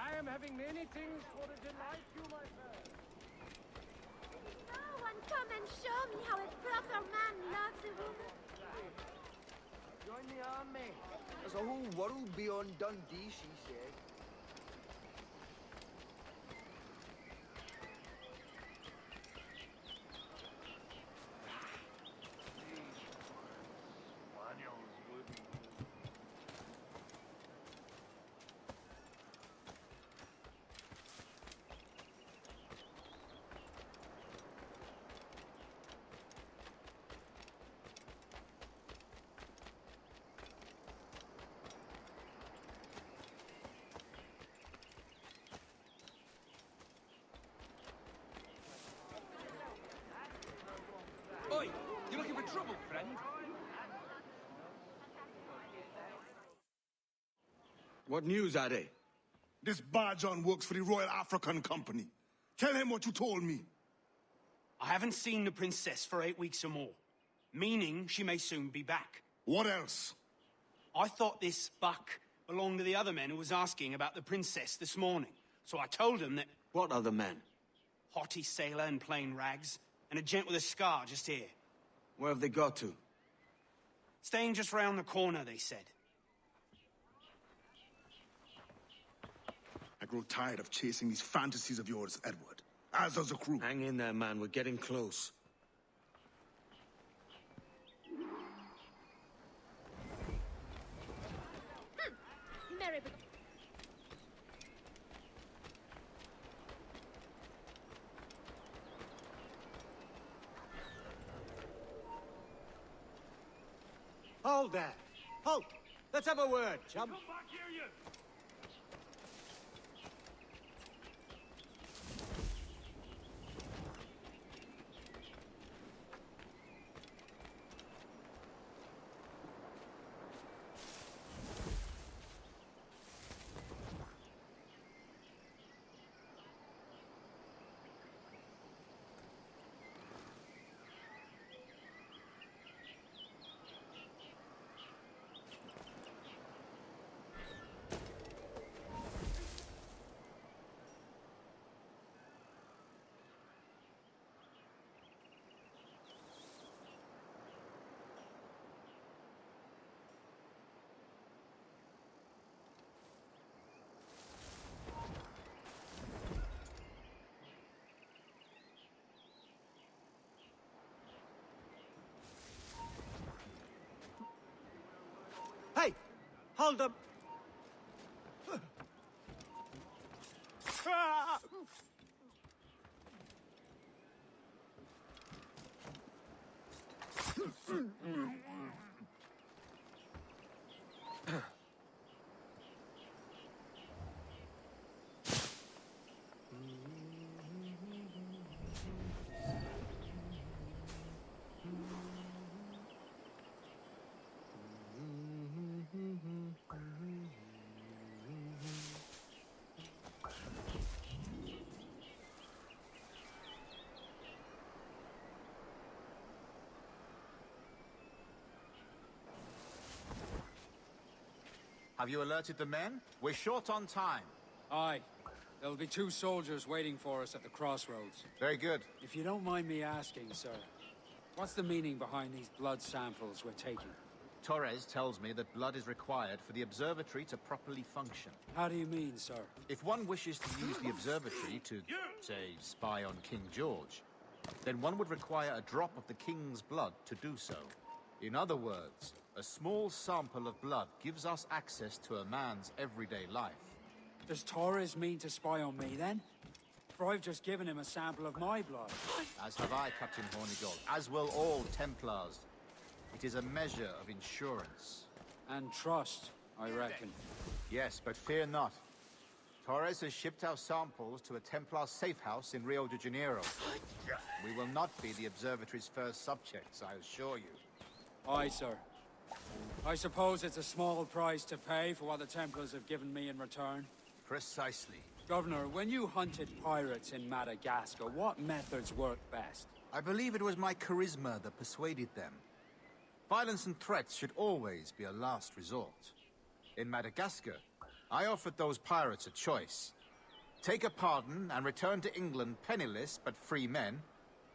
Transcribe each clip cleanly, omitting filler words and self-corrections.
I am having many things for to delight you, my friend. No one come and show me how a proper man loves a woman. Join the army. There's a whole world beyond Dundee, she said. Oi! You looking for trouble, friend? What news are they? This Barjon works for the Royal African Company. Tell him what you told me. I haven't seen the princess for 8 weeks or more, meaning she may soon be back. What else? I thought this buck belonged to the other men who was asking about the princess this morning, so I told him that... What other men? Haughty sailor in plain rags, and a gent with a scar just here. Where have they got to? Staying just round the corner, they said. I grow tired of chasing these fantasies of yours, Edward. As does the crew. Hang in there, man. We're getting close. Merry Hold there. Halt! Let's have a word, chum. Come back here, you! Hey! Hold them! Have you alerted the men? We're short on time. Aye. There'll be 2 soldiers waiting for us at the crossroads. Very good. If you don't mind me asking, sir, what's the meaning behind these blood samples we're taking? Torres tells me that blood is required for the observatory to properly function. How do you mean, sir? If one wishes to use the observatory to, say, spy on King George, then one would require a drop of the king's blood to do so. In other words, a small sample of blood gives us access to a man's everyday life. Does Torres mean to spy on me, then? For I've just given him a sample of my blood. As have I, Captain Hornigold, as will all Templars. It is a measure of insurance. And trust, I reckon. Yes, but fear not. Torres has shipped our samples to a Templar safe house in Rio de Janeiro. We will not be the observatory's first subjects, I assure you. Aye, sir. I suppose it's a small price to pay for what the Templars have given me in return. Precisely. Governor, when you hunted pirates in Madagascar, what methods worked best? I believe it was my charisma that persuaded them. Violence and threats should always be a last resort. In Madagascar, I offered those pirates a choice. Take a pardon and return to England penniless but free men,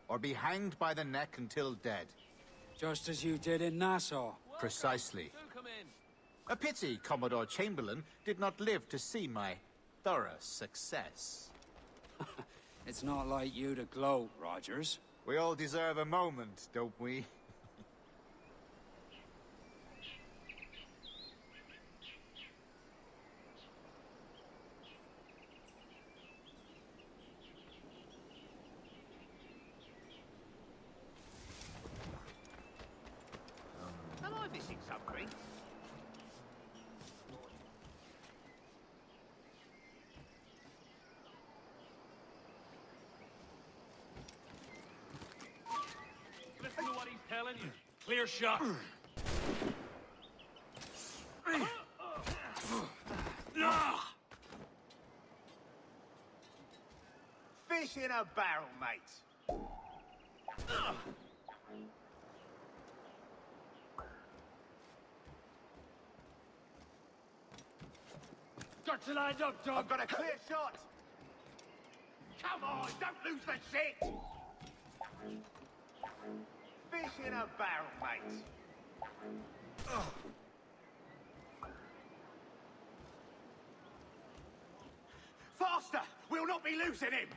or be hanged by the neck until dead. Just as you did in Nassau. Precisely. A pity Commodore Chamberlain did not live to see my thorough success. It's not like you to gloat, Rogers. We all deserve a moment, don't we? Am I missing something? Listen to what he's telling you. Clear shot. Fish in a barrel, mate. Got you lined up, Doug. I've got a clear shot. Come on, don't lose the shit. Fish in a barrel, mate. Faster! We'll not be losing him.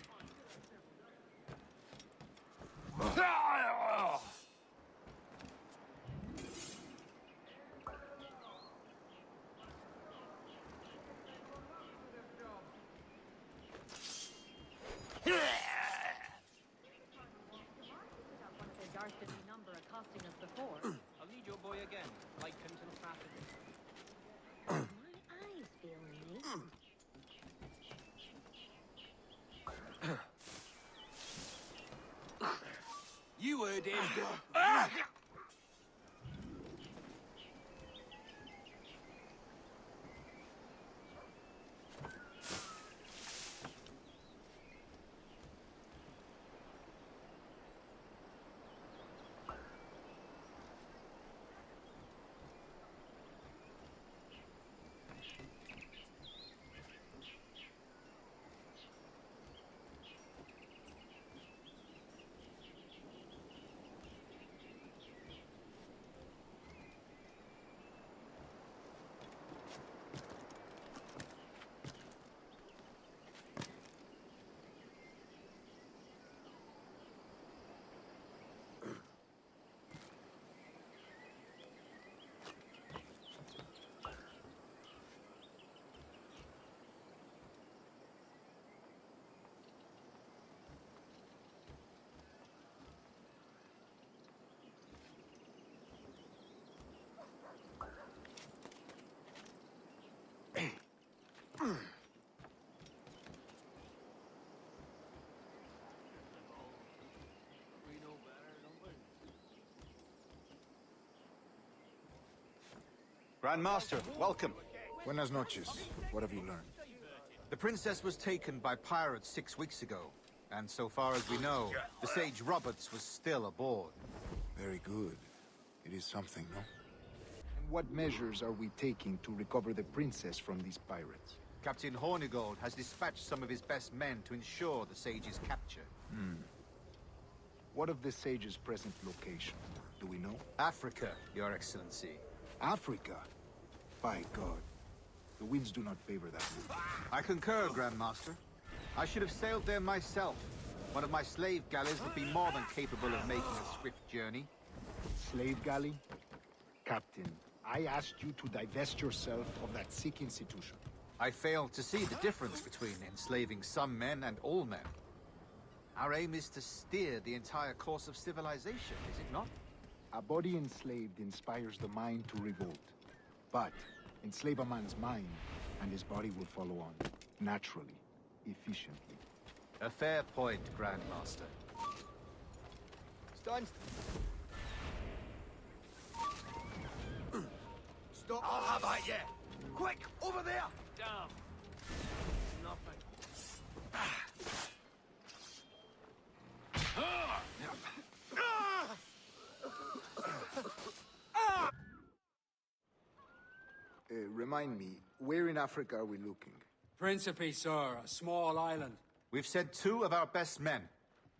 I'll need your boy again. Like until Saturday. My eyes failing me. You heard him. Grandmaster, welcome. Buenas noches. What have you learned? The princess was taken by pirates 6 weeks ago, and so far as we know, the sage Roberts was still aboard. Very good. It is something, no? And what measures are we taking to recover the princess from these pirates? Captain Honi골드 has dispatched some of his best men to ensure the sage's capture. What of the sage's present location? Do we know? Africa, Your Excellency. Africa? By God. The winds do not favor that move. I concur, Grandmaster. I should have sailed there myself. One of my slave galleys would be more than capable of making a swift journey. Slave galley? Captain, I asked you to divest yourself of that sick institution. I failed to see the difference between enslaving some men and all men. Our aim is to steer the entire course of civilization, is it not? A body enslaved inspires the mind to revolt. But enslave a man's mind, and his body will follow on. Naturally. Efficiently. A fair point, Grandmaster. Stunned. Stop. I'll have that, yeah. Quick, over there. Down. Nothing. Remind me, where in Africa are we looking? Principe, sir, a small island. We've sent 2 of our best men,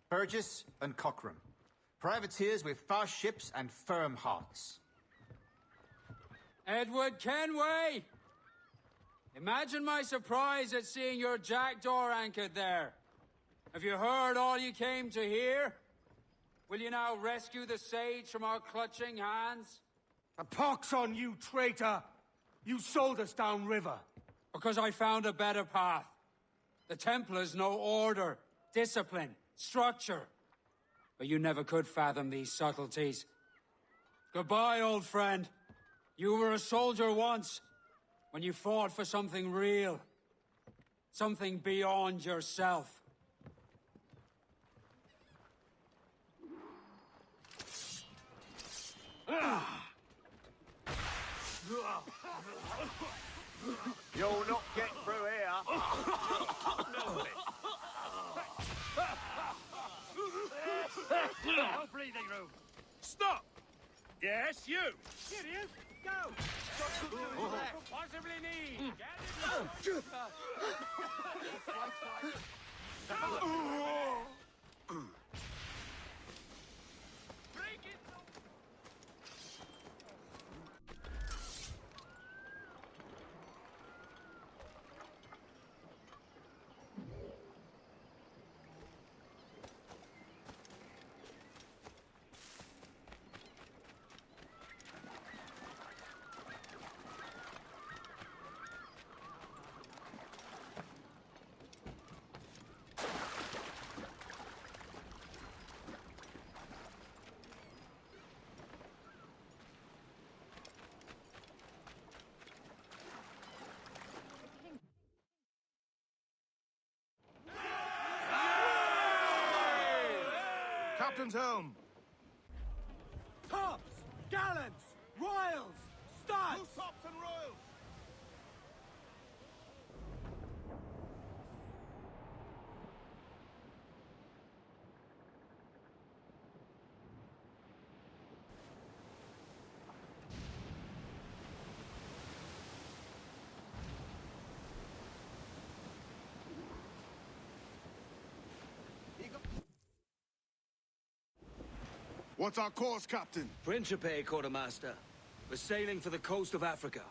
Burgess and Cochrane. Privateers with fast ships and firm hearts. Edward Kenway! Imagine my surprise at seeing your jackdaw anchored there. Have you heard all you came to hear? Will you now rescue the sage from our clutching hands? A pox on you, traitor! You sold us downriver. Because I found a better path. The Templars know order, discipline, structure. But you never could fathom these subtleties. Goodbye, old friend. You were a soldier once, when you fought for something real. Something beyond yourself. You'll not get through here. No breathing room. Stop! Yes, you! Here he is. Go! Possibly need! Get it! Break it! Captain's helm. Tops! Gallants! Royals! Studs! Loose tops and royals. What's our course, Captain? Prínsipe, quartermaster. We're sailing for the coast of Africa.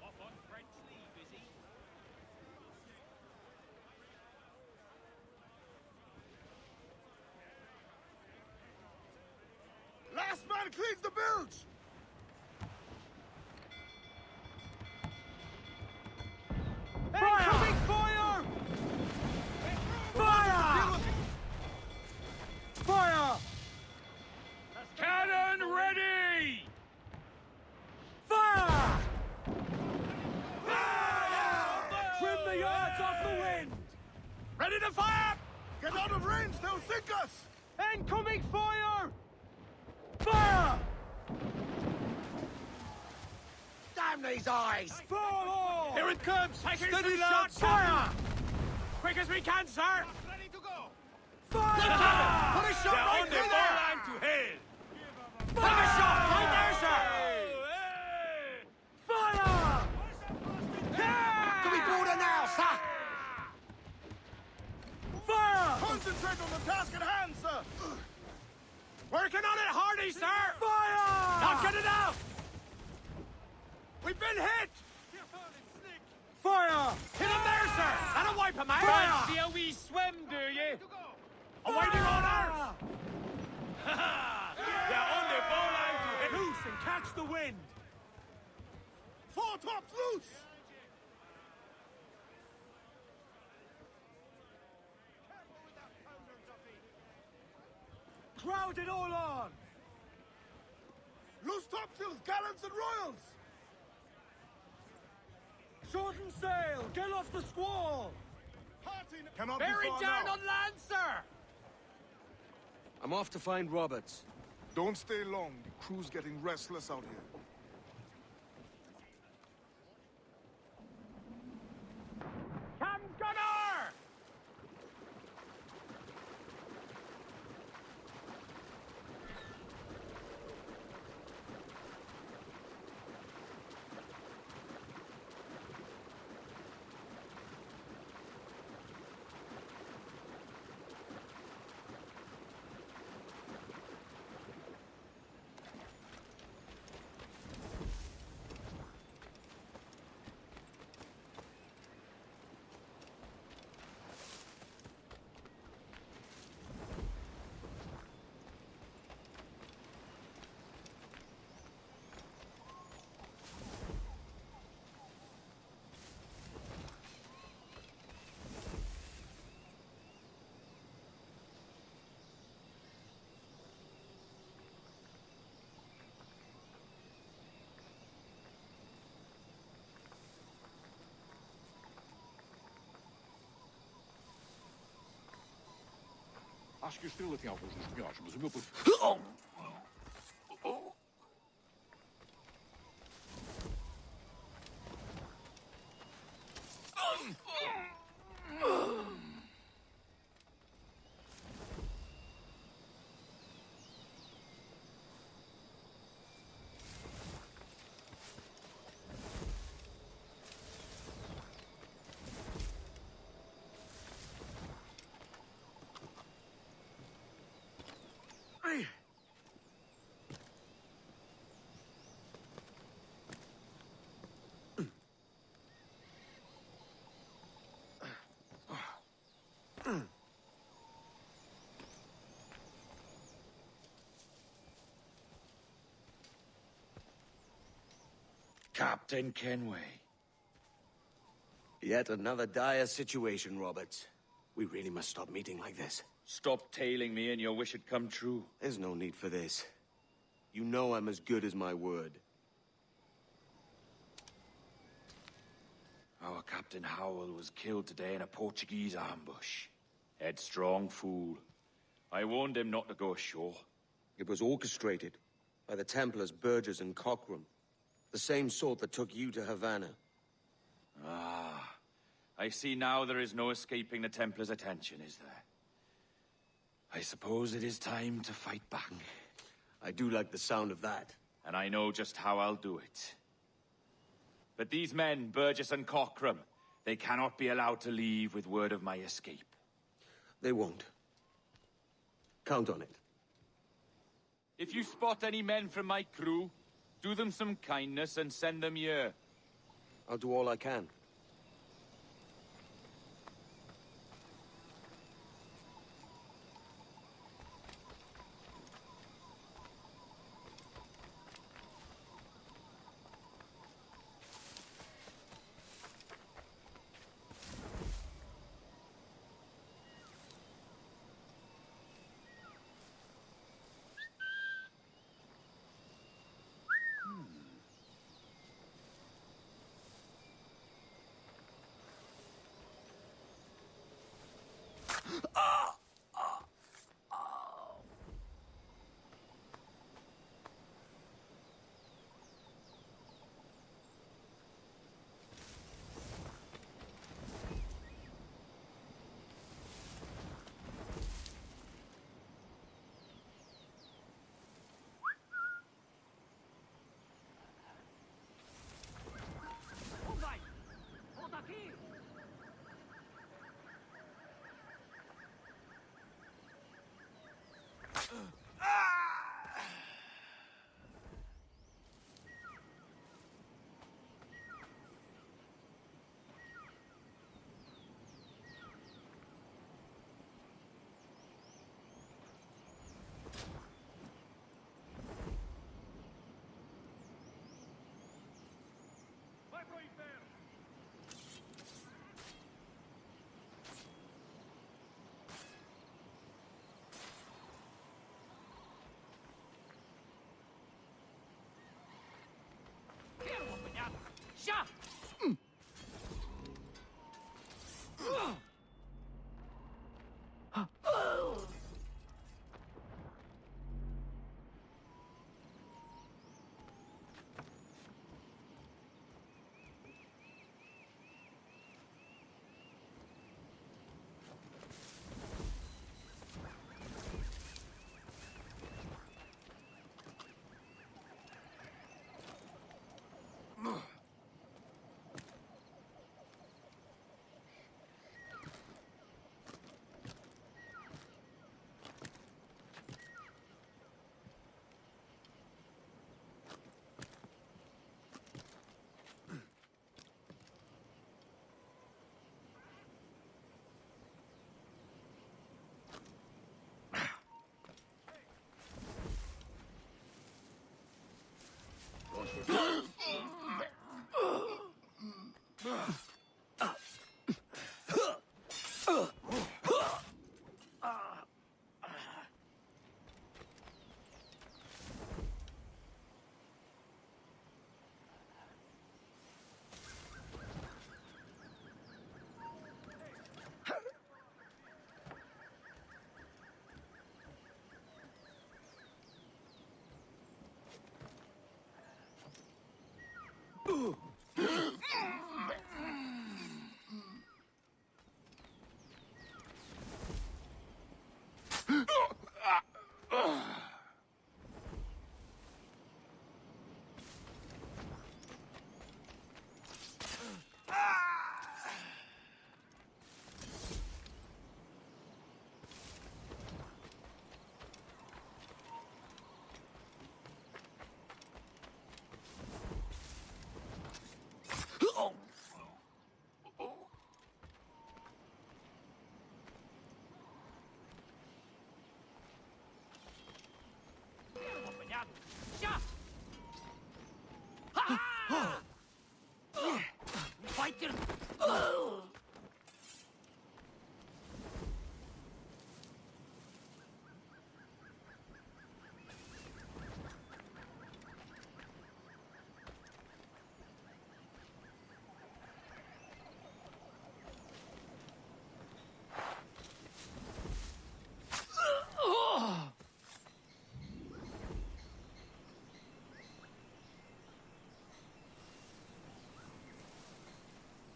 Off on French leave, is he? Last man cleans the bilge. Incoming fire! Fire! Fire! Cannon ready! Fire! Trim the yards off the wind! Ready to fire! Get out of range, they'll sink us! Incoming fire! Fire! Damn these eyes! Fall! Here it comes! Take it Steady, some lads! shots! Fire! Quick as we can, sir! Ready to go! Fire! Put a shot right through there! Line to hell! Take a shot right there, sir! Fire! Can we board her now, sir? Fire! Concentrate on the task at hand, sir! Working on it, Hardy, sir! Fire! Not good enough! We've been hit! Fire! Hit him there, sir! That'll wipe him out! Fire! See how we swim, do you? Awaiting orders! They're on the bowline to hit! Loose and catch the wind! Foretops loose! Crowd it all on! Loose topsails, gallants and royals! Shorten sail! Get off the squall! Cannot be Bearing far down now. on land, sir! I'm off to find Roberts. Don't stay long. The crew's getting restless out here. Captain Gunner! Acho que a estrela tem alguns dos melhores, mas o meu Captain Kenway. Yet another dire situation, Roberts. We really must stop meeting like this. Stop tailing me and your wish had come true. There's no need for this. You know I'm as good as my word. Our Captain Howell was killed today in a Portuguese ambush. Headstrong fool. I warned him not to go ashore. It was orchestrated by the Templars Burgess and Cockram. The same sort that took you to Havana. Ah, I see now there is no escaping the Templars' attention, is there? I suppose it is time to fight back. I do like the sound of that. And I know just how I'll do it. But these men, Burgess and Cockram, they cannot be allowed to leave with word of my escape. They won't. Count on it. If you spot any men from my crew, do them some kindness and send them here. I'll do all I can.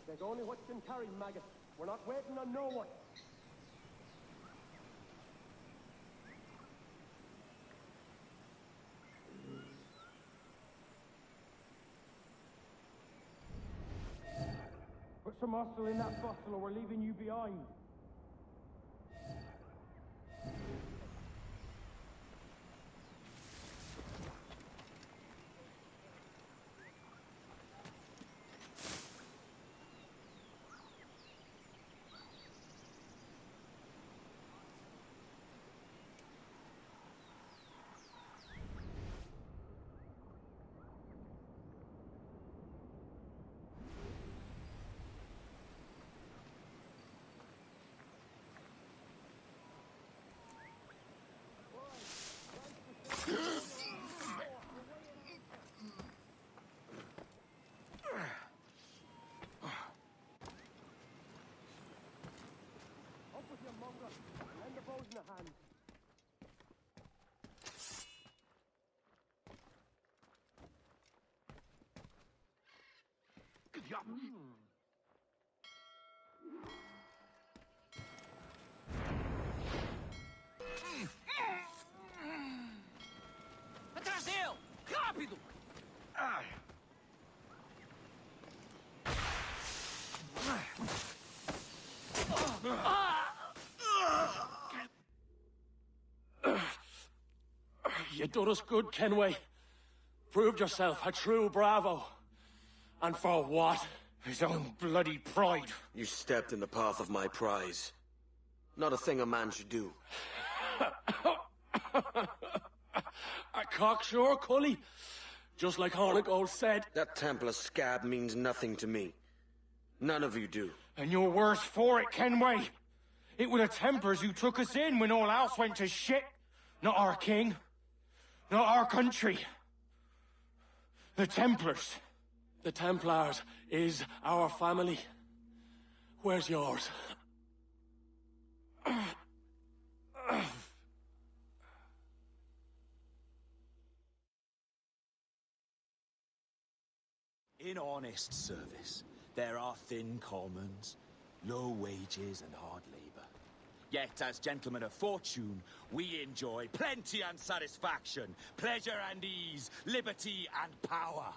There's only what you can carry, maggot. We're not waiting on no one. Put some muscle in that bustle or we're leaving you behind. Atrás dele! Rápido! You done us good, Kenway. Proved yourself a true bravo. And for what? His own bloody pride. You stepped in the path of my prize. Not a thing a man should do. A cocksure, Cully. Just like Honi골드 said. That Templar scab means nothing to me. None of you do. And you're worse for it, Kenway. It were the Templars who took us in when all else went to shit. Not our king. Not our country. The Templars. The Templars is our family. Where's yours? In honest service, there are thin commons, low wages and hard labor. Yet, as gentlemen of fortune, we enjoy plenty and satisfaction, pleasure and ease, liberty and power.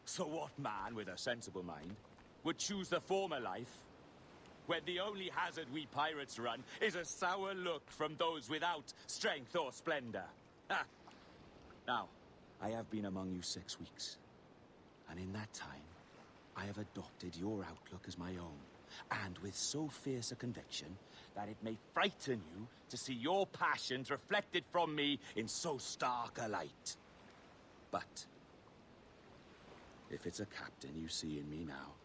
So what man with a sensible mind would choose the former life, when the only hazard we pirates run is a sour look from those without strength or splendor? Ah. Now, I have been among you 6 weeks. And in that time, I have adopted your outlook as my own, and with so fierce a conviction that it may frighten you to see your passions reflected from me in so stark a light. But if it's a captain you see in me now,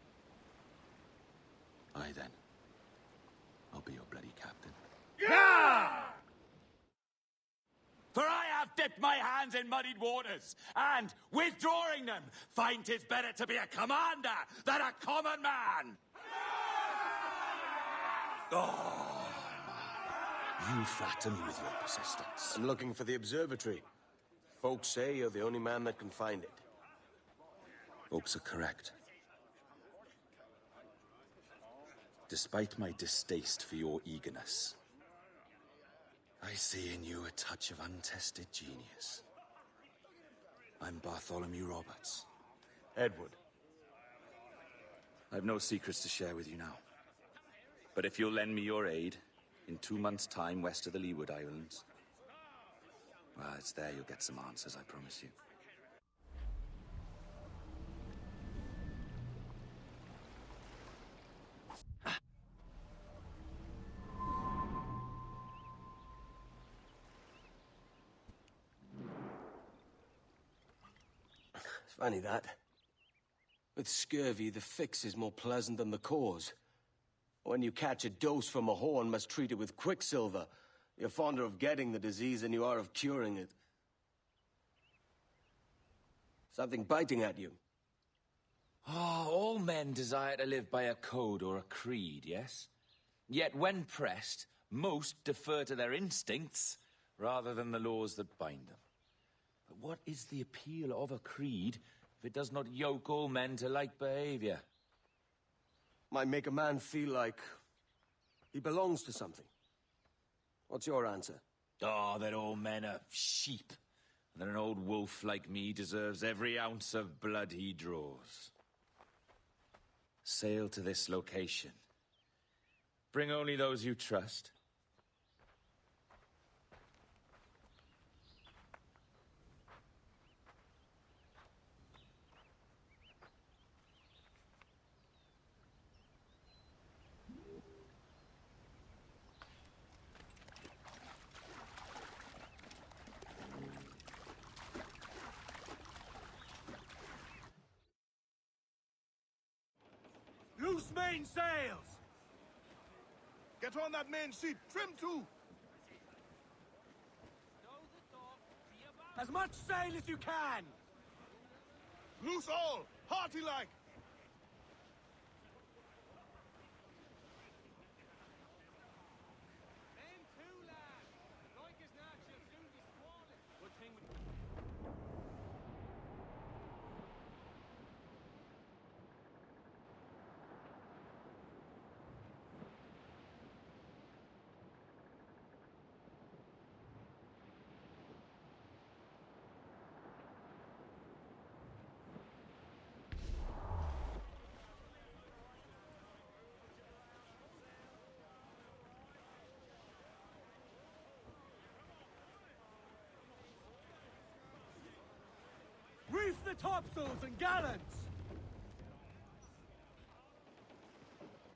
aye then, I'll be your bloody captain. Yeah! For I have dipped my hands in muddied waters, and, withdrawing them, find 'tis better to be a commander than a common man! Oh, man. You flatter me with your persistence. I'm looking for the observatory. Folks say you're the only man that can find it. Folks are correct. Despite my distaste for your eagerness, I see in you a touch of untested genius. I'm Bartholomew Roberts. Edward. I've no secrets to share with you now. But if you'll lend me your aid, in 2 months' time west of the Leeward Islands, well, it's there you'll get some answers, I promise you. It's funny that. With scurvy, the fix is more pleasant than the cause. When you catch a dose from a horn, must treat it with quicksilver. You're fonder of getting the disease than you are of curing it. Something biting at you. All men desire to live by a code or a creed, yes? Yet when pressed, most defer to their instincts rather than the laws that bind them. But what is the appeal of a creed if it does not yoke all men to like behavior? Might make a man feel like he belongs to something. What's your answer? Oh, that all men are sheep, and that an old wolf like me deserves every ounce of blood he draws. Sail to this location. Bring only those you trust. Loose main sails! Get on that main sheet. Trim too. As much sail as you can! Loose all. Hearty like. Reef the topsails and gallants!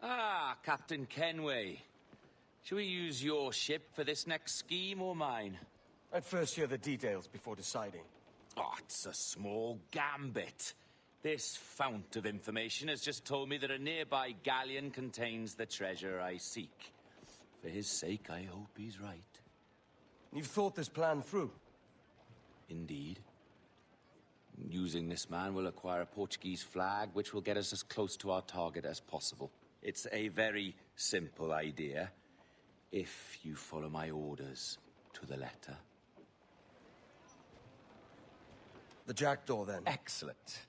Ah, Captain Kenway. Shall we use your ship for this next scheme or mine? I'd first hear the details before deciding. Oh, it's a small gambit. This fount of information has just told me that a nearby galleon contains the treasure I seek. For his sake, I hope he's right. You've thought this plan through? Indeed. Using this man, we'll acquire a Portuguese flag, which will get us as close to our target as possible. It's a very simple idea, if you follow my orders to the letter. The jackdaw, then. Excellent.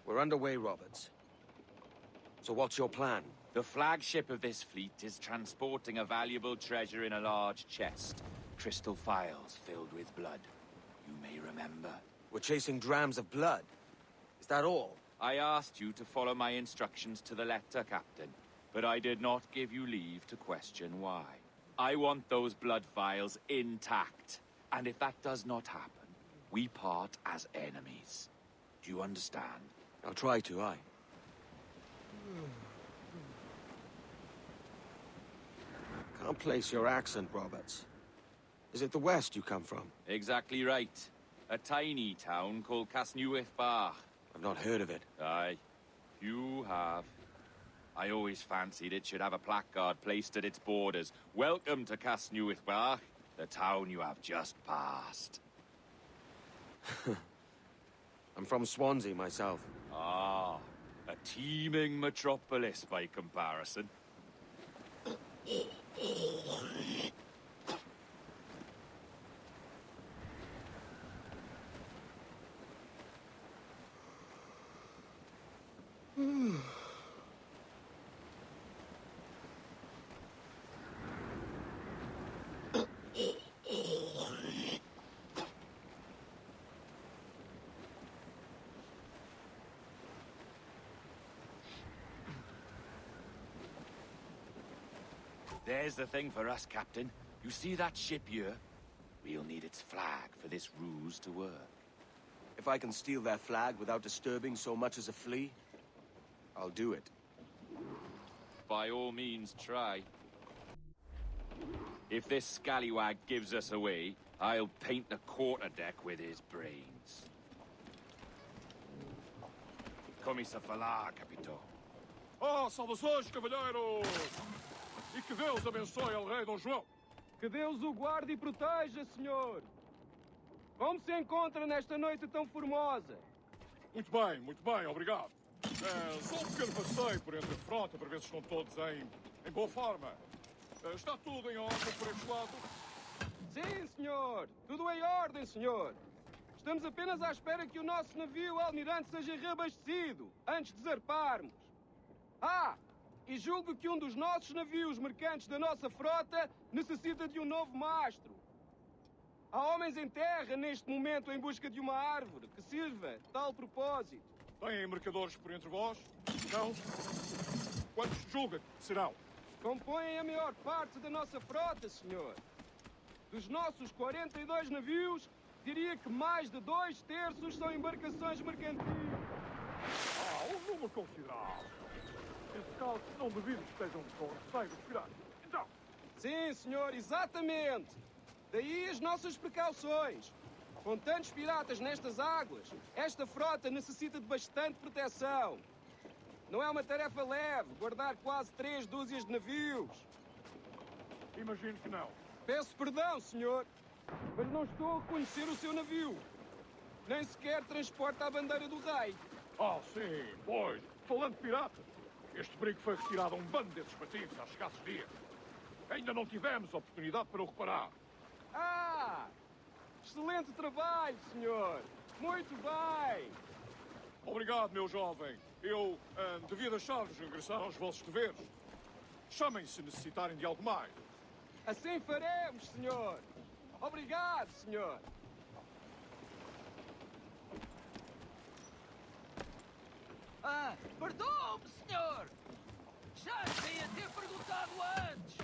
We're underway, Roberts. So what's your plan? The flagship of this fleet is transporting a valuable treasure in a large chest. Crystal phials filled with blood. You may remember. We're chasing drams of blood. Is that all? I asked you to follow my instructions to the letter, Captain. But I did not give you leave to question why. I want those blood vials intact. And if that does not happen, we part as enemies. Do you understand? I'll try to, aye. Can't place your accent, Roberts. Is it the west you come from? Exactly right. A tiny town called Casnewydd-Bach. I've not heard of it. Aye. You have. I always fancied it should have a placard placed at its borders. Welcome to Casnewydd-Bach, the town you have just passed. I'm from Swansea myself. Ah, a teeming metropolis by comparison. There's the thing for us, Captain. You see that ship here? We'll need its flag for this ruse to work. If I can steal their flag without disturbing so much as a flea, I'll do it. By all means, try. If this scallywag gives us away, I'll paint the quarterdeck with his brains. Come-se a falar, Capitão. Oh, saudações, cavalheiros! E que Deus abençoe ao rei Dom João. Que Deus o guarde e proteja, senhor. Como se encontra nesta noite tão formosa? Muito bem, obrigado. Só um pequeno passeio por entre a frota para ver se estão todos em boa forma. Está tudo em ordem por este lado? Sim, senhor. Tudo em ordem, senhor. Estamos apenas à espera que o nosso navio almirante seja reabastecido antes de zarparmos. E julgo que um dos nossos navios mercantes da nossa frota necessita de um novo mastro. Há homens em terra neste momento em busca de uma árvore que sirva a tal propósito. Têm mercadores por entre vós? Não? Quantos julga que serão? Compõem a maior parte da nossa frota, senhor. Dos nossos 42 navios, diria que mais de 2/3 são embarcações mercantis. Um número considerável. Nesse caso, não duvido que estejam com receio dos piratas. Então? Sim, senhor, exatamente. Daí as nossas precauções. Com tantos piratas nestas águas, esta frota necessita de bastante proteção. Não é uma tarefa leve guardar quase 3 dúzias de navios. Imagino que não. Peço perdão, senhor, mas não estou a reconhecer o seu navio. Nem sequer transporta a bandeira do rei. Sim, pois. Falando de piratas, este perigo foi retirado a um bando desses patinhos há escassos dias. Ainda não tivemos oportunidade para o reparar. Excelente trabalho, senhor. Muito bem. Obrigado, meu jovem. Eu devia deixar-vos regressar aos vossos deveres. Chamem se necessitarem de algo mais. Assim faremos, senhor. Obrigado, senhor. Perdoe-me, senhor. Já devia ter perguntado antes.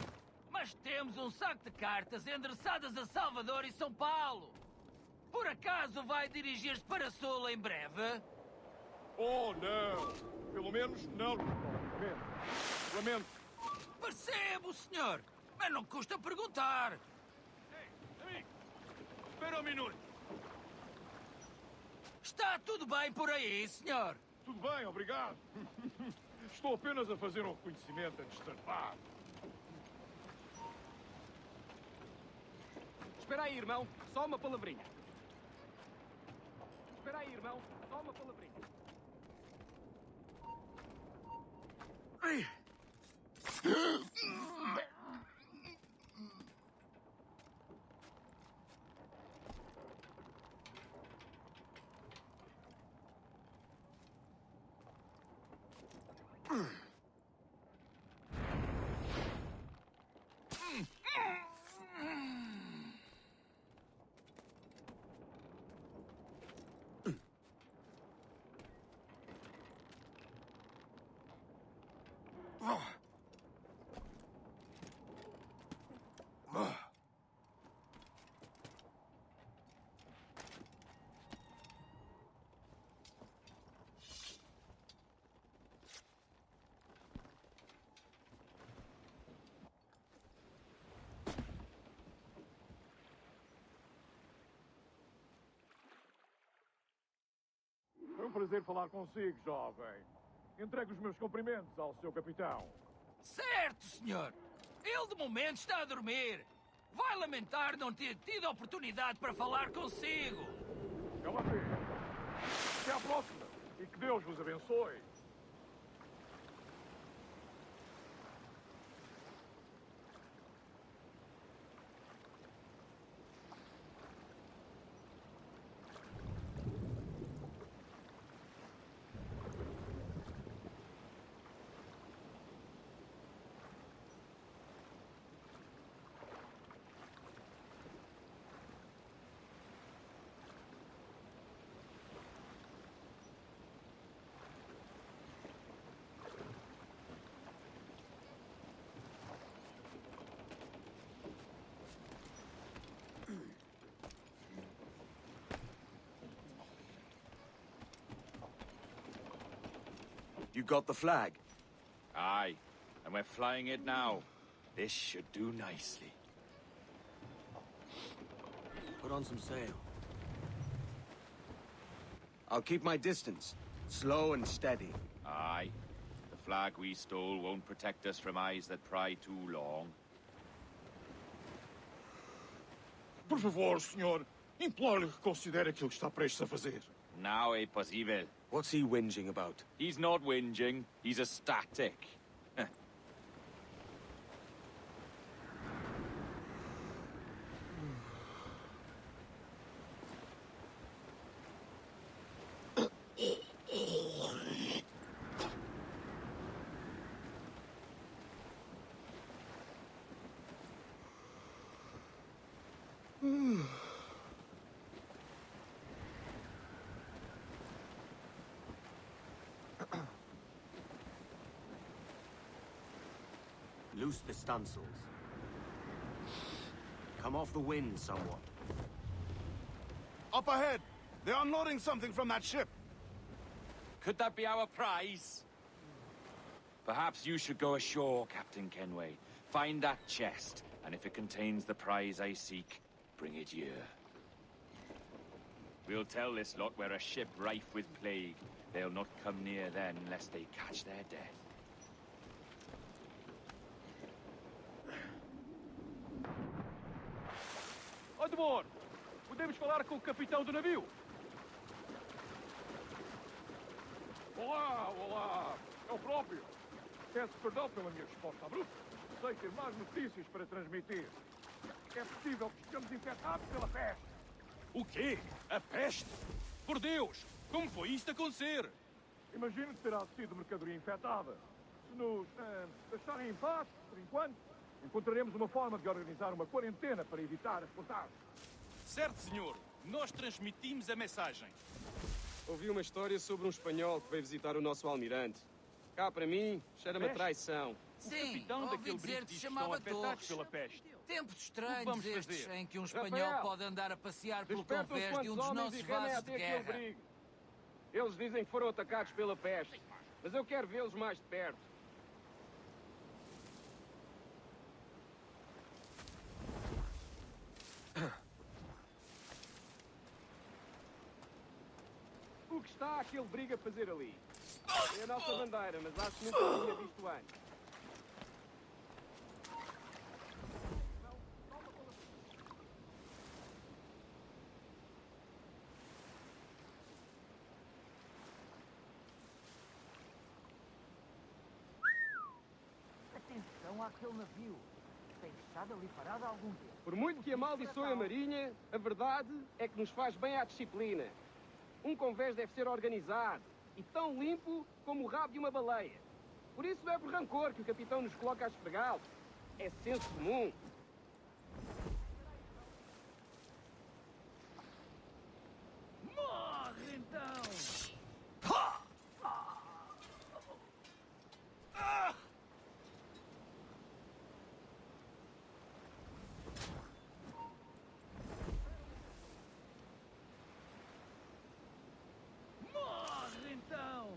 Mas temos um saco de cartas endereçadas a Salvador e São Paulo. Por acaso vai dirigir-se para Sul em breve? Oh, não. Pelo menos não. Lamento. Percebo, senhor. Mas não custa perguntar. Ei, amigo. Espera um minuto. Está tudo bem por aí, senhor? Tudo bem, obrigado. Estou apenas a fazer um reconhecimento antes de zarpar. Espera aí, irmão. Só uma palavrinha. Espera aí, irmão. Só uma palavrinha. Foi um prazer falar consigo, jovem. Entregue os meus cumprimentos ao seu capitão. Certo, senhor. Ele de momento está a dormir. Vai lamentar não ter tido a oportunidade para falar consigo. É uma pena. Até à próxima. E que Deus vos abençoe. You got the flag? Aye, and we're flying it now. This should do nicely. Put on some sail. I'll keep my distance. Slow and steady. Aye. The flag we stole won't protect us from eyes that pry too long. Por favor, senhor. Imploro-lhe que considere aquilo que está prestes a fazer. Now é possível. What's he whinging about? He's not whinging. He's ecstatic. Loose the stunsails. Come off the wind somewhat. Up ahead! They are unloading something from that ship. Could that be our prize? Perhaps you should go ashore, Captain Kenway. Find that chest, and if it contains the prize I seek, bring it here. We'll tell this lot we're a ship rife with plague. They'll not come near then, lest they catch their death. Odmor, podemos falar com o capitão do navio? Olá, olá! É o próprio. Peço perdão pela minha resposta abrupta. Sei ter mais notícias para transmitir. É possível que estejamos infectados pela peste. O quê? A peste? Por Deus! Como foi isto acontecer? Imagino que terá sido mercadoria infectada. Se nos deixarem em paz, por enquanto, encontraremos uma forma de organizar uma quarentena para evitar as contágios. Certo, senhor. Nós transmitimos a mensagem. Ouvi uma história sobre um espanhol que veio visitar o nosso almirante. Cá, para mim, cheira-me a traição. Sim, ouvi dizer que se chamava Torres. Pela peste. Tempos O que estranhos vamos estes, fazer? em que um espanhol Rafael, pode andar a passear pelo Desperta uns convés de um quantos dos homens nossos e remem vasos de até aquele guerra. abrigo. Eles dizem que foram atacados pela peste, mas eu quero vê-los mais de perto. O que está aquele briga a fazer ali? É a nossa bandeira, mas acho que nunca tinha visto antes. Atenção àquele navio. Tem estado ali parado há algum tempo. Por muito que amaldiçoe a marinha, a verdade é que nos faz bem à disciplina. Um convés deve ser organizado e tão limpo como o rabo de uma baleia. Por isso não é por rancor que o capitão nos coloca a esfregá-lo. É senso comum. Morre então! Morre então!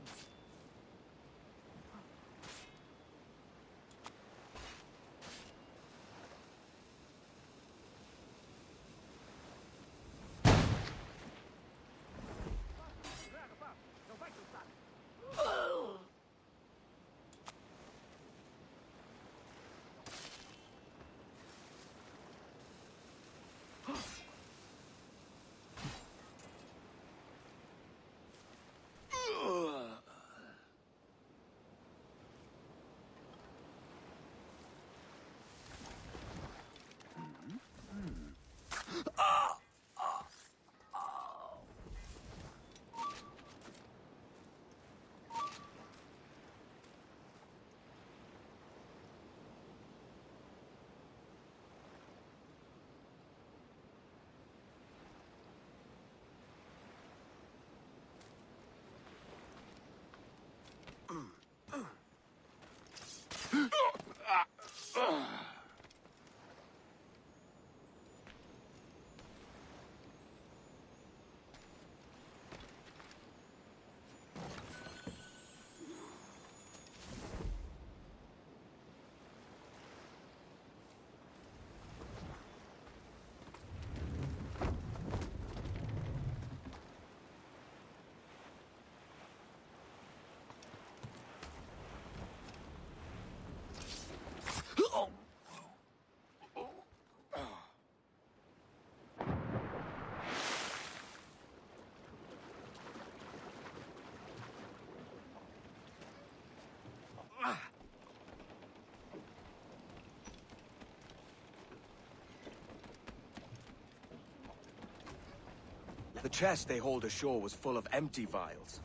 The chest they hauled ashore was full of empty vials.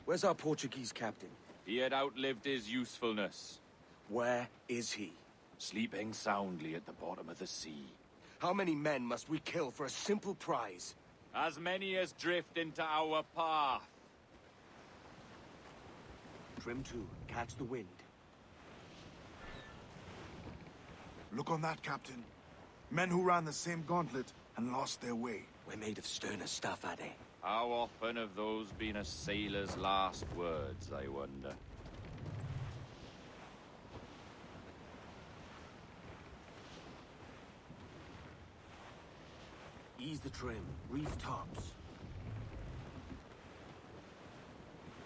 Where's our Portuguese captain? He had outlived his usefulness. Where is he? Sleeping soundly at the bottom of the sea. How many men must we kill for a simple prize? As many as drift into our path. Trim to, catch the wind. Look on that, Captain. Men who ran the same gauntlet and lost their way. We're made of sterner stuff, Ade. How often have those been a sailor's last words, I wonder? Ease the trim, reef tops.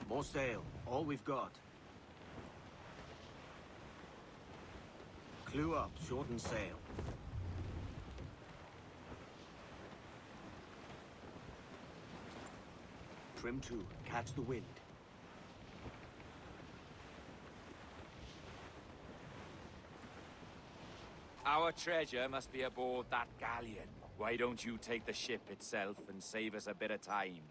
More sail, all we've got. Clew up, shorten sail. Trim to, catch the wind. Our treasure must be aboard that galleon. Why don't you take the ship itself and save us a bit of time?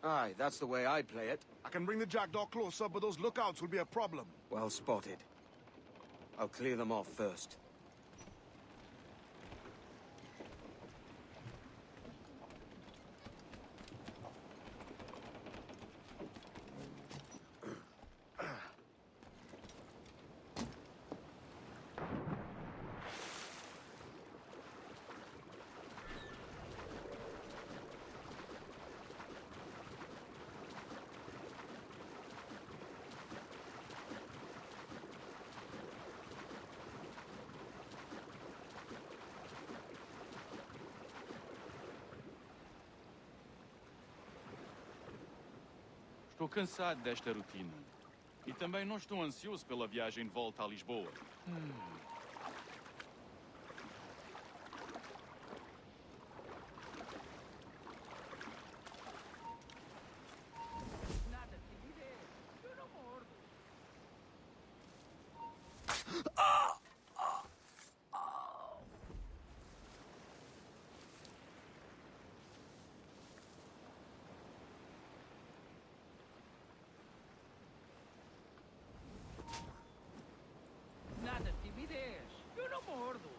Aye, that's the way I'd play it. I can bring the jackdaw closer, but those lookouts will be a problem. Well spotted. I'll clear them off first. Estou cansado desta rotina. E também não estou ansioso pela viagem de volta a Lisboa. Nada de timidez. Eu não mordo. Nada de timidez. Eu não mordo.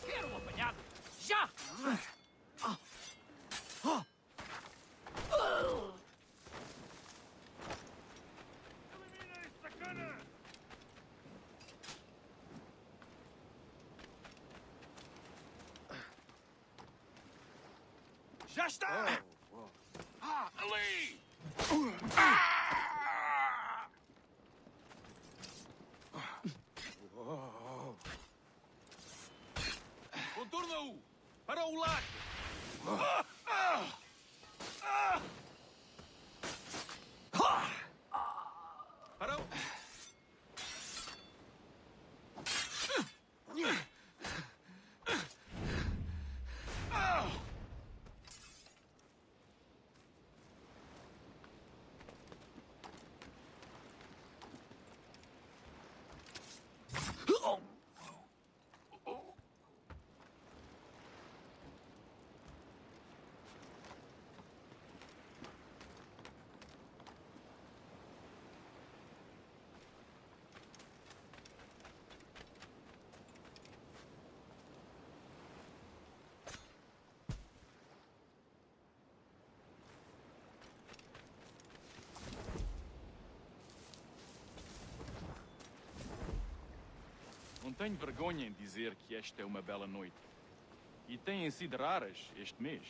Quero um apanhado. Já! Já está! Ali! Contorna-o! Para o lado! Para o... Não tenho vergonha em dizer que esta é uma bela noite. E têm sido raras este mês.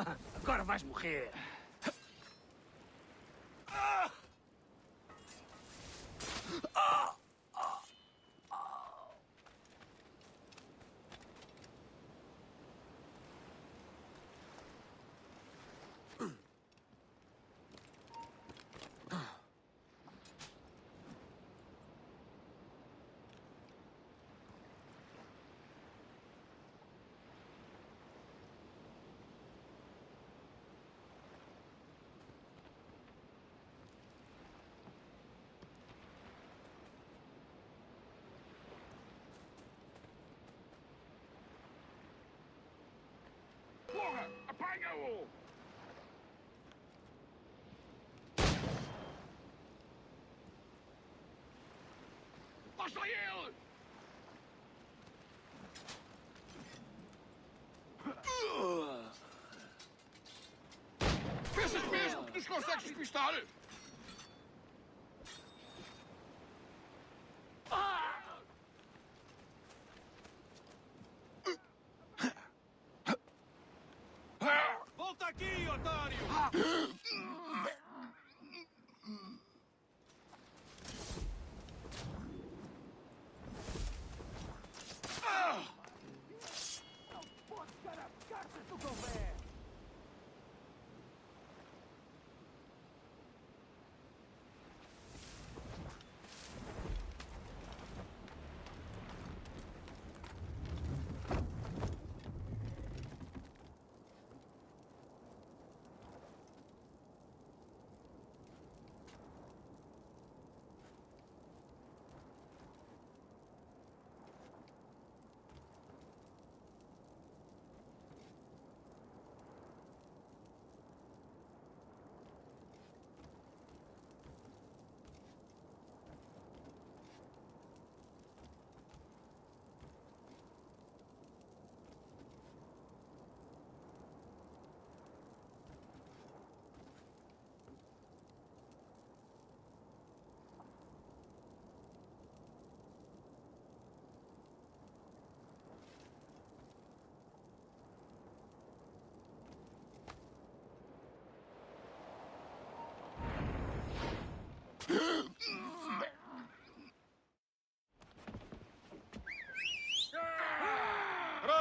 Agora vais morrer. Porra! Apanha-o! Deixa ele! Pensas mesmo que nos consegues despistar? Volta aqui, otário!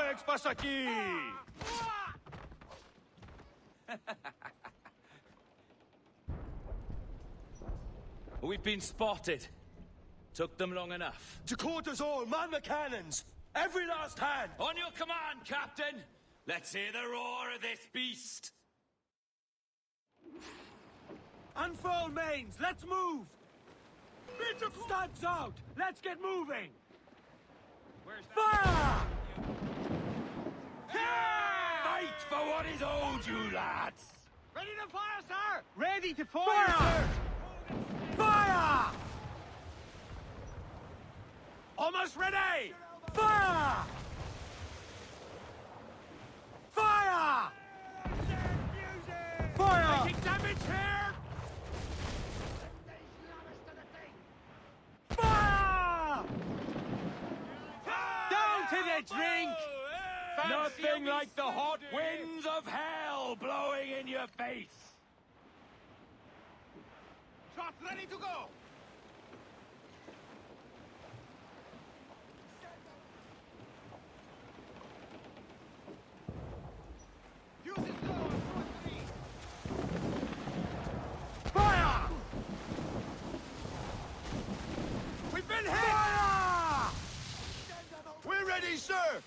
Rex, passa aqui! We've been spotted. Took them long enough. To quarters all, man the cannons! Every last hand! On your command, Captain! Let's hear the roar of this beast! Unfurl mains, let's move! Studs out! Let's get moving! Where's Fire! Fight for what is owed you, lads! Ready to fire, sir! Ready to fire! Fire! Fire! Almost ready! Fire! Fire! Fire! Taking damage here! Fire! Down to the drink! Nothing like the hot winds of hell blowing in your face! Shots ready to go! Fire! We've been hit! Fire! We're ready, sir!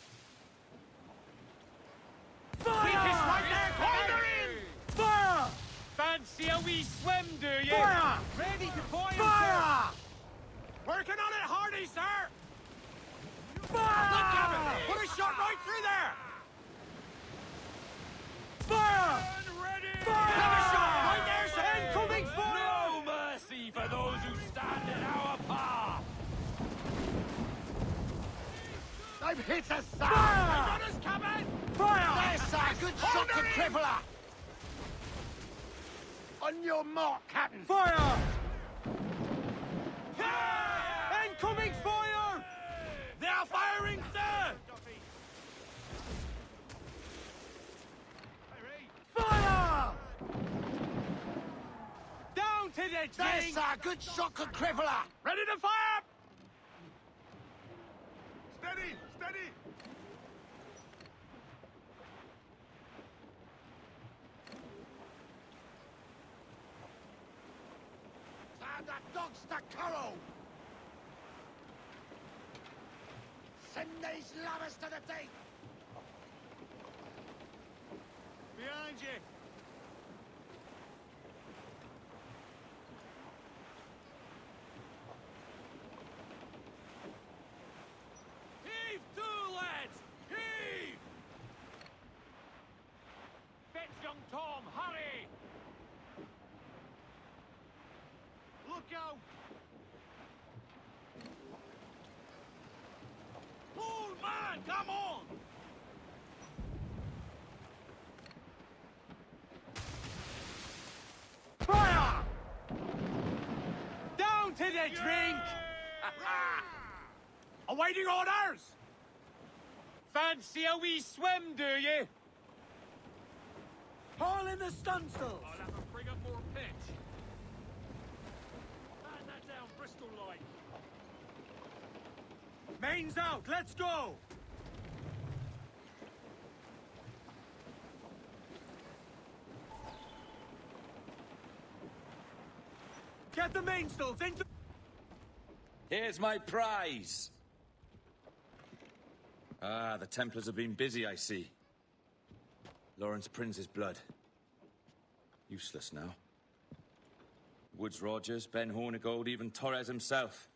Fire! Weakest right there! Hold her in! Fire! Fancy a wee swim, do you? Fire! Ready to fire! Fire! Working on it, Hardy, sir! Fire! Look at it! Put a shot right through there! Fire! Ready! Fire! Have a shot right there, sir! Incoming fire! No mercy for those who stand in our path! They've hit us, sir! Fire! Runners coming! Fire! There, sir! Good shot to cripple her! On your mark, Captain! Fire! Incoming fire! They are firing, sir! there, There's a good shot could cripple her! Ready to fire! Steady! Steady! Time that dog's to curl! Send these lovers to the deep! Behind you! Heave to, lads! Heave! Fetch young Tom, hurry! Look out! Pull, man! Come on! Fire! Down to the drink! Awaiting orders! Fancy a wee swim, do you? Haul in the stunsails! I'll have to bring up more pitch. Man that down, Bristol line. Mains out, let's go! Get the mainsails into... Here's my prize. Ah, the Templars have been busy, I see. Lawrence Prince's blood. Useless now. Woods Rogers, Ben Honegold, even Torres himself.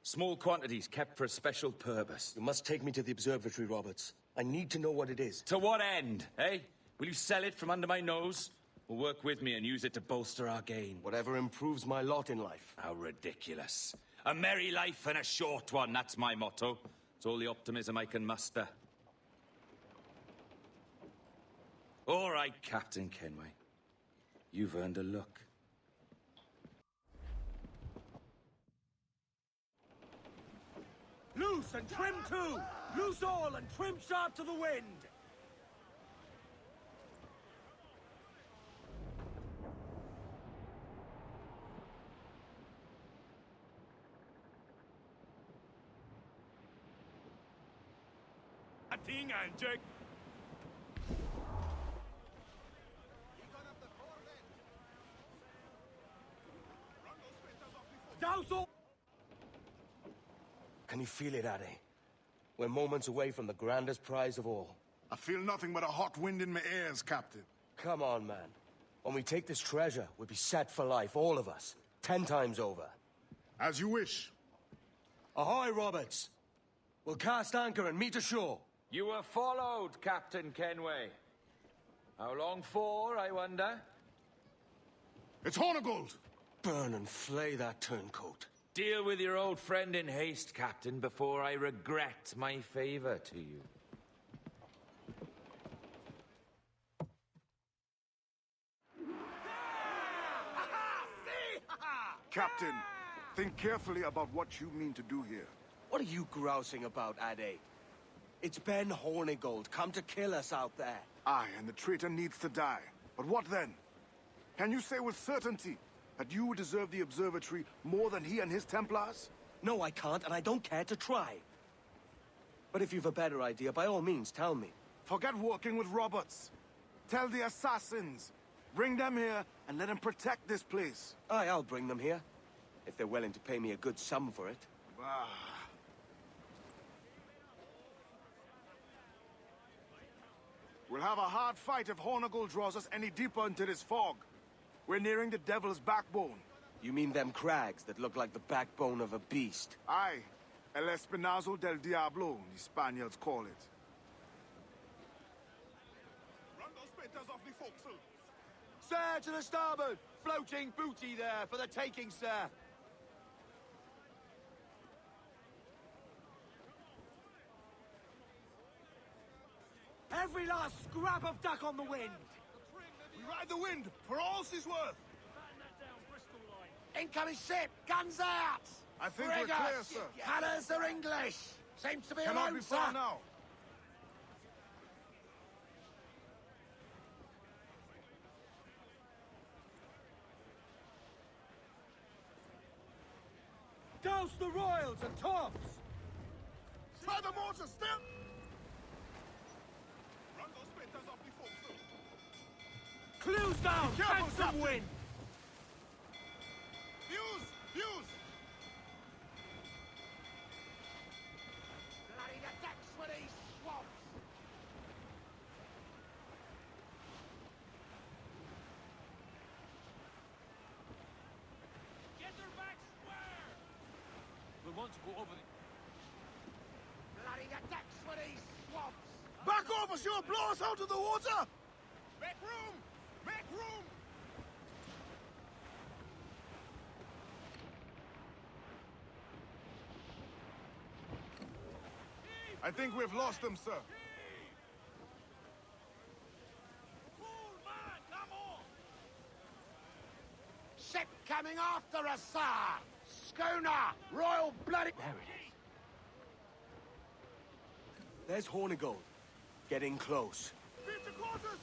Small quantities kept for a special purpose. You must take me to the observatory, Roberts. I need to know what it is. To what end, eh? Will you sell it from under my nose? Or work with me and use it to bolster our gain? Whatever improves my lot in life. How ridiculous. A merry life and a short one, that's my motto. It's all the optimism I can muster. All right, Captain Kenway. You've earned a look. Loose and trim too! Loose all and trim sharp to the wind! A thing and Jack. Douse all! Can you feel it, Ade? We're moments away from the grandest prize of all. I feel nothing but a hot wind in my ears, Captain. Come on, man. When we take this treasure, we'll be set for life, all of us. 10 times over. As you wish. Ahoy, Roberts! We'll cast anchor and meet ashore. You were followed, Captain Kenway. How long for, I wonder? It's Honegold! Burn and flay that turncoat. Deal with your old friend in haste, Captain, before I regret my favor to you. Captain, think carefully about what you mean to do here. What are you grousing about, Ade? It's Ben Honegold, come to kill us out there. Aye, and the traitor needs to die. But what then? Can you say with certainty that you would deserve the observatory more than he and his Templars? No, I can't, and I don't care to try. But if you've a better idea, by all means, tell me. Forget working with Roberts. Tell the assassins. Bring them here and let them protect this place. Aye, I'll bring them here. If they're willing to pay me a good sum for it. Ah. We'll have a hard fight if Honegold draws us any deeper into this fog. We're nearing the Devil's Backbone. You mean them crags that look like the backbone of a beast? Aye. El Espinazo del Diablo, the Spaniards call it. Run those spitters off the forecastle. Sir, to the starboard! Floating booty there for the taking, sir! Every last scrap of duck on the wind! We ride the wind for all she's worth! Incoming ship! Guns out! I think we're clear, sir. Colours are English! Seems to be Cannot alone, be far sir. now. the royals and tops! Try the mortar still! Clues down! Careful, Catch some Captain. wind! Fuse! Fuse! Bloody attacks for these swamps! Get their back square! We want to go over the... Bloody attacks for these swamps! Back off or she'll blow us out of the water! Make room! Make room! I think we've lost them, sir. Ship coming after us, sir! Schooner! Royal bloody... There it is. There's Honi골드. Getting close. Beat the quarters!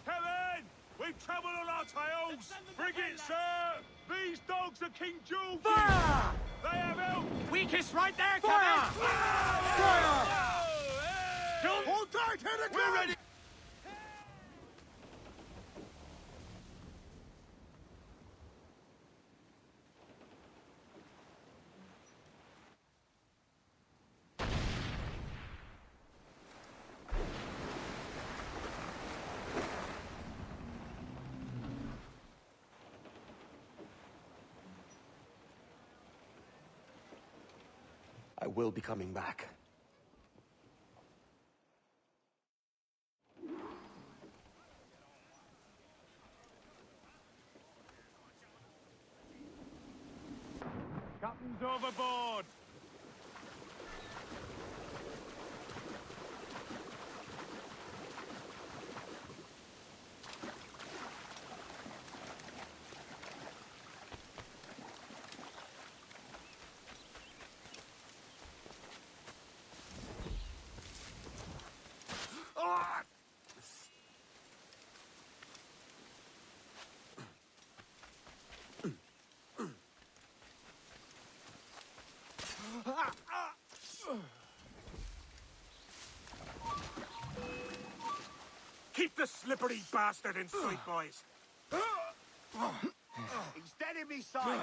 Kevin! We've trouble on our tails! Bring it, sir! These dogs are King George! Fire! They have help! Weakest right there, Fire! Fire! Hold tight, hit it! We're ready! I will be coming back. Captain's overboard! Keep the slippery bastard in sight, boys. He's dead in me sight.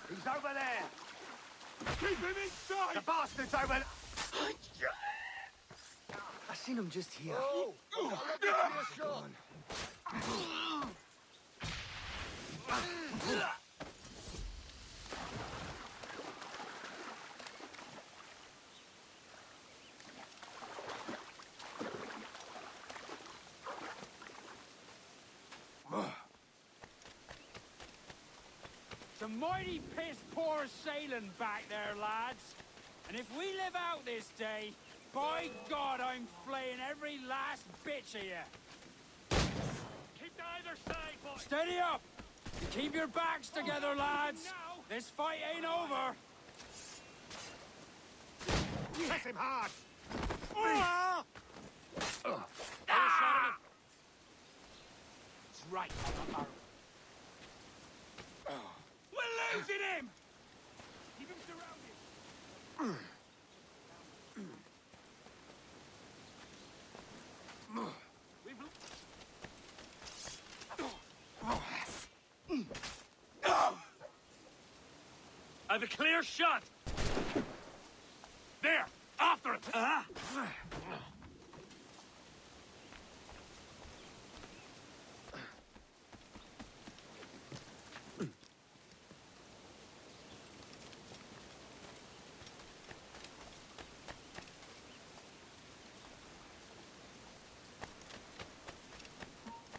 He's over there. Keep him in sight! The bastard's over there. I seen him just here. Oh! Let me see a shot! It's a mighty piss-poor sailing back there, lads. And if we live out this day, by God, I'm flaying every last bitch of you. Keep to either side, boys! Steady up! And keep your backs together, lads. This fight ain't over. Press him hard. It's right. We're losing him! Keep him surrounded! I've a clear shot! There! After it!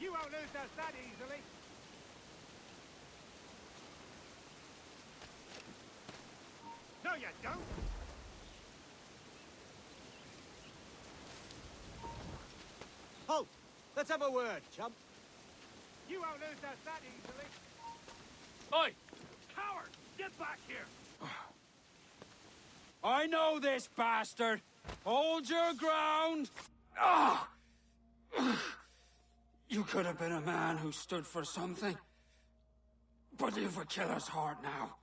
You won't lose us that easily. No, you don't. Halt! Let's have a word, chump. You won't lose us that easily. Oi! Coward! Get back here! I know this, bastard! Hold your ground! Ah! You could have been a man who stood for something. But you've a killer's heart now.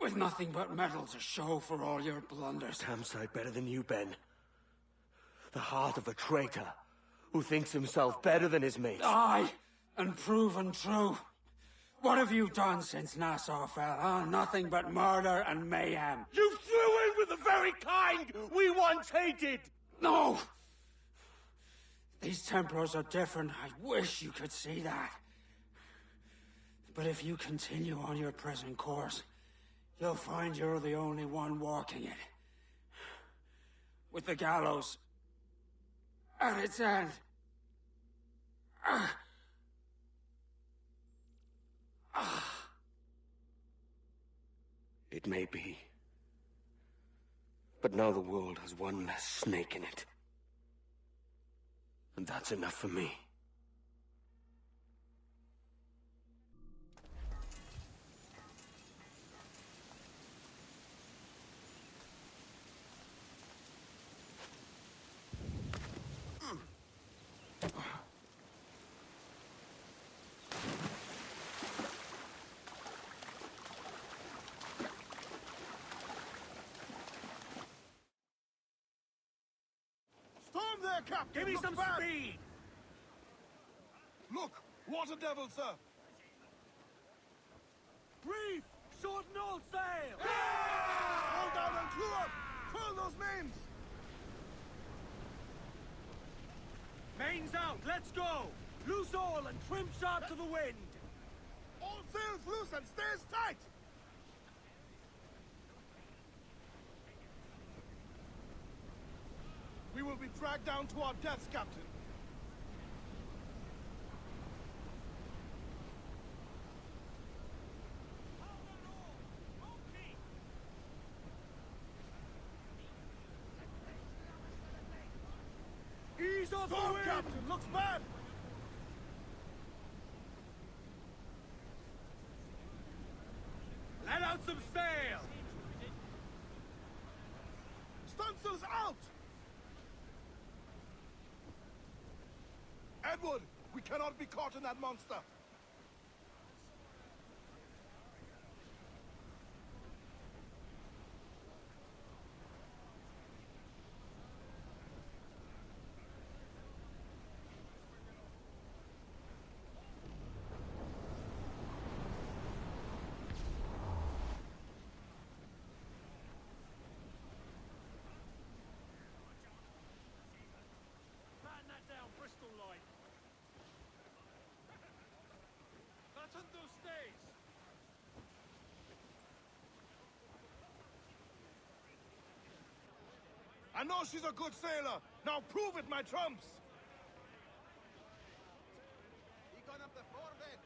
With nothing but metal to show for all your blunders. Damn sight better than you, Ben. The heart of a traitor who thinks himself better than his mates. Aye, and proven true. What have you done since Nassau fell, huh? Nothing but murder and mayhem. You threw in with the very kind we once hated! No! These Templars are different. I wish you could see that. But if you continue on your present course, you'll find you're the only one walking it. With the gallows at its end. It may be. But now the world has one less snake in it. And that's enough for me. Storm there, Captain! Give me Look some back. speed! Look! Water devil, sir! Reef! Short and all sail! Hold down and crew up! Furl those mains! Mains out, let's go! Loose all and trim sharp to the wind! All sails loose and stays tight! We will be dragged down to our deaths, Captain. Ease off the Storm, wind! Captain! Looks bad! Let out some sail! Stunsails out! Edward, we cannot be caught in that monster. Batten that down, Bristol line. Batten those stays. I know she's a good sailor. Now prove it, my trumps! He gone up the foredeck.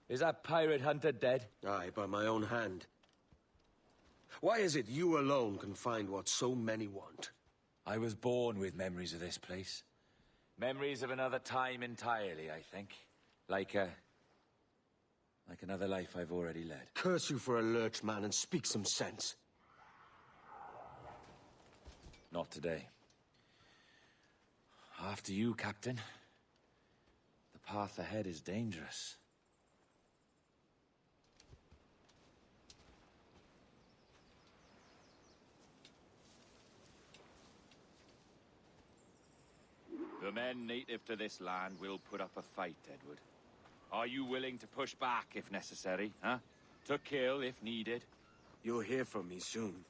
Is that pirate hunter dead? Aye, by my own hand. Why is it you alone can find what so many want? I was born with memories of this place. Memories of another time entirely, I think. Like another life I've already led. Curse you for a lurch, man, and speak some sense. Not today. After you, Captain. The path ahead is dangerous. The men native to this land will put up a fight, Edward. Are you willing to push back if necessary, huh? To kill if needed? You'll hear from me soon.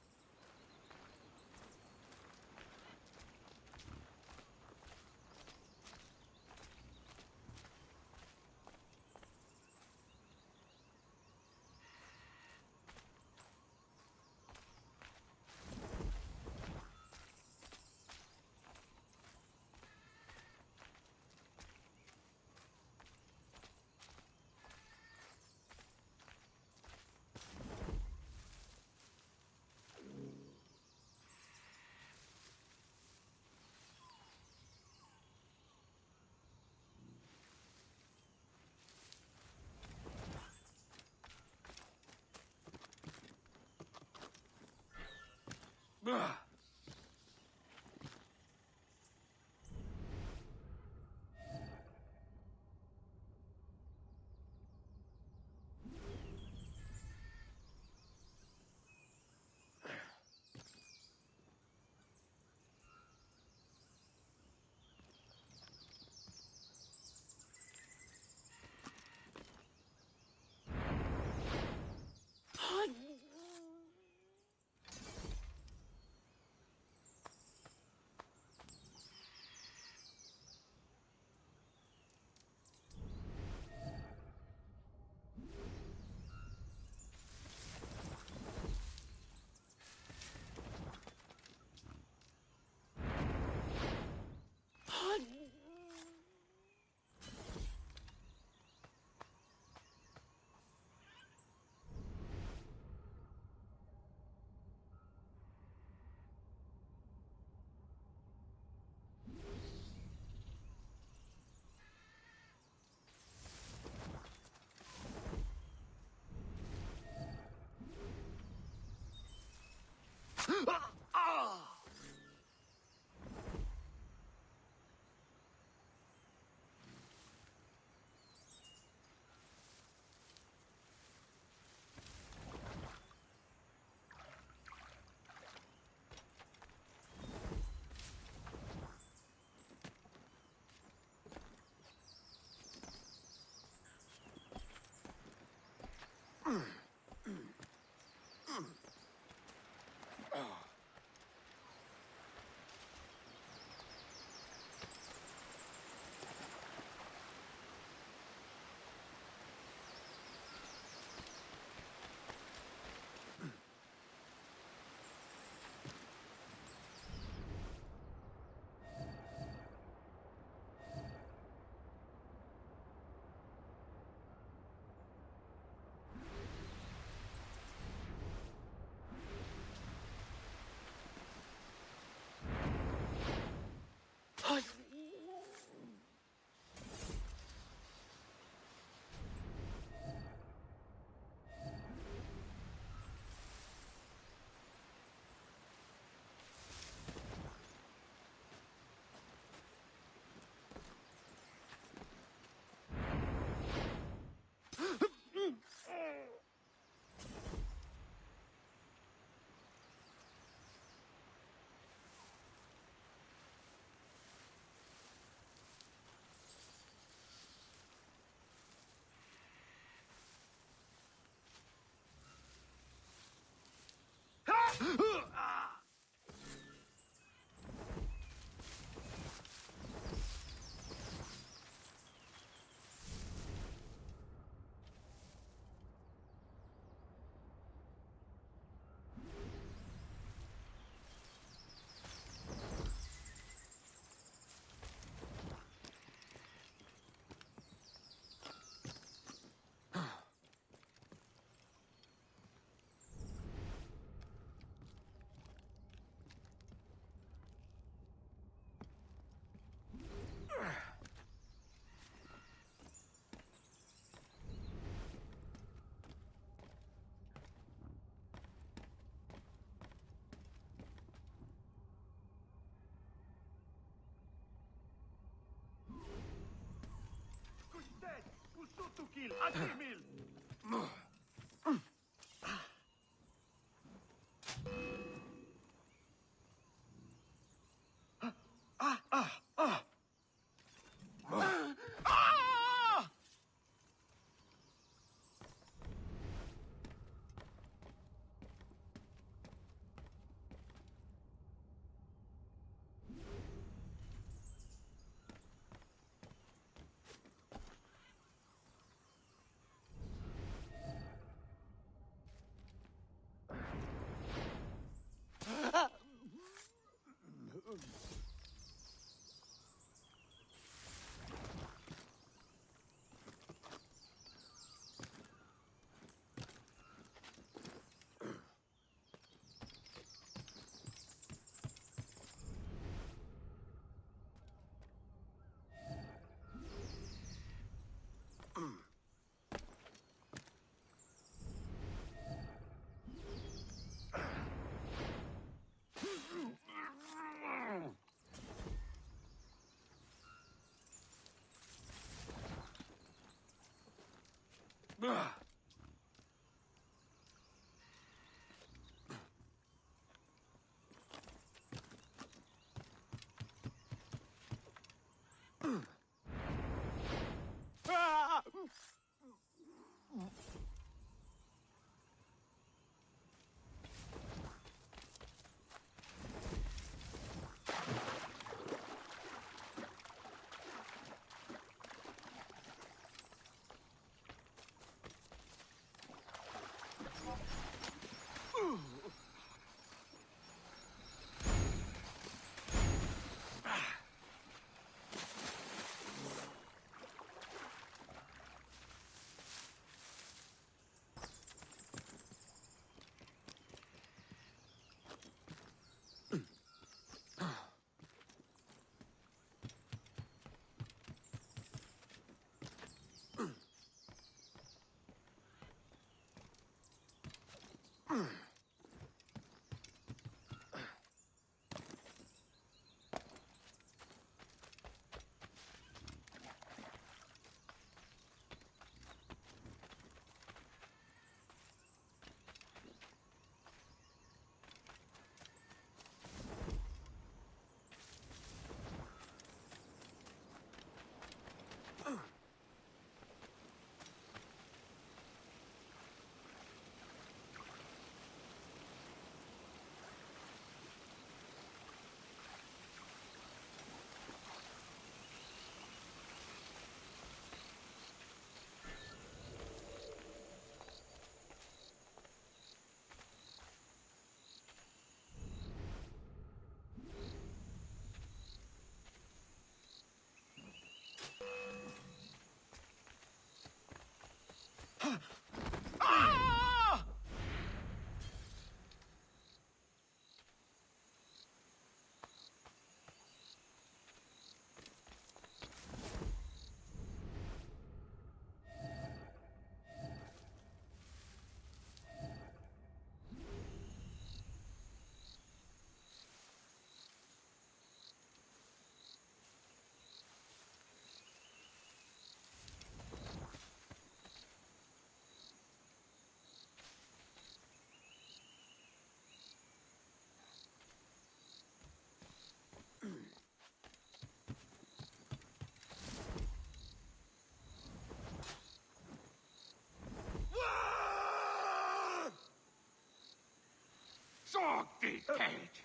Fuck these cage!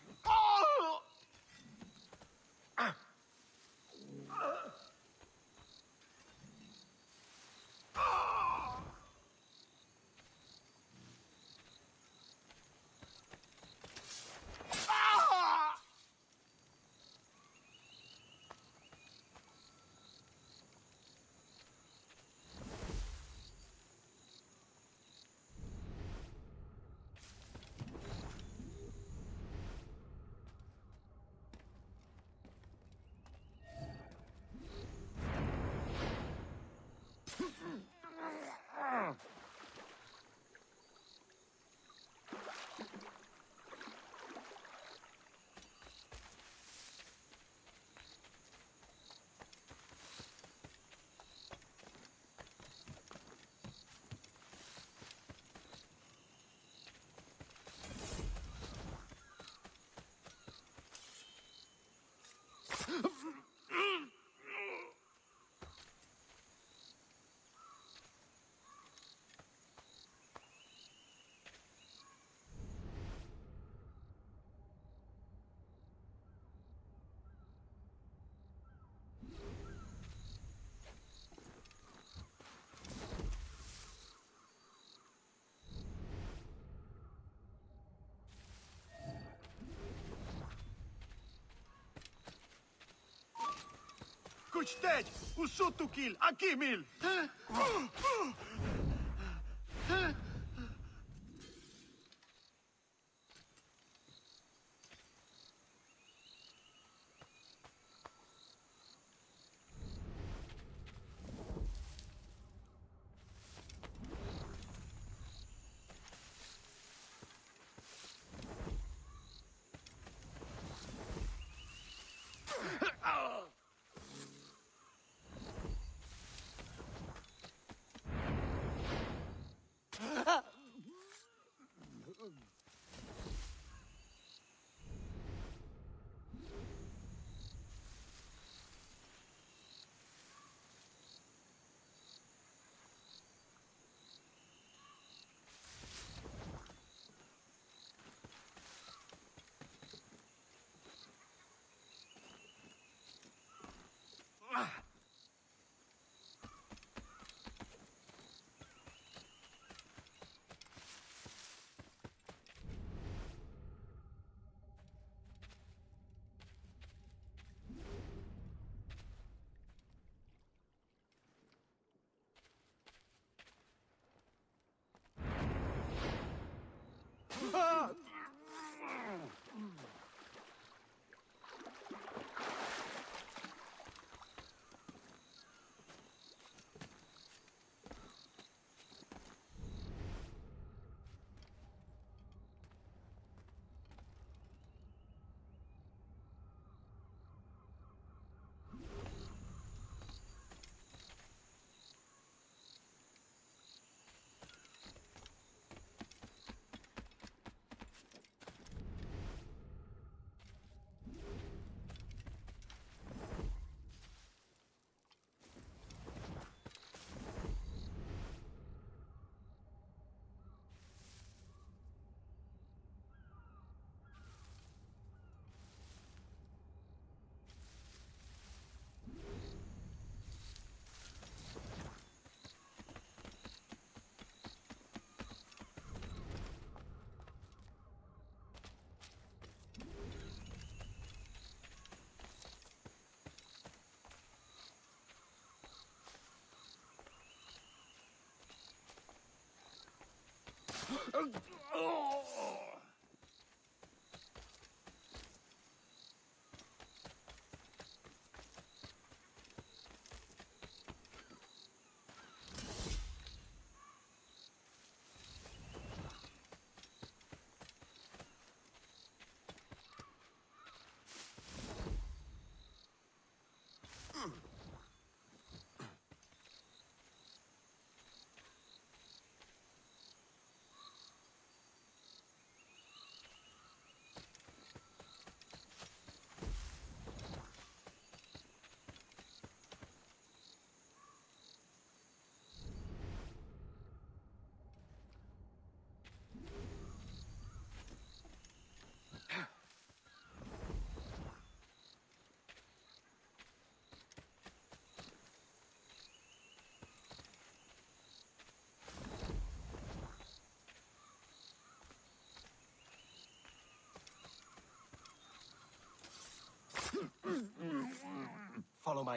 Gostei! O Sotukil! Aqui, Mil!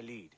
my lead.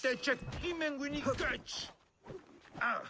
대체 이 맹군이 끝! 아,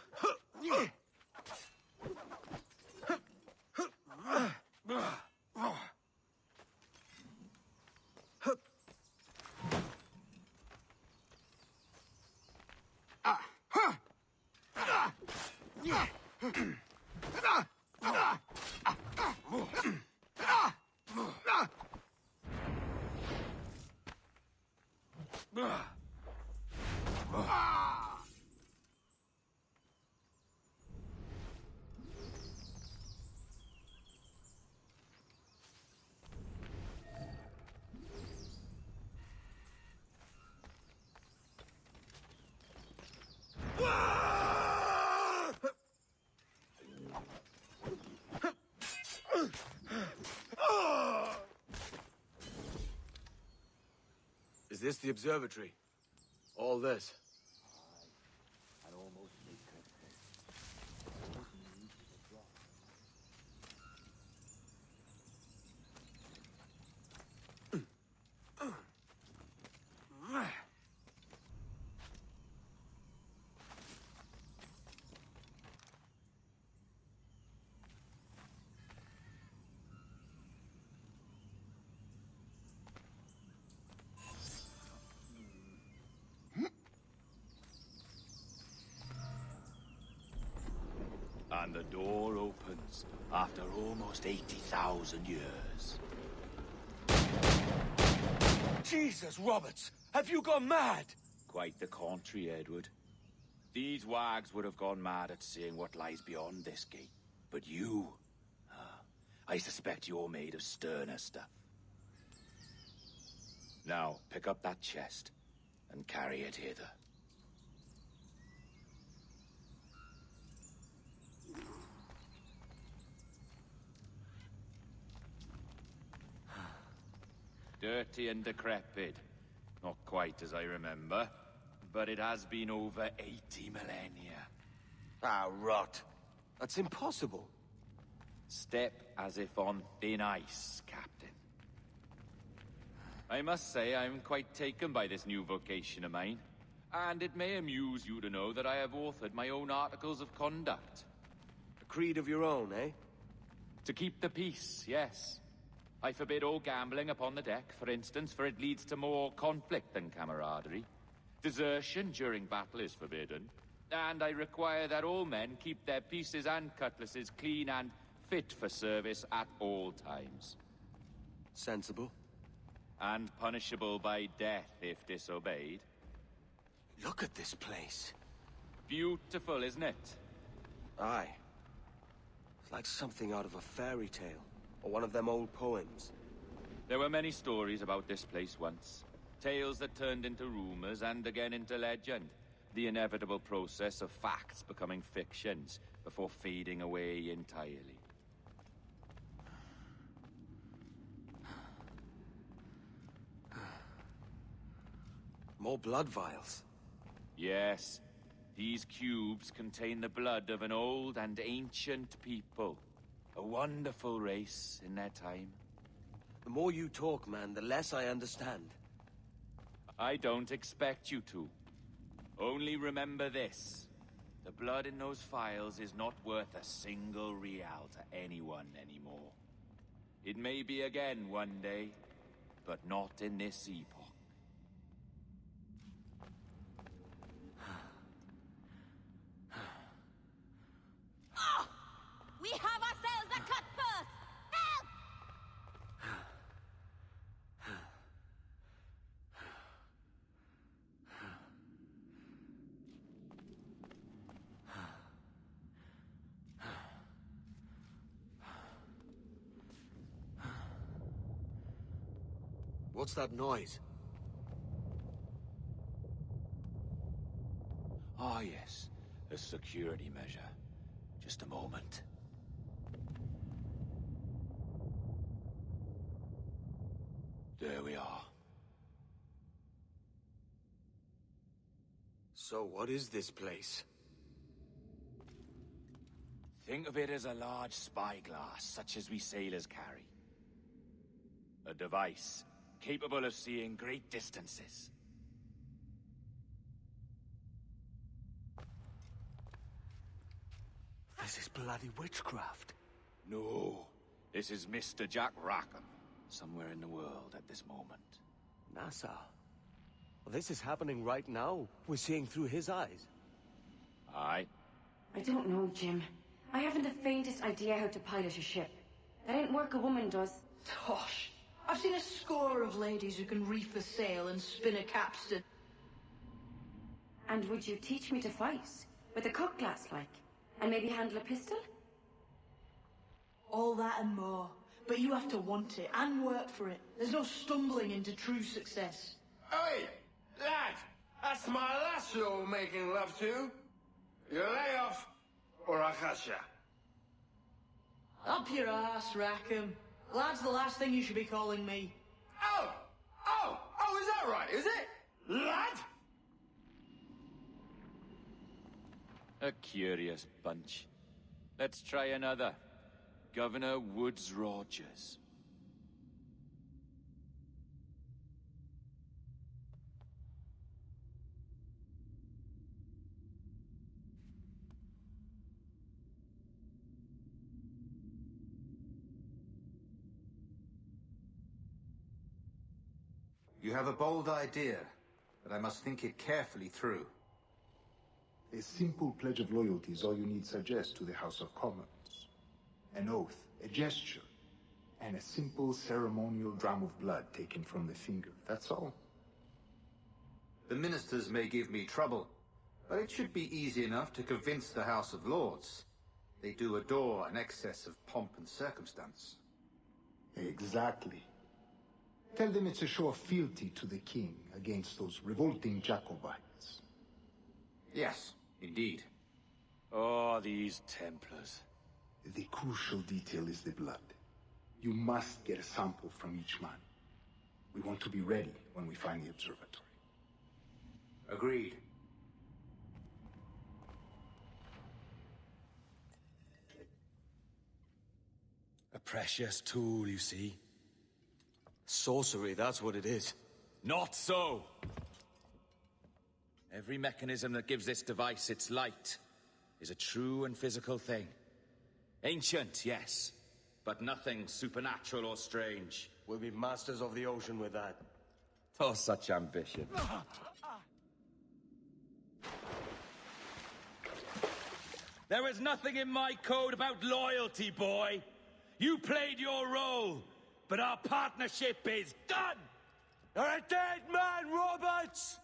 this the observatory? All this? And the door opens after almost 80,000 years. Jesus, Roberts! Have you gone mad? Quite the contrary, Edward. These wags would have gone mad at seeing what lies beyond this gate. But you... I suspect you're made of sterner stuff. Now, pick up that chest and carry it hither. Dirty and decrepit. Not quite as I remember, but it has been over 80 millennia. Ah, rot. That's impossible. Step as if on thin ice, Captain. I must say I'm quite taken by this new vocation of mine. And it may amuse you to know that I have authored my own articles of conduct. A creed of your own, eh? To keep the peace, yes. I forbid all gambling upon the deck, for instance, for it leads to more conflict than camaraderie. Desertion during battle is forbidden. And I require that all men keep their pieces and cutlasses clean and fit for service at all times. Sensible. And punishable by death if disobeyed. Look at this place. Beautiful, isn't it? Aye. It's like something out of a fairy tale. Or one of them old poems. There were many stories about this place once. Tales that turned into rumors and again into legend. The inevitable process of facts becoming fictions before fading away entirely. More blood vials. Yes. These cubes contain the blood of an old and ancient people. A wonderful race in their time. The more you talk, man, the less I understand. I don't expect you to. Only remember this. The blood in those files is not worth a single real to anyone anymore. It may be again one day, but not in this epoch. We have ourselves a cut purse! Help! What's that noise? Ah, yes. A security measure. Just a moment. There we are. So what is this place? Think of it as a large spyglass, such as we sailors carry. A device capable of seeing great distances. This is bloody witchcraft. No, this is Mr. Jack Rackham, somewhere in the world at this moment. NASA. Well, this is happening right now. We're seeing through his eyes. Aye. I don't know, Jim. I haven't the faintest idea how to pilot a ship. That ain't work a woman does. Tosh. I've seen a score of ladies who can reef a sail and spin a capstan. And would you teach me to fight? With a cutlass, like? And maybe handle a pistol? All that and more. But you have to want it and work for it. There's no stumbling into true success. Hey, lad! That's my lass you're making love to. You lay off, or I catch ya. Up your ass, Rackham. Lad's the last thing you should be calling me. Oh, is that that right, is it? Lad? A curious bunch. Let's try another. Governor Woods Rogers. You have a bold idea, but I must think it carefully through. A simple pledge of loyalty is all you need suggest to the House of Commons. An oath, a gesture, and a simple ceremonial dram of blood taken from the finger. That's all. The ministers may give me trouble, but it should be easy enough to convince the House of Lords. They do adore an excess of pomp and circumstance. Exactly. Tell them it's a show of fealty to the king against those revolting Jacobites. Yes, indeed. Oh, these Templars. The crucial detail is the blood. You must get a sample from each man. We want to be ready when we find the observatory. Agreed. A precious tool, you see. Sorcery, that's what it is. Not so! Every mechanism that gives this device its light is a true and physical thing. Ancient, yes, but nothing supernatural or strange. We'll be masters of the ocean with that. Oh, such ambition. There is nothing in my code about loyalty, boy. You played your role, but our partnership is done! You're a dead man, Roberts!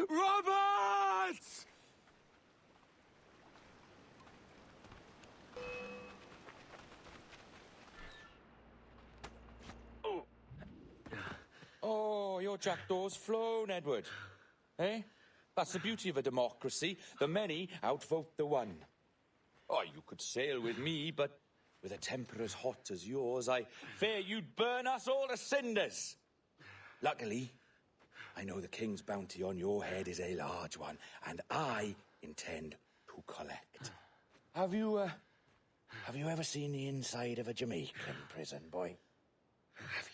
Roberts! Oh, your jackdaw's flown, Edward. Eh? That's the beauty of a democracy. The many outvote the one. Oh, you could sail with me, but with a temper as hot as yours, I fear you'd burn us all to cinders. Luckily, I know the king's bounty on your head is a large one, and I intend to collect. Have you ever seen the inside of a Jamaican prison, boy? Have you?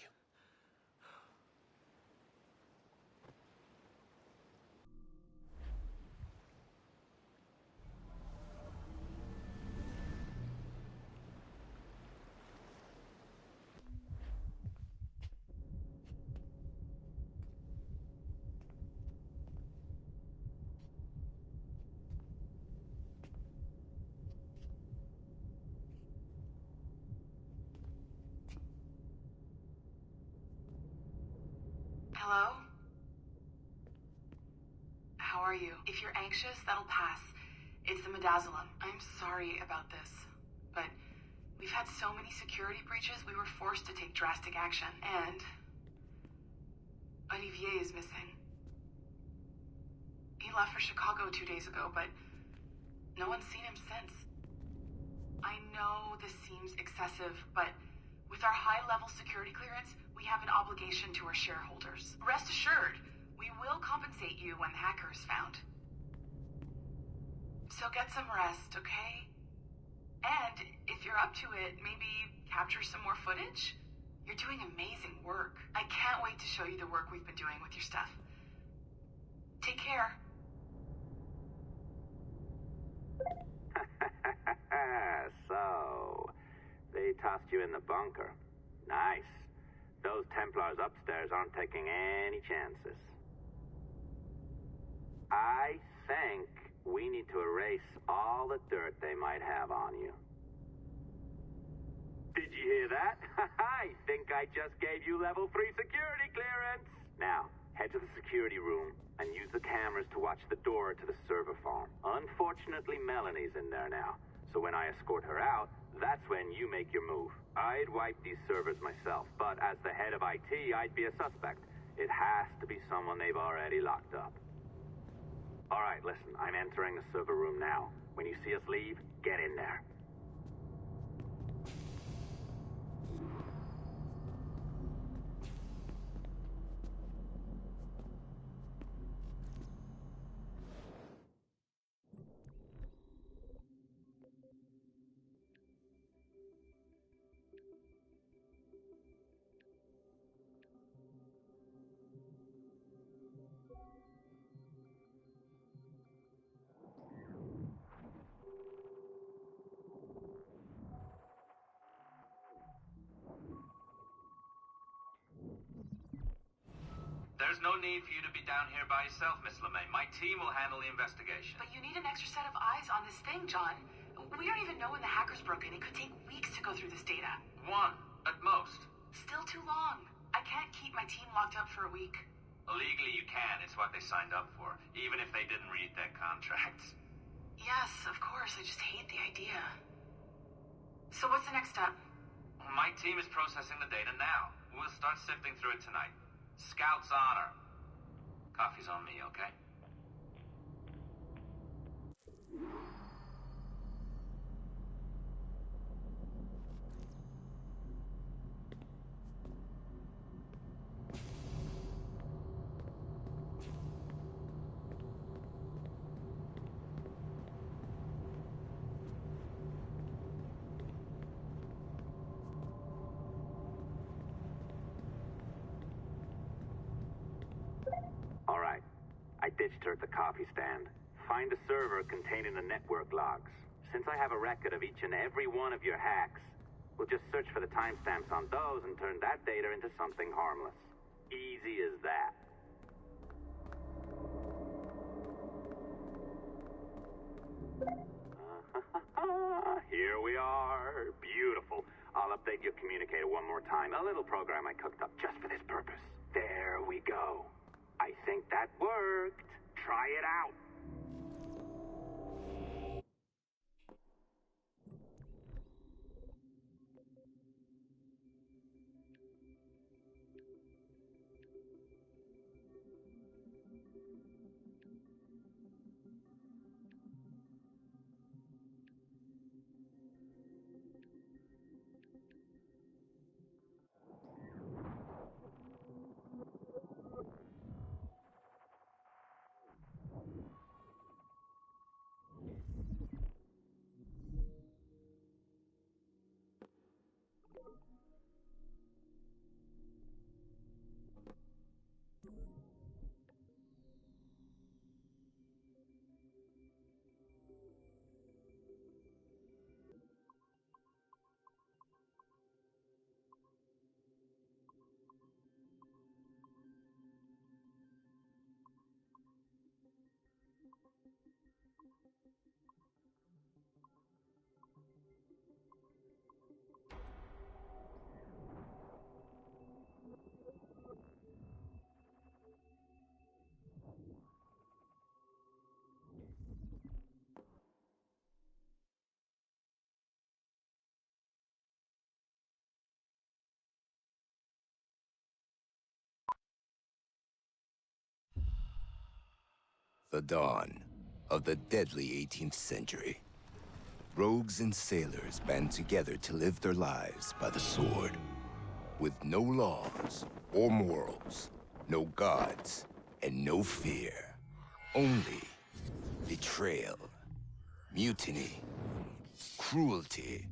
Hello? How are you? If you're anxious, that'll pass. It's the midazolam. I'm sorry about this, but we've had so many security breaches, we were forced to take drastic action, and Olivier is missing. He left for Chicago 2 days ago, but no one's seen him since. I know this seems excessive, but with our high-level security clearance, we have an obligation to our shareholders. Rest assured, we will compensate you when the hacker is found. So get some rest, okay? And if you're up to it, maybe capture some more footage? You're doing amazing work. I can't wait to show you the work we've been doing with your stuff. Take care. So, they tossed you in the bunker. Nice. Those Templars upstairs aren't taking any chances. I think we need to erase all the dirt they might have on you. Did you hear that? I think I just gave you level 3 security clearance. Now, head to the security room and use the cameras to watch the door to the server farm. Unfortunately, Melanie's in there now, so when I escort her out, that's when you make your move. I'd wipe these servers myself, but as the head of IT, I'd be a suspect. It has to be someone they've already locked up. All right, listen, I'm entering the server room now. When you see us leave, get in there. There's no need for you to be down here by yourself, Miss LeMay. My team will handle the investigation. But you need an extra set of eyes on this thing, John. We don't even know when the hackers broke in. It could take weeks to go through this data. 1, at most. Still too long. I can't keep my team locked up for a week. Legally, you can. It's what they signed up for, even if they didn't read their contracts. Yes, of course. I just hate the idea. So what's the next step? My team is processing the data now. We'll start sifting through it tonight. Scout's honor. Coffee's on me, okay? All right. I ditched her at the coffee stand. Find a server containing the network logs. Since I have a record of each and every one of your hacks, we'll just search for the timestamps on those and turn that data into something harmless. Easy as that. Here we are. Beautiful. I'll update your communicator one more time. A little program I cooked up just for this purpose. There we we go. I think that worked. Try it out. The dawn of the deadly 18th century. Rogues and sailors band together to live their lives by the sword. With no laws or morals, no gods, and no fear. Only betrayal, mutiny, cruelty,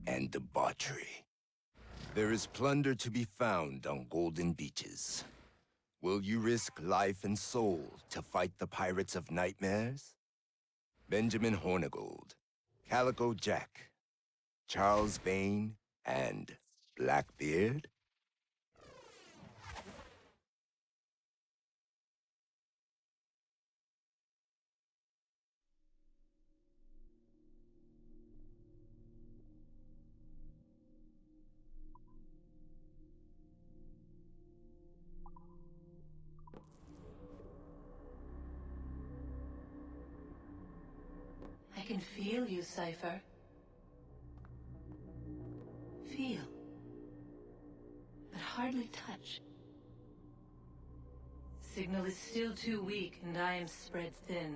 and debauchery. There is plunder to be found on golden beaches. Will you risk life and soul to fight the pirates of nightmares? Benjamin Hornigold, Calico Jack, Charles Vane, and Blackbeard? I can feel you, Cypher. Feel. But hardly touch. Signal is still too weak, and I am spread thin.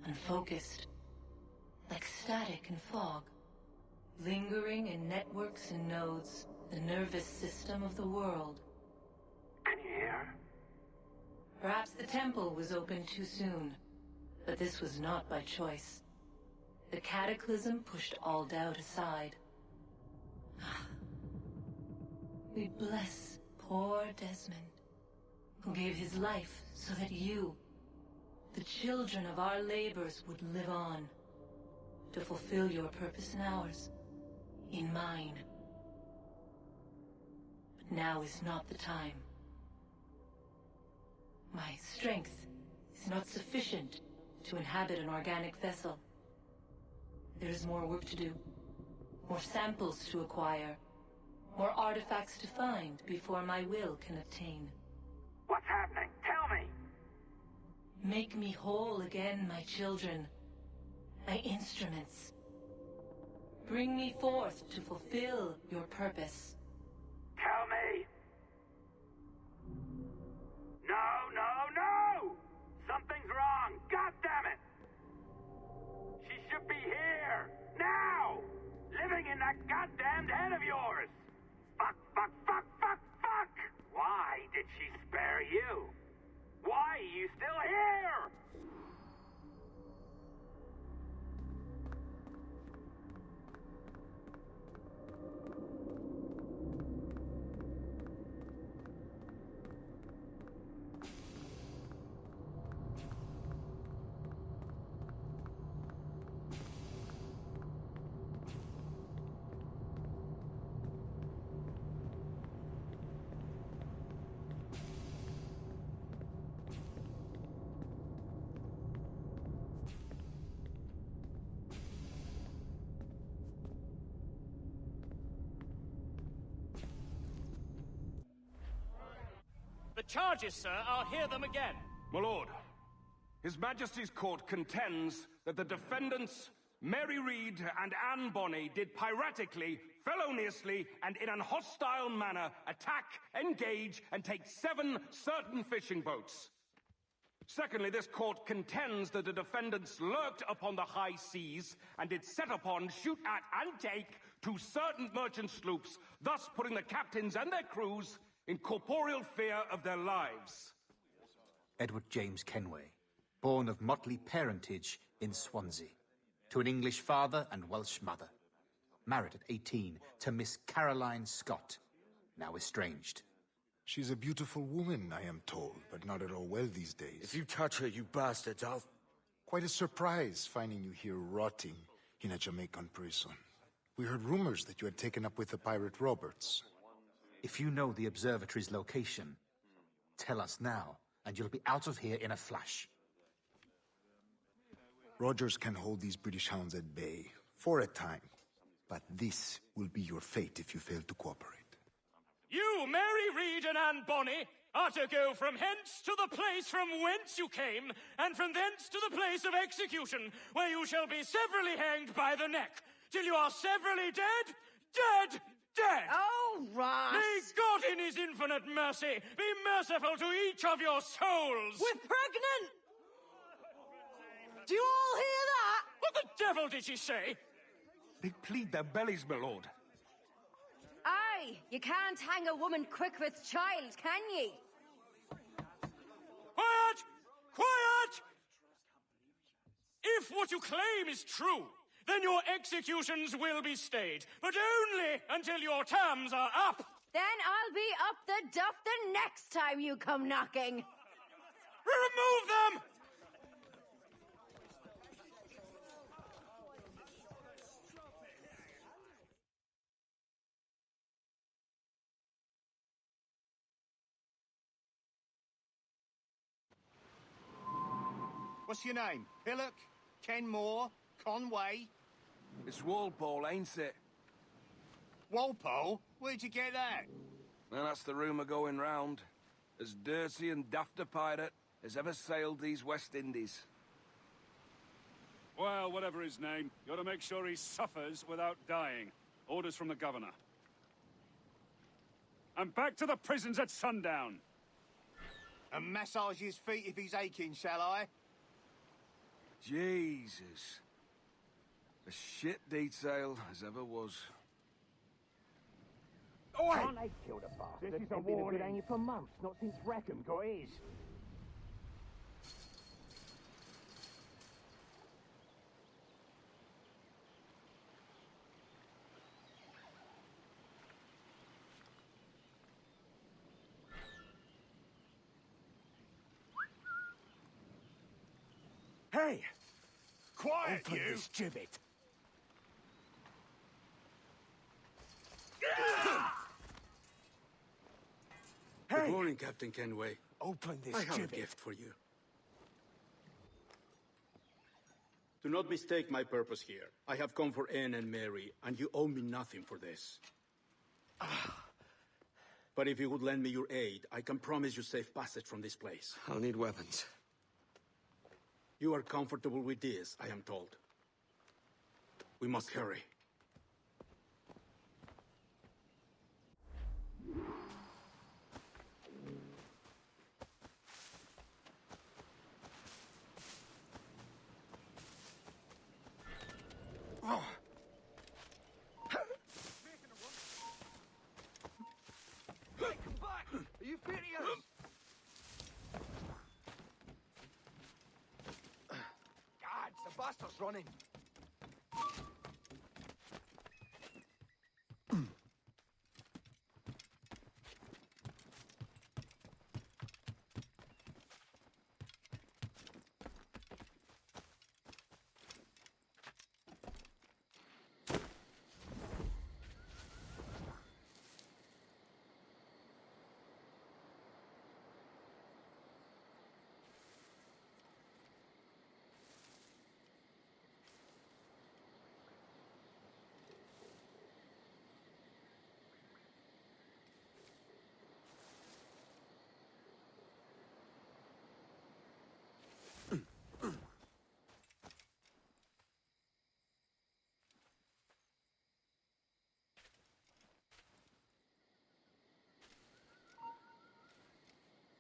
Unfocused. Like static and fog. Lingering in networks and nodes, the nervous system of the world. Can you hear? Perhaps the temple was opened too soon. But this was not by choice. The cataclysm pushed all doubt aside. We bless poor Desmond, who gave his life so that you, the children of our labors, would live on, to fulfill your purpose in ours, in mine. But now is not the time. My strength is not sufficient to inhabit an organic vessel. There is more work to do, more samples to acquire, more artifacts to find before my will can obtain. What's happening? Tell me! Make me whole again, my children, my instruments. Bring me forth to fulfill your purpose. Tell me! No! Something's wrong! God damn it! She should be here! Now! Living in that goddamned head of yours! Fuck! Why did she spare you? Why are you still here? Charges, sir. I'll hear them again. My lord, His Majesty's court contends that the defendants, Mary Read and Anne Bonny, did piratically, feloniously, and in an hostile manner attack, engage, and take 7 certain fishing boats. Secondly, this court contends that the defendants lurked upon the high seas and did set upon, shoot at, and take 2 certain merchant sloops, thus putting the captains and their crews in corporeal fear of their lives. Edward James Kenway, born of motley parentage in Swansea, to an English father and Welsh mother. Married at 18 to Miss Caroline Scott, now estranged. She's a beautiful woman, I am told, but not at all well these days. If you touch her, you bastards, I'll... Quite a surprise finding you here rotting in a Jamaican prison. We heard rumors that you had taken up with the pirate Roberts. If you know the observatory's location, tell us now, and you'll be out of here in a flash. Rogers can hold these British hounds at bay, for a time. But this will be your fate if you fail to cooperate. You, Mary Read and Anne Bonny, are to go from hence to the place from whence you came, and from thence to the place of execution, where you shall be severally hanged by the neck, till you are severally dead, dead, dead! Oh, Ross! May God in his infinite mercy be merciful to each of your souls! We're pregnant! Do you all hear that? What the devil did she say? They plead their bellies, my lord. Aye, you can't hang a woman quick with child, can ye? Quiet! Quiet! If what you claim is true, then your executions will be stayed, but only until your terms are up. Then I'll be up the duff the next time you come knocking. Remove them! What's your name? Pillock? Kenmore? Conway? It's Walpole, ain't it? Walpole? Where'd you get that? Well, that's the rumour going round. As dirty and daft a pirate as ever sailed these West Indies. Well, whatever his name, you ought to make sure he suffers without dying. Orders from the governor. And back to the prisons at sundown. And massage his feet if he's aching, shall I? Jesus. A shit detail as ever was. Oh, can't they kill the bastard? This is a warning. Been hanging for months, not since Rackham got his. Hey! Quiet, Open you! this gibbet! Good morning, Captain Kenway. Open this I have gibbet. a gift for you. Do not mistake my purpose here. I have come for Anne and Mary, and you owe me nothing for this. But if you would lend me your aid, I can promise you safe passage from this place. I'll need weapons. You are comfortable with this, I am told. We must hurry. Oh. Hey, come back! Are you furious? God, the bastard's running.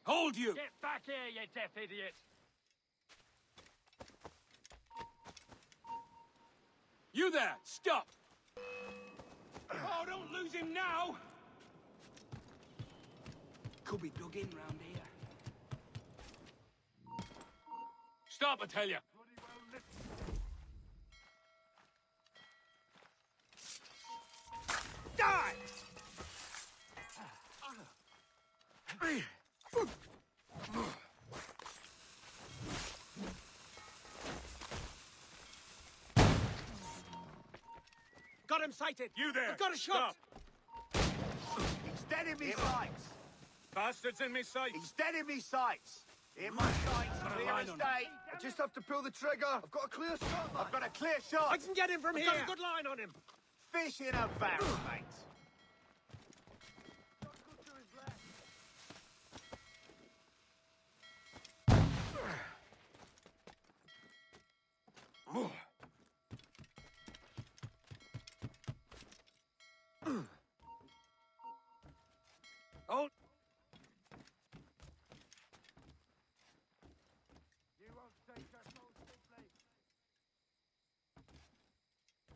Hold you! Get back here, you deaf idiot! You there! Stop! Oh, don't lose him now! Could be dug in round here. Stop, I tell you! Die! Got him sighted! You there! I've got a shot! He's dead in me sights. Bastards in me sights! He's dead in me sights. In my sights, clear as day. I just have to pull the trigger. I've got a clear shot. I've got a clear shot. I can get him from here! Got a good line on him! Fish in a barrel, mate. Oh! You won't take her so simply!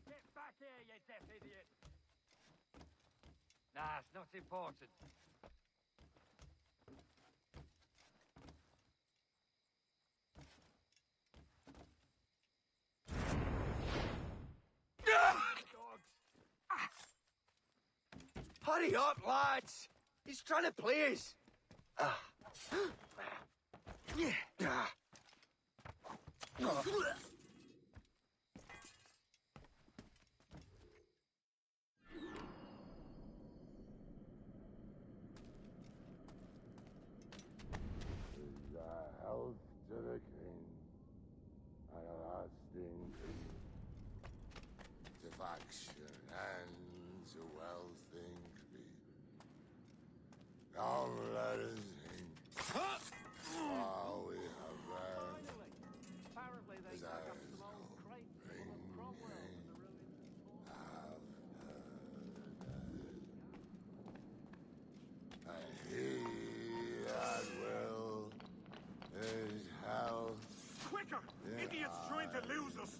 Get back here, you deaf idiot! Nah, it's not important. Hurry up, lads. He's trying to play us. Health to the king, and a lasting peace to faction and to wealth increase. Long let us sing while we have read. Apparently they As dug I up some old crates full of Cromwell in the ruins. And he that will is health. Quicker! Idiot's trying to lose us!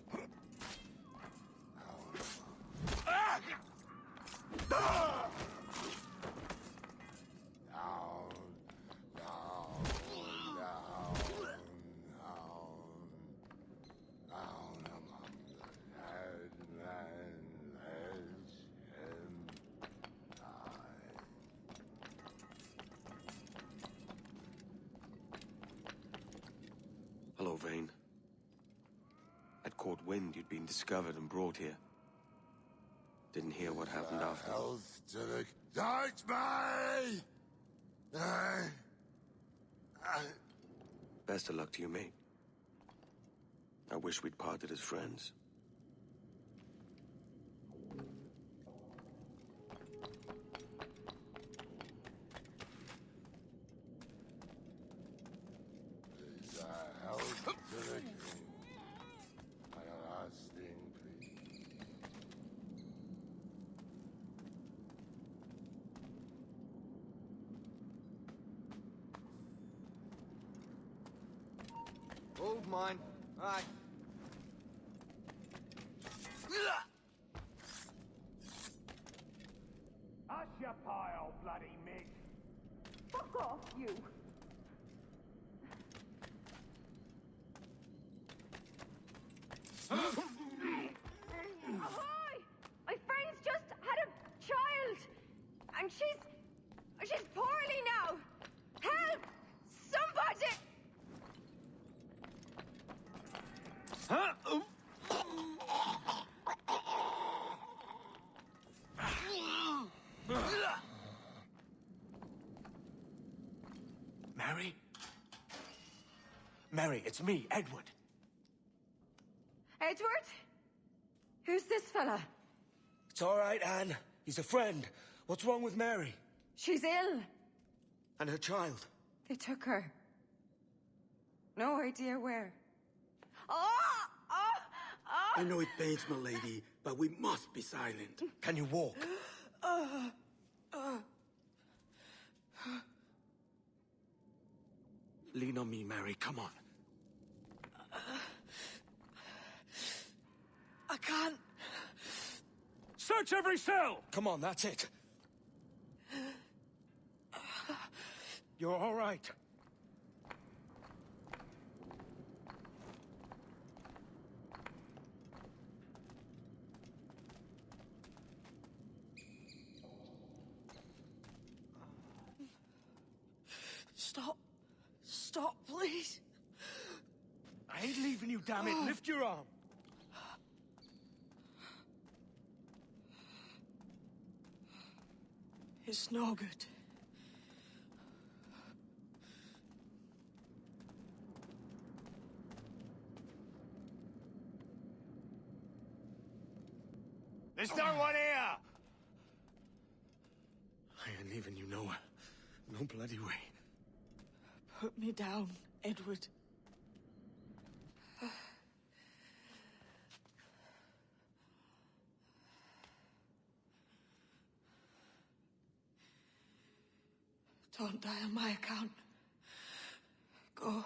Hello, Vane. I'd caught wind you'd been discovered and brought here. Didn't hear what happened after. Health to the... Don't me! Best of luck to you, mate. I wish we'd parted as friends. Health to the king, and a lasting peace. Hold mine. Aye. Hush your pile, bloody Mig! Fuck off, you! Ahoy! My friend's just had a child! And she's poorly now! Help! Somebody! Mary? Mary, it's me, Edward. Edward? Who's this fella? It's all right, Anne. He's a friend. What's wrong with Mary? She's ill. And her child? They took her. No idea where. Oh! I know it pains, my lady, but we must be silent. Can you walk? lean on me, Mary. Come on. I can't. Search every cell! Come on, that's it. You're all right. Stop. Stop, please. I ain't leaving you, damn it. Lift your arm. It's no good. There's no one here! I ain't leaving you nowhere. No bloody way. Put me down, Edward. Don't die on my account. Go.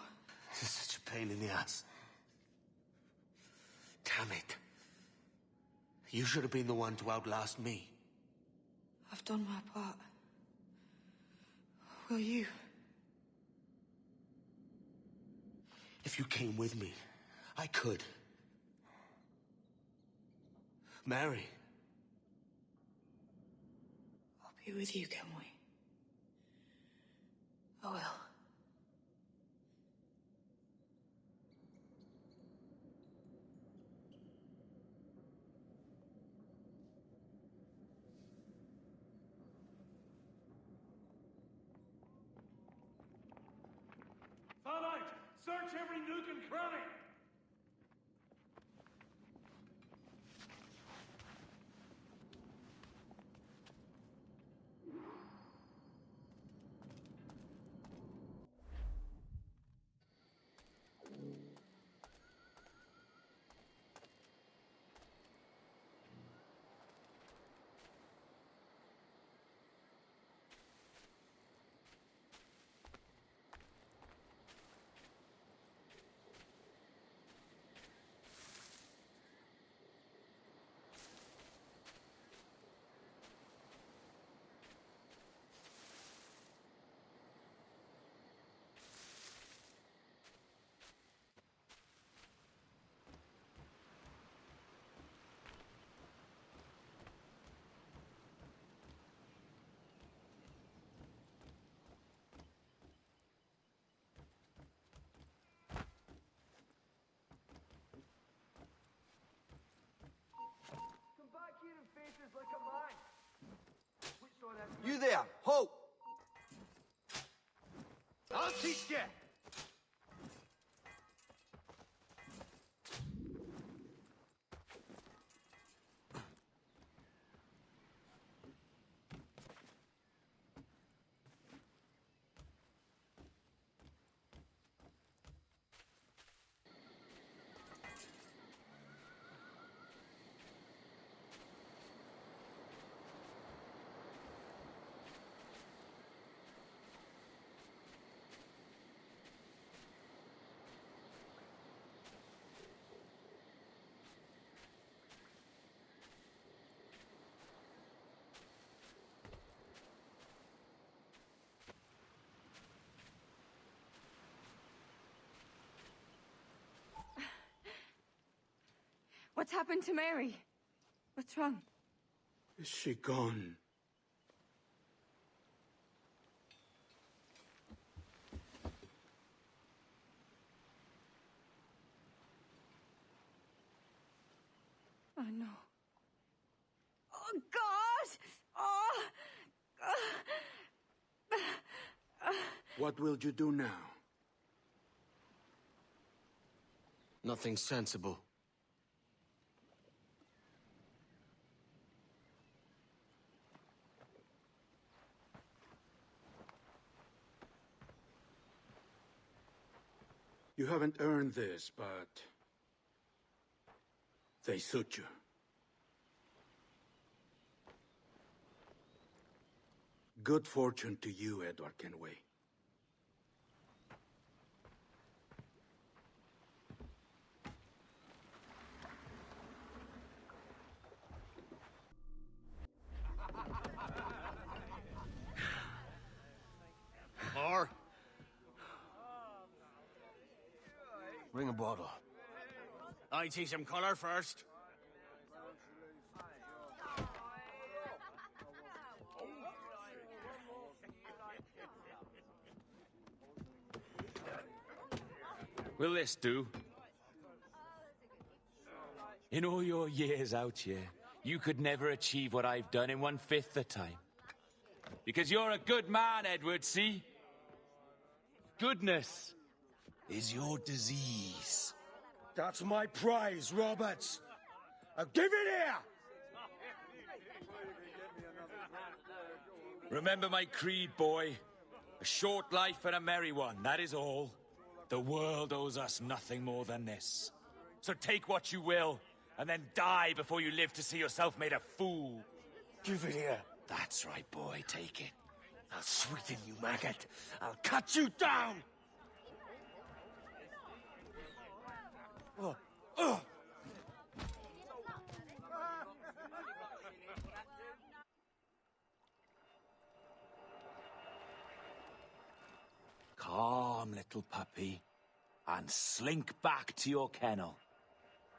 This is such a pain in the ass. Damn it. You should have been the one to outlast me. I've done my part. Will you? If you came with me, I could. Mary. I'll be with you, can we? I will. Starlight, search every nook and cranny. You there, halt! I'll teach you! What's happened to Mary? What's wrong? Is she gone? Oh, no. Oh, God! Oh! What will you do now? Nothing sensible. You haven't earned this, but they suit you. Good fortune to you, Edward Kenway. bottle. I see some color first. Will this do? In all your years out here, you could never achieve what I've done in 1/5 the time. Because you're a good man, Edward, see? Goodness is your disease. That's my prize, Roberts. Now give it here! Remember my creed, boy. A short life and a merry one, that is all. The world owes us nothing more than this. So take what you will, and then die before you live to see yourself made a fool. Give it here. That's right, boy, take it. I'll sweeten you, maggot. I'll cut you down! Calm, little puppy, and slink back to your kennel.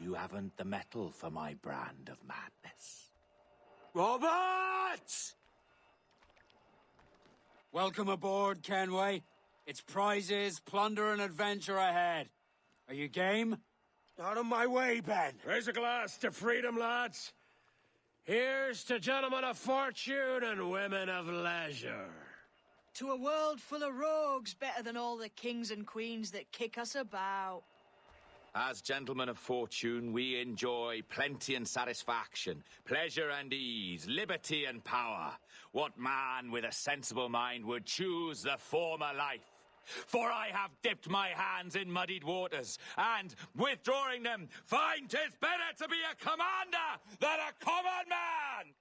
You haven't the mettle for my brand of madness. Roberts! Welcome aboard, Kenway. It's prizes, plunder, and adventure ahead. Are you game? Out of my way, Ben. Raise a glass to freedom, lads. Here's to gentlemen of fortune and women of leisure. To a world full of rogues, better than all the kings and queens that kick us about. As gentlemen of fortune, we enjoy plenty and satisfaction, pleasure and ease, liberty and power. What man with a sensible mind would choose the former life? For I have dipped my hands in muddied waters, and, withdrawing them, find 'tis better to be a commander than a common man!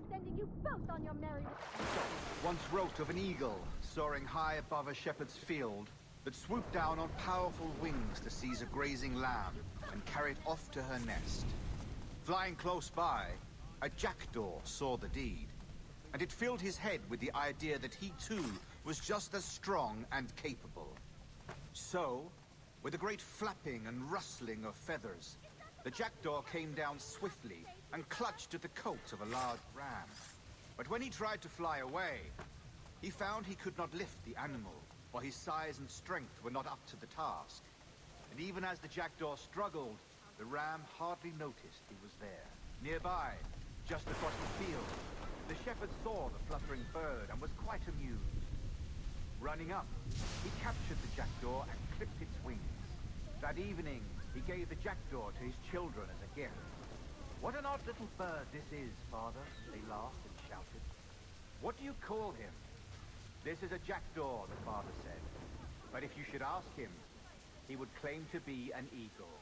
Sending you both on your merry... Once wrote of an eagle soaring high above a shepherd's field that swooped down on powerful wings to seize a grazing lamb and carry it off to her nest. Flying close by, a jackdaw saw the deed, and it filled his head with the idea that he too was just as strong and capable. So, with a great flapping and rustling of feathers, the jackdaw came down swiftly and clutched at the coat of a large ram. But when he tried to fly away, he found he could not lift the animal, for his size and strength were not up to the task. And even as the jackdaw struggled, the ram hardly noticed he was there. Nearby, just across the field, the shepherd saw the fluttering bird and was quite amused. Running up, he captured the jackdaw and clipped its wings. That evening, he gave the jackdaw to his children as a gift. "What an odd little bird this is, father," they laughed and shouted. "What do you call him?" "This is a jackdaw," the father said. "But if you should ask him, he would claim to be an eagle."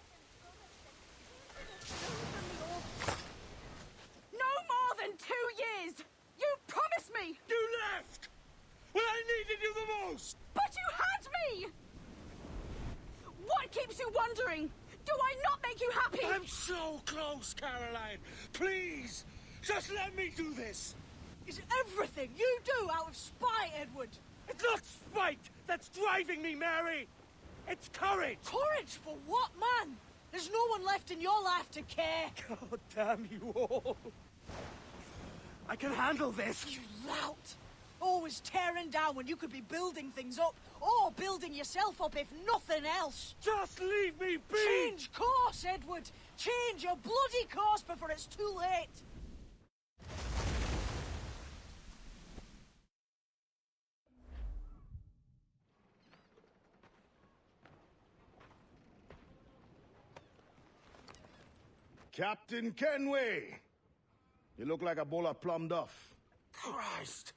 No more than 2 years! You promised me! You left! When I needed you the most! But you had me! What keeps you wondering? Do I not make you happy? I'm so close, Caroline. Please, just let me do this. Is everything you do out of spite, Edward? It's not spite that's driving me, Mary. It's courage. Courage for what, man? There's no one left in your life to care. God damn you all. I can handle this. You lout. Always tearing down when you could be building things up, or building yourself up if nothing else. Just leave me be! Change course, Edward! Change your bloody course before it's too late! Captain Kenway! You look like a bowl of plum duff. Christ!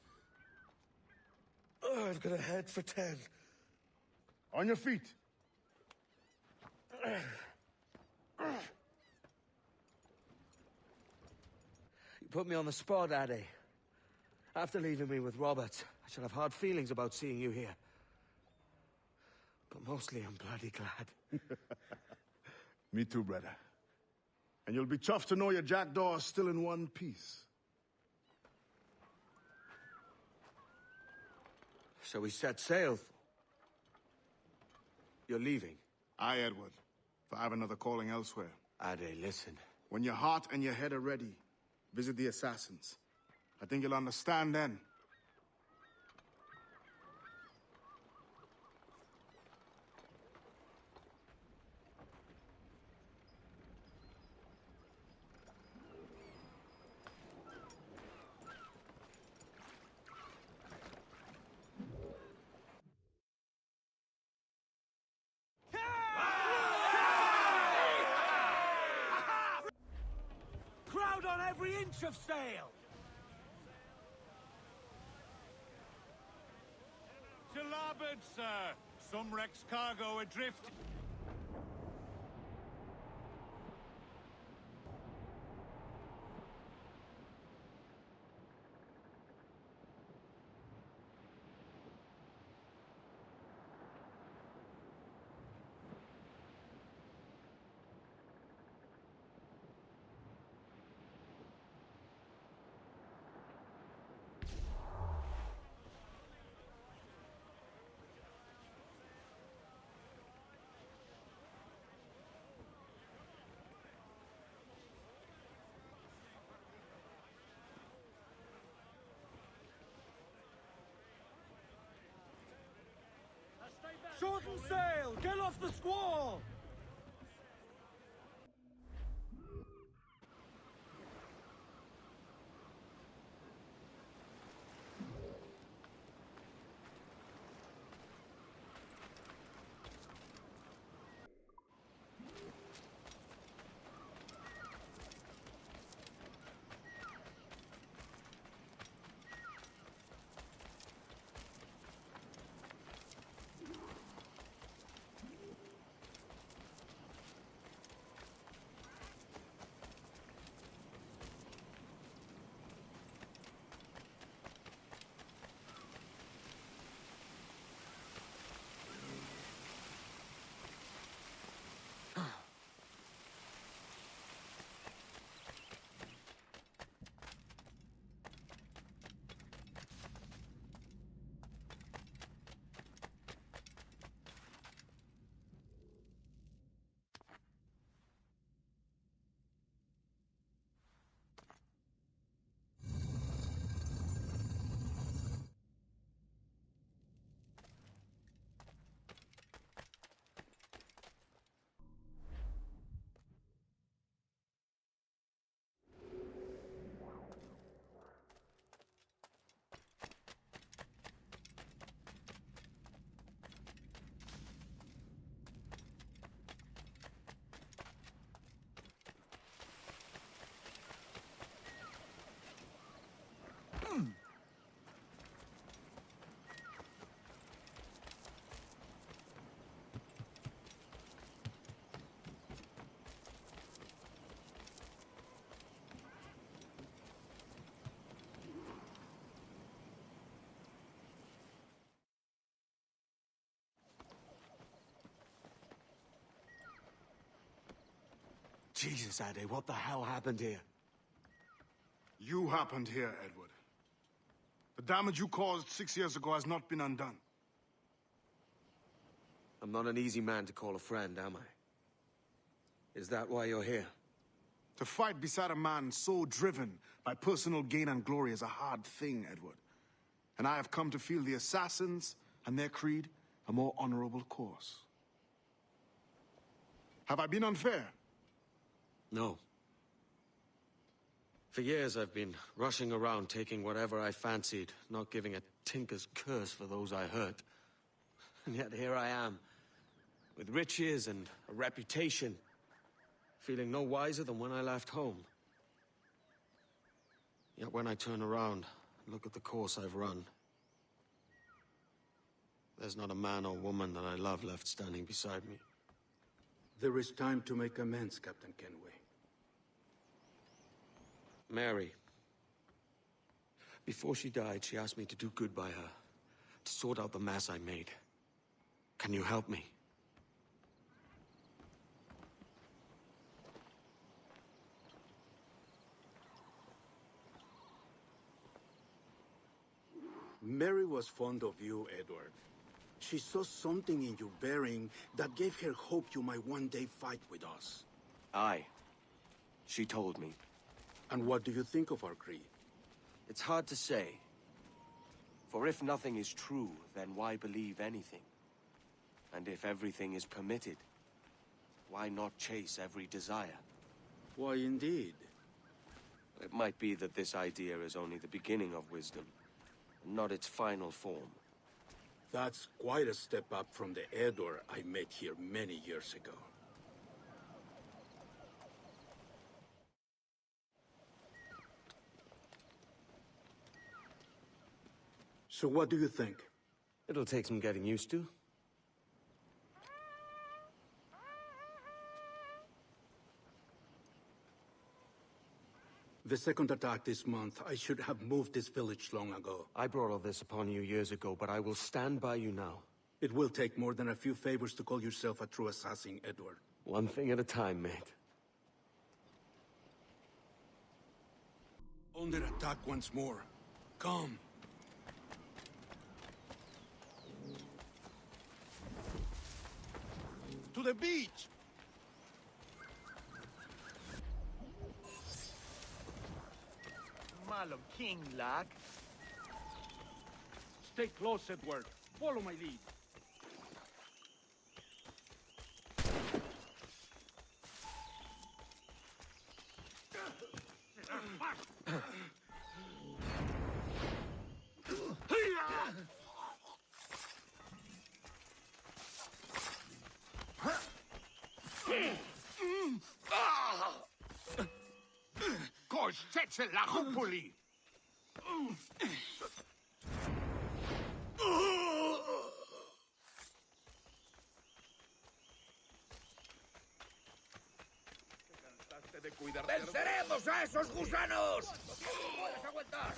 Oh, I've got a head for 10. On your feet. You put me on the spot, Addy. After leaving me with Robert, I shall have hard feelings about seeing you here. But mostly I'm bloody glad. Me too, brother. And you'll be chuffed to know your jackdaw is still in one piece. Shall we set sail? You're leaving? Aye, Edward. For I have another calling elsewhere. Ade, listen. When your heart and your head are ready, visit the assassins. I think you'll understand then. Crowd on every inch of sail! To larboard, sir. Some wreck's cargo adrift. Shorten sail! Get off the squall! Jesus, Ade, what the hell happened here? You happened here, Edward. The damage you caused 6 years ago has not been undone. I'm not an easy man to call a friend, am I? Is that why you're here? To fight beside a man so driven by personal gain and glory is a hard thing, Edward. And I have come to feel the assassins and their creed a more honorable course. Have I been unfair? No. For years I've been rushing around taking whatever I fancied, not giving a tinker's curse for those I hurt. And yet here I am, with riches and a reputation, feeling no wiser than when I left home. Yet when I turn around and look at the course I've run, there's not a man or woman that I love left standing beside me. There is time to make amends, Captain Kenway. Mary. Before she died, she asked me to do good by her, to sort out the mess I made. Can you help me? Mary was fond of you, Edward. She saw something in your bearing that gave her hope you might one day fight with us. Aye. She told me. And what do you think of our creed? It's hard to say. For if nothing is true, then why believe anything? And if everything is permitted, why not chase every desire? Why, indeed. It might be that this idea is only the beginning of wisdom, not its final form. That's quite a step up from the Edward I met here many years ago. So what do you think? It'll take some getting used to. The second attack this month, I should have moved this village long ago. I brought all this upon you years ago, but I will stand by you now. It will take more than a few favors to call yourself a true assassin, Edward. One thing at a time, mate. Under attack once more. Come. To the beach! Malum king, lad. Stay close, Edward. Follow my lead. Koszczecie lachupuli! ¡Venceremos a esos gusanos! ¡Puedes aguantar!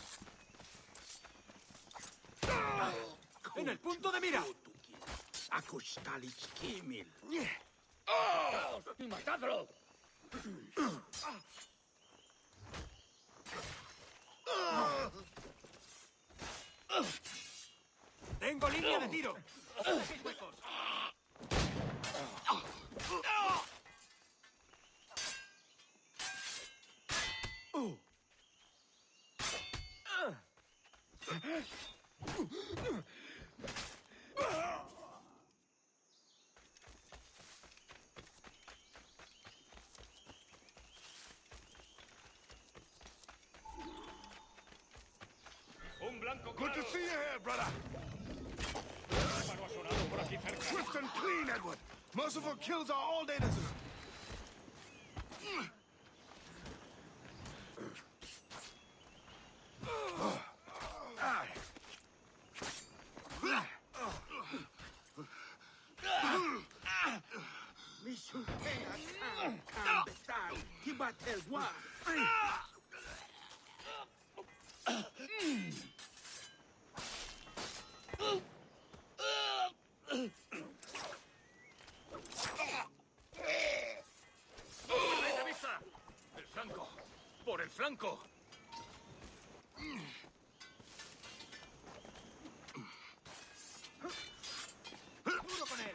¡En el punto de mira! Akustalich Kimil. ¡Oh! ¡Y matadlo! ¡Tengo línea de tiro! Good to see you here, brother. Swift and clean, Edward. Merciful kills are all they deserve. ¡El flanco! ¡Por el flanco! ¡Duro con él!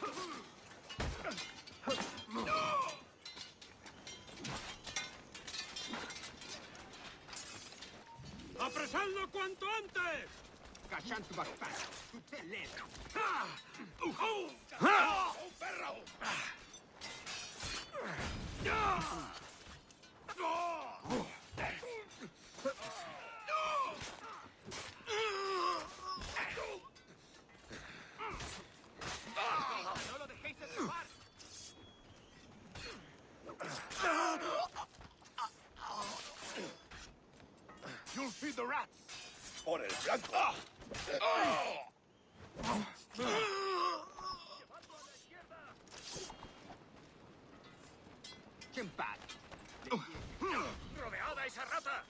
¡Apresadlo cuanto antes! ¡Cachant bastante! ¡Usted le da! ¡Un perro! ¡No lo dejéis escapar! You'll feed the rats. Por el blanco. ¡Rodeada esa rata!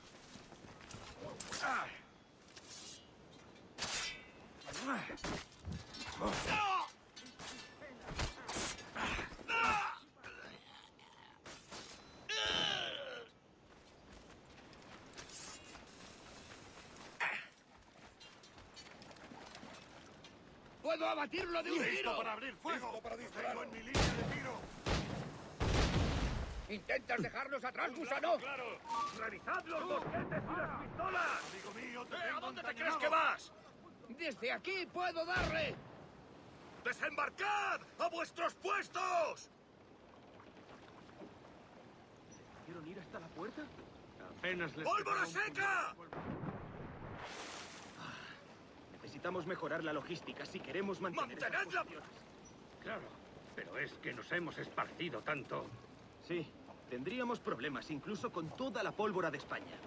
¡Puedo abatirlo de un ¡Listo tiro! para abrir fuego! ¡Listo para disparar! ¡Tengo en mi línea de tiro! ¿Intentas dejarnos atrás, gusano? ¡Claro! ¡Revisad los mosquetes y las pistolas! Amigo mío, te ¿A tengo dónde te encañonado. crees que vas? ¡Desde aquí puedo darle! ¡Desembarcad! ¡A vuestros puestos! ¿Quieren ir hasta la puerta? Apenas les ¡Pólvora seca! Necesitamos mejorar la logística si queremos mantener esas ¡Mantenedla! posiciones. Claro, pero es que nos hemos esparcido tanto. Sí, tendríamos problemas incluso con toda la pólvora de España.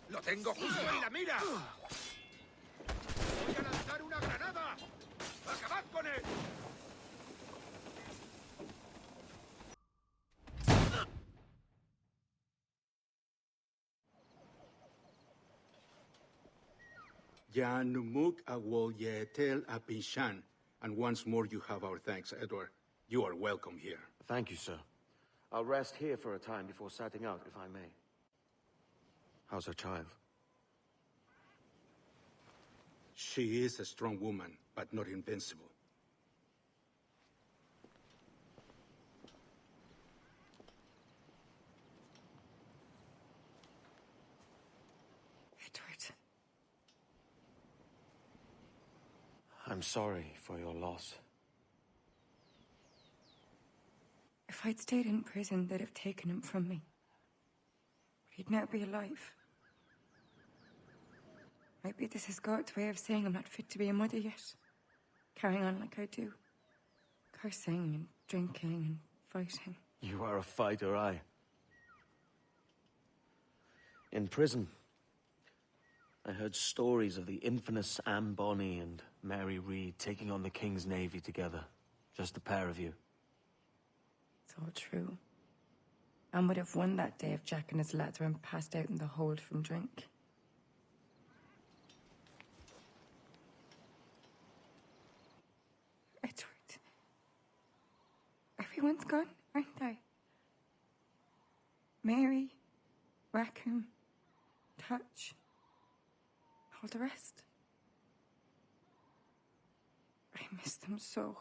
¡Lo tengo justo en la mira! ¡Voy a lanzar una granada! ¡Acabad con él! Ya numuk awol yetel apinshan. And once more you have our thanks, Edward. You are welcome here. Thank you, sir. I'll rest here for a time before setting out, if I may. How's her child? She is a strong woman, but not invincible. Edward. I'm sorry for your loss. If I'd stayed in prison, they'd have taken him from me. But he'd now be alive. Maybe this is God's way of saying I'm not fit to be a mother yet. Carrying on like I do. Cursing and drinking and fighting. You are a fighter, aye. In prison, I heard stories of the infamous Anne Bonny and Mary Read taking on the King's Navy together. Just the pair of you. It's all true. Anne would have won that day if Jack and his lads weren't passed out in the hold from drink. Edward. Everyone's gone, aren't they? Mary, Rackham, Touch, all the rest. I miss them so.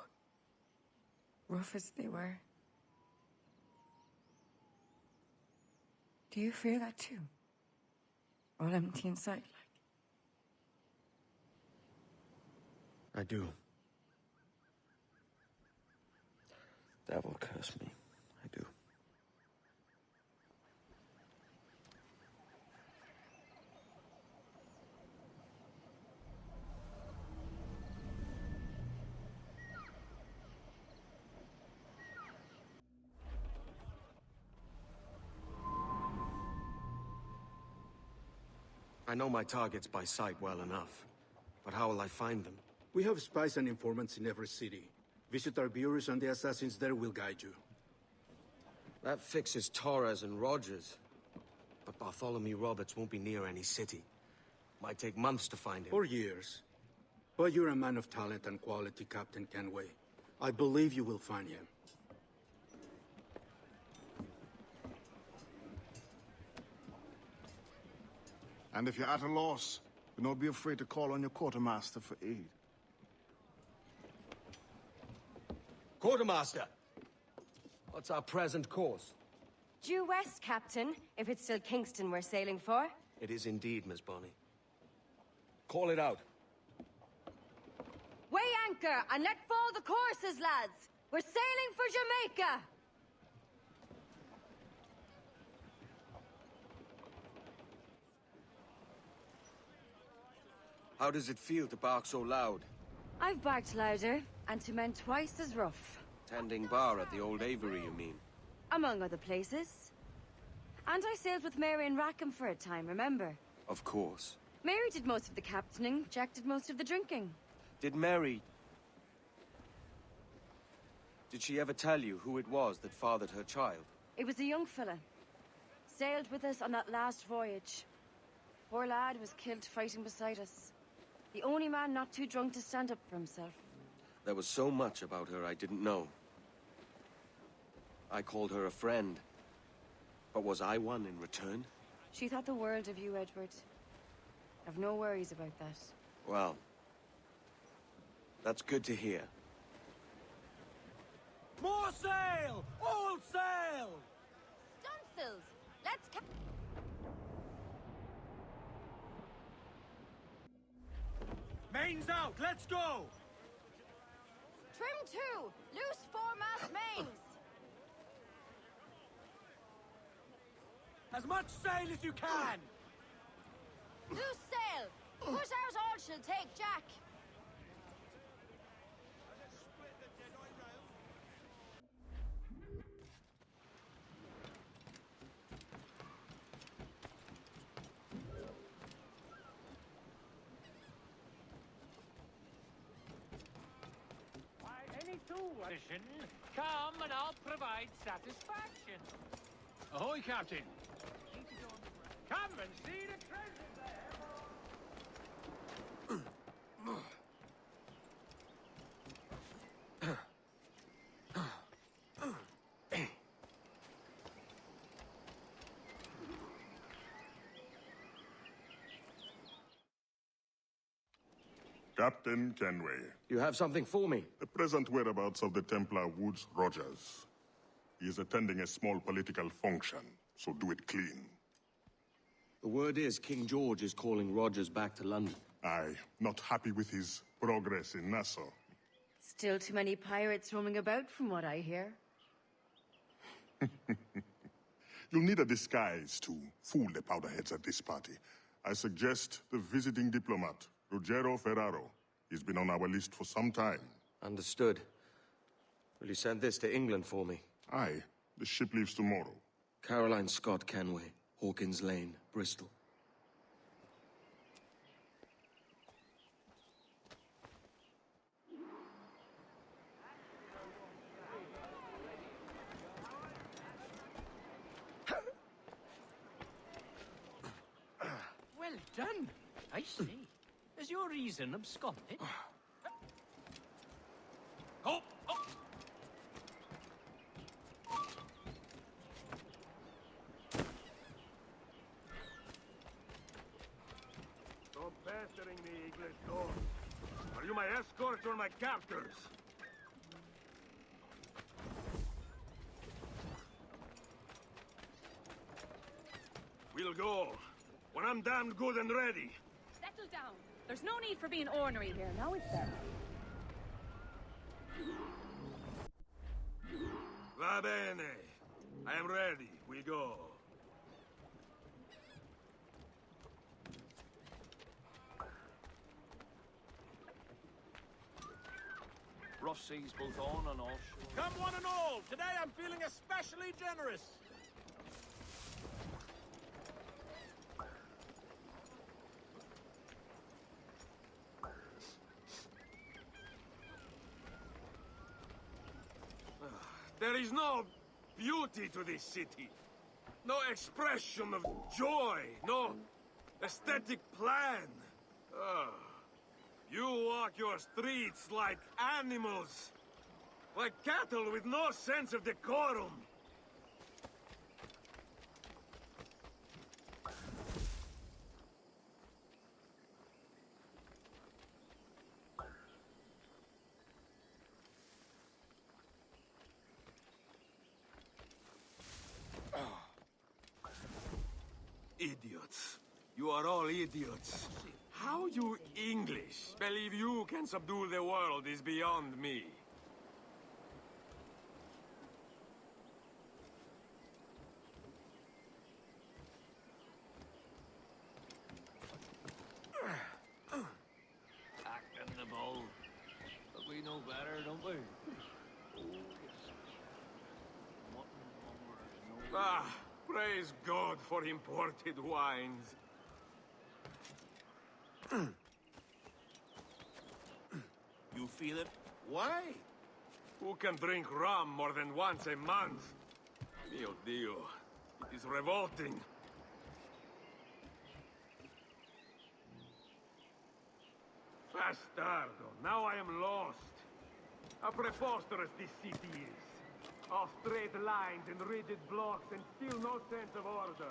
Rough as they were. Do you feel that too? All empty inside, like? I do. Devil curse me. I do. I know my targets by sight well enough, but how will I find them? We have spies and informants in every city. Visit our bureaus and the assassins there will guide you. That fixes Torres and Rogers. But Bartholomew Roberts won't be near any city. Might take months to find him. Or years. But you're a man of talent and quality, Captain Kenway. I believe you will find him. And if you're at a loss, do not be afraid to call on your quartermaster for aid. Quartermaster! What's our present course? Due west, Captain, if it's still Kingston we're sailing for. It is indeed, Miss Bonny. Call it out. Weigh anchor and let fall the courses, lads! We're sailing for Jamaica! How does it feel to bark so loud? I've barked louder, and to men twice as rough. Tending bar at the old Aviary, you mean? Among other places. And I sailed with Mary and Rackham for a time, remember? Of course. Mary did most of the captaining, Jack did most of the drinking. Did Mary... Did she ever tell you who it was that fathered her child? It was a young fella. Sailed with us on that last voyage. Poor lad was killed fighting beside us. The only man not too drunk to stand up for himself. There was so much about her I didn't know. I called her a friend. But was I one in return? She thought the world of you, Edward. I've no worries about that. Well, that's good to hear. More sail! All sail! Stunsails! Let's Mains out! Let's go! Trim to! Loose foremast mains! As much sail as you can! Loose sail! Put out all she'll take, Jack! Tuition, come and I'll provide satisfaction. Ahoy, Captain. Come and see the treasure Captain Kenway. You have something for me? The present whereabouts of the Templar Woods Rogers. He is attending a small political function, so do it clean. The word is King George is calling Rogers back to London. Aye, not happy with his progress in Nassau. Still too many pirates roaming about, from what I hear. You'll need a disguise to fool the powderheads at this party. I suggest the visiting diplomat, Ruggiero Ferraro. He's been on our list for some time. Understood. Will you send this to England for me? Aye. The ship leaves tomorrow. Caroline Scott Kenway, Hawkins Lane, Bristol. Well done. I see. Is your reason absconded? Oh! Oh! Stop pestering me, English dog. Are you my escorts or my captors? We'll go. When I'm damned good and ready. Settle down. There's no need for being ornery here, now is there? Va bene. I am ready. We go. Rough seas both on and offshore. Come one and all! Today I'm feeling especially generous! There is no beauty to this city. No expression of joy. No aesthetic plan. You walk your streets like animals. Like cattle with no sense of decorum. Idiots. You are all idiots. How you English believe you can subdue the world is beyond me. Ah, praise God for imported wines. You feel it? Why? Who can drink rum more than once a month? Mio Dio, it is revolting. Bastardo, now I am lost. How preposterous this city is. All straight lines and rigid blocks and still no sense of order.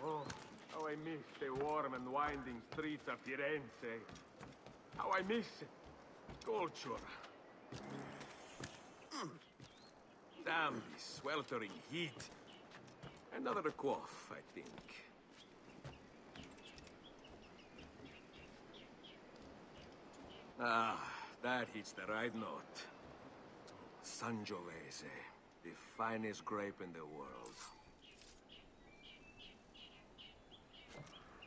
Oh, how I miss the warm and winding streets of Firenze. How I miss culture. Damn this sweltering heat. Another quaff, I think. Ah, that hits the right note. Sangiovese, the finest grape in the world.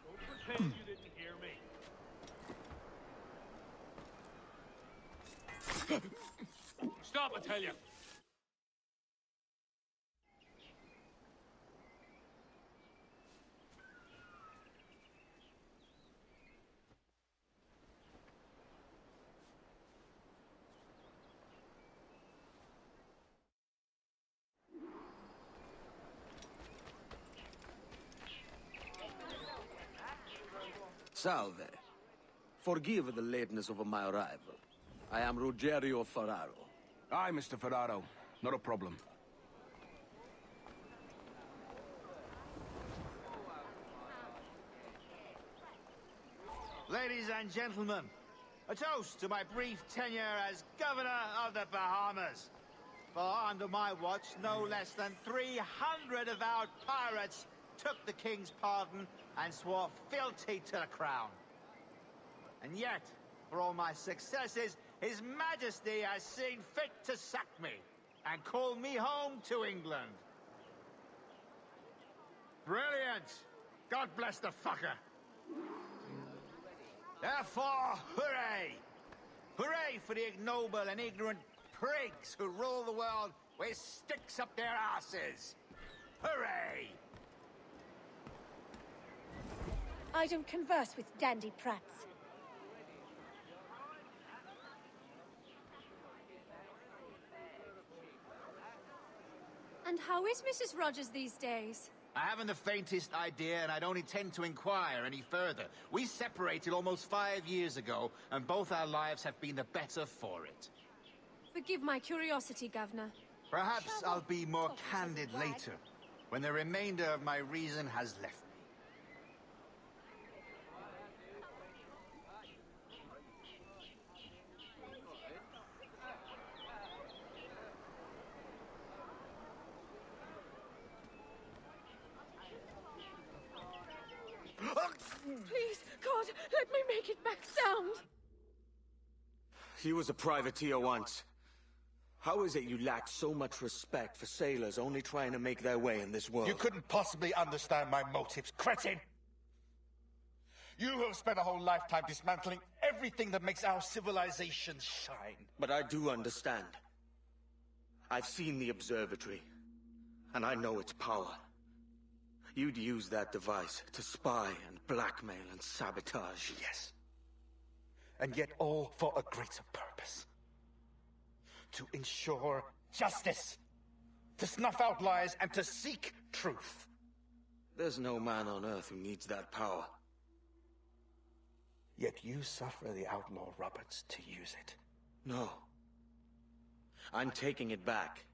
Don't pretend you didn't hear me. Stop, I tell you. Salve. Forgive the lateness of my arrival. I am Ruggiero Ferraro. Aye, Mr. Ferraro. Not a problem. Ladies and gentlemen, a toast to my brief tenure as Governor of the Bahamas. For under my watch, no less than 300 avowed pirates took the King's pardon and swore fealty to the crown. And yet, for all my successes, His Majesty has seen fit to sack me and call me home to England. Brilliant! God bless the fucker! Therefore, hooray! Hooray for the ignoble and ignorant prigs who rule the world with sticks up their asses! Hooray! I don't converse with dandy prats. And how is Mrs. Rogers these days? I haven't the faintest idea, and I don't intend to inquire any further. We separated almost 5 years ago, and both our lives have been the better for it. Forgive my curiosity, Governor. Perhaps I'll be more candid later, when the remainder of my reason has left me. Please, God, let me make it back sound. He was a privateer once. How is it you lack so much respect for sailors only trying to make their way in this world? You couldn't possibly understand my motives, cretin! You have spent a whole lifetime dismantling everything that makes our civilization shine. But I do understand. I've seen the observatory, and I know its power. You'd use that device to spy and blackmail and sabotage. Yes. And yet all for a greater purpose. To ensure justice. To snuff out lies and to seek truth. There's no man on Earth who needs that power. Yet you suffer the outlaw Roberts to use it. No. I'm taking it back.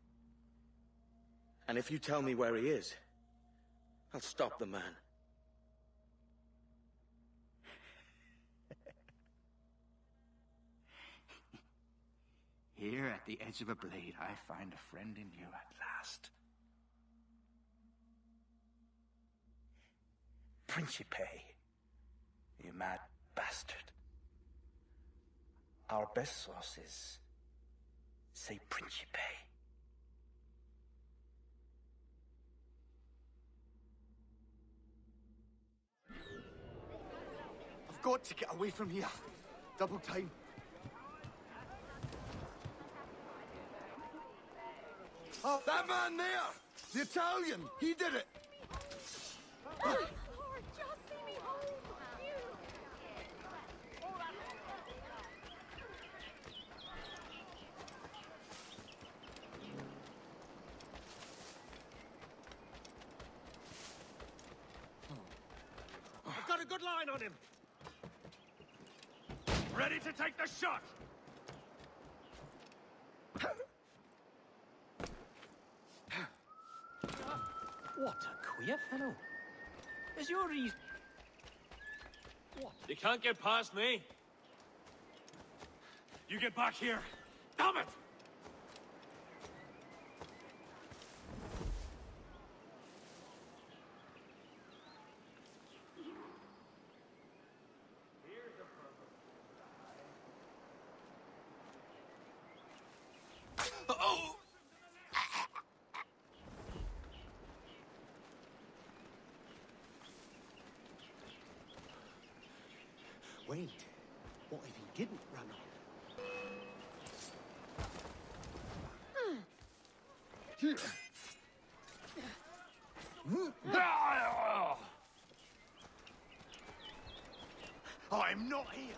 And if you tell me where he is, I'll stop the man. Here at the edge of a blade, I find a friend in you at last. Principe, you mad bastard. Our best sources say Principe. I've got to get away from here. Double time. Oh, that man there! The Italian! He did it! Lord, just see me home. I've got a good line on him. Ready to take the shot. What a queer fellow. Is your reason... What? You can't get past me. You get back here. Damn it! Oh! Wait, what if he didn't run off? I'm not here.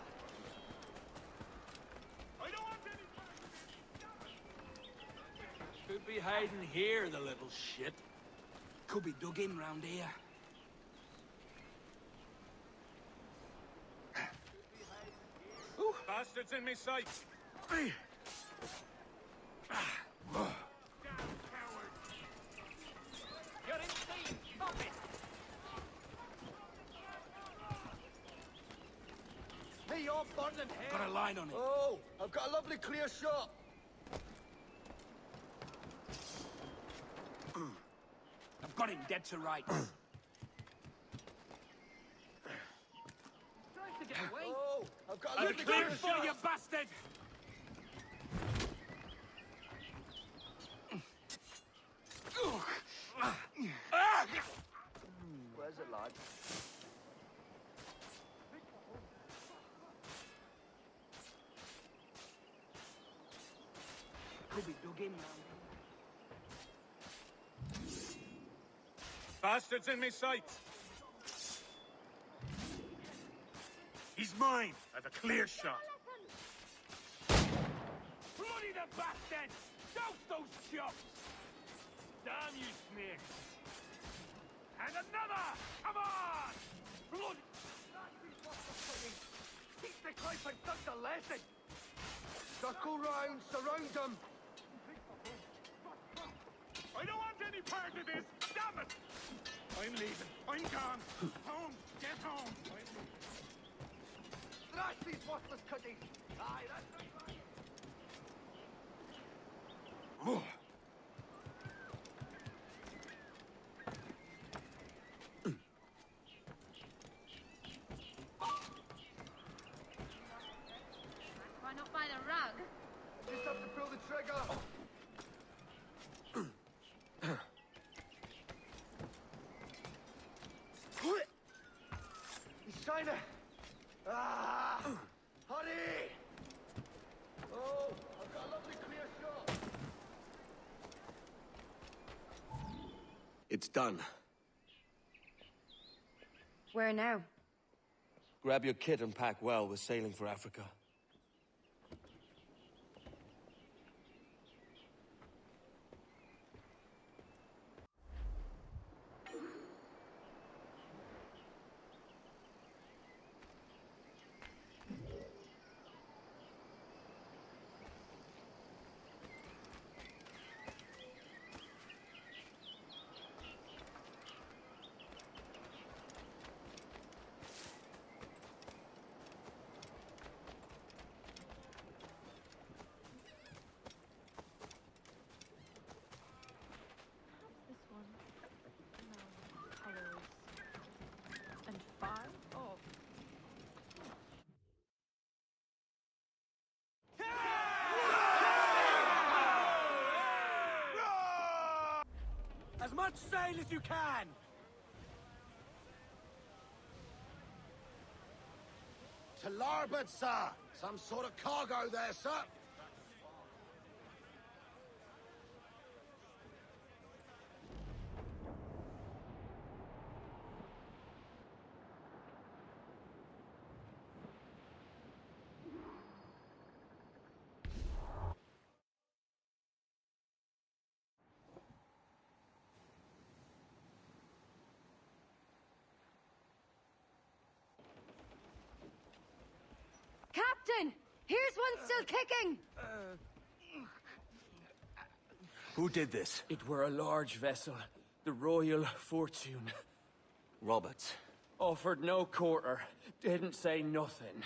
Could be hiding here, the little shit. Could be dug in round here. Bastards in me sights. You're insane! Stop it! Hey, you're burning here. Got a line on it. Oh, I've got a lovely clear shot. I've got him dead to rights. Trying to get away. Oh, I've got a I'll lovely clear clear shot, shot. you bastard! Where's it, lad? Could be dug in round here. Bastards in me sights. He's mine. I have a clear shot. Bloody the bastard! Douse those shots! Damn you, snakes! And another! Come on! Blood! Teach the Clive and Doug the lesson. Circle round, surround them. I don't want any part of this. Damn it! I'm leaving. I'm gone. Home. Get home. I'm leaving. Thrash these worthless cookies. Aye, that's right. Oh. Why not buy the rug? Just have to pull the trigger. He's trying to... Ah! Hurry! Oh, I've got a lovely clear shot. It's done. Where now? Grab your kit and pack well. We're sailing for Africa. This one. No. Colors. And 5? Oh. As much sail as you can! To larboard, sir! Some sort of cargo there, sir! Captain! Here's one still kicking! Who did this? It were a large vessel, the Royal Fortune. Roberts. Offered no quarter, didn't say nothing.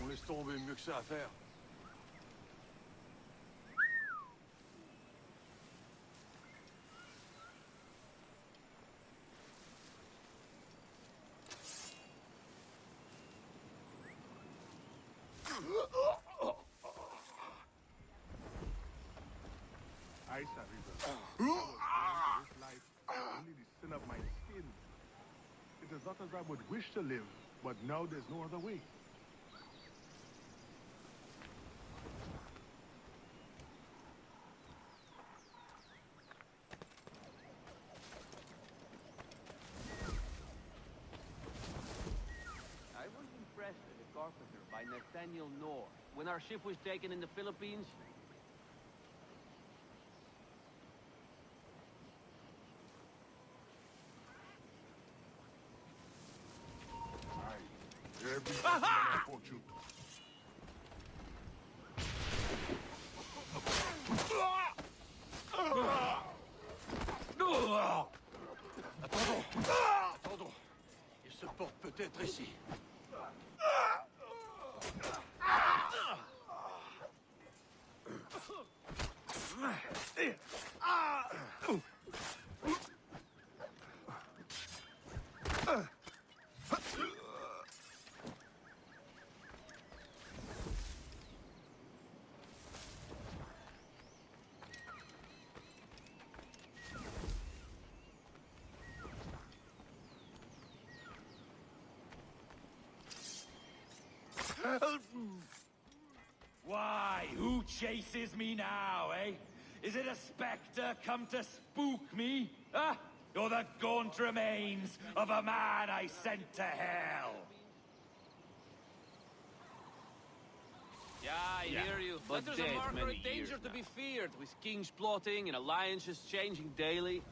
On laisse tomber, mieux que ça à faire. Ice River. This life only the sin of my skin. It is not as I would wish to live, but now there's no other way. I was impressed with the carpenter by Nathaniel Knorr when our ship was taken in the Philippines. Fortune. Attendons. Il se porte peut-être ici. Why, who chases me now, eh? Is it a spectre come to spook me? Huh? Or the gaunt remains of a man I sent to hell? Yeah, I hear you. but Letters of dead mark are a many years danger to now. be feared, with kings plotting and alliances changing daily.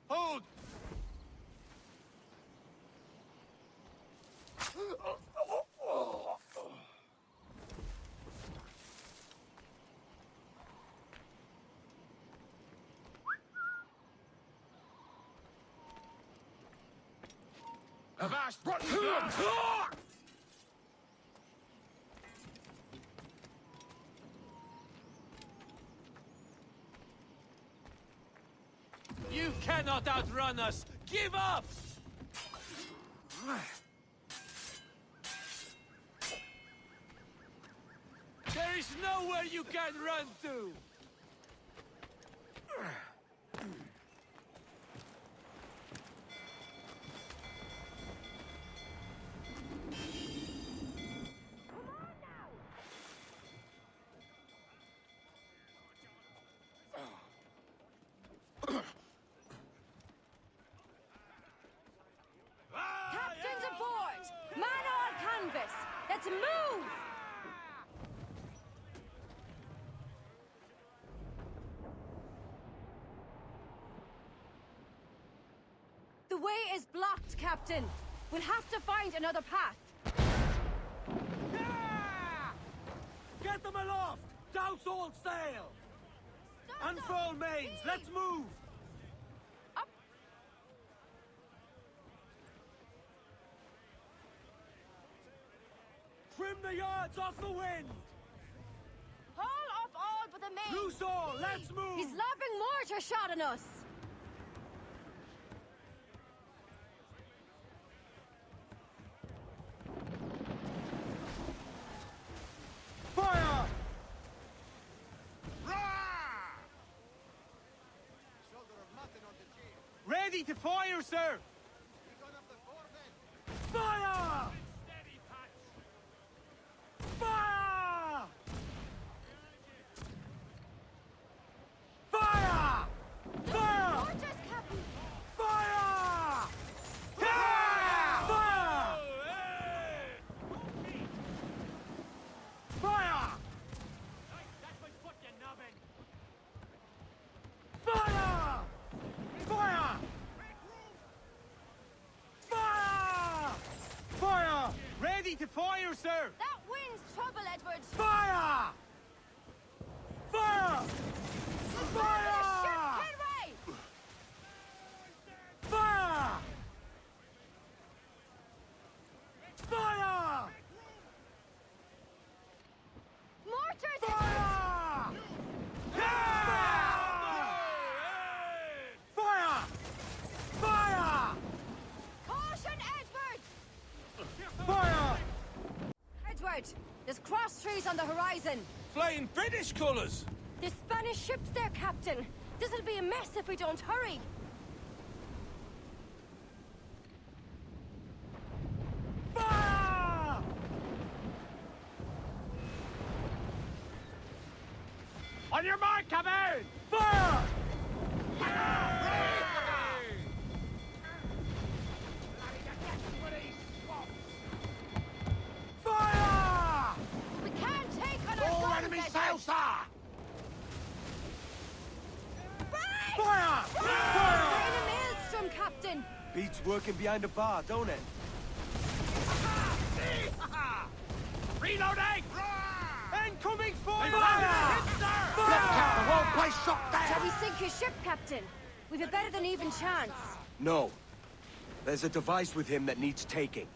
Hold! Avast! You cannot outrun us! Give up! There is nowhere you can run to! Captains aboard! Man on canvas! Let's move! The way is blocked, Captain. We'll have to find another path. Get them aloft! Douse all sail! Unfurl mains! Let's move! Trim the yards off the wind! Haul up all but the main! Loose all! Let's move! He's lobbing mortar shot on us! Fire! Ready to fire, sir! Fire! Fire! Fire! Fire! Mortars, Captain! Fire! Fire! Fire! Fire! Fire! Fire! Fire! Ready to fire, sir! That wind's trouble, Edward! Fire! Fire! Fire! Headway! Fire! Fire! Mortars! Fire! Fire! Fire! Caution, Edward! Fire! Edward, there's cross trees on the horizon. Flying British colours! There's Spanish ships there, Captain. This'll be a mess if we don't hurry. Fire! On your mark, Captain! Fire! Fire! We can't take on our All guns, enemy Edward. sails, sir! Fire! Fire! We're in a maelstrom, Captain. Beats working behind a bar, don't it? Reloading! Incoming fire! Let's cap the whole place shot Shall down! we sink your ship, Captain? We've a better than even chance. No. There's a device with him that needs taking.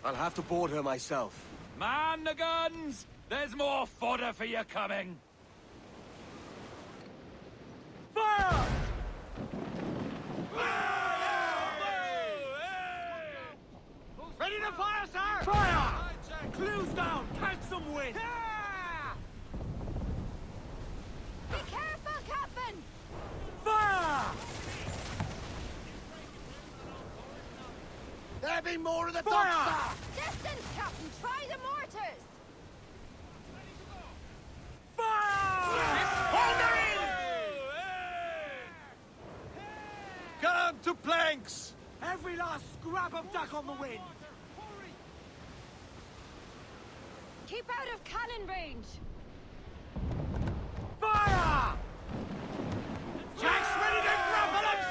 I'll have to board her myself. Man the guns! There's more fodder for you coming! Fire! Ready to fire, sir! Fire! Clues down! Catch some wind! Be careful, Captain! Fire! There be more of the Fire! dogs, sir! Distance, Captain! Try the mortars! Fire! Hold her in! Come to planks! Every last scrap of duck on the wind! Keep out of cannon range! Fire! Jack's ready to grapple him,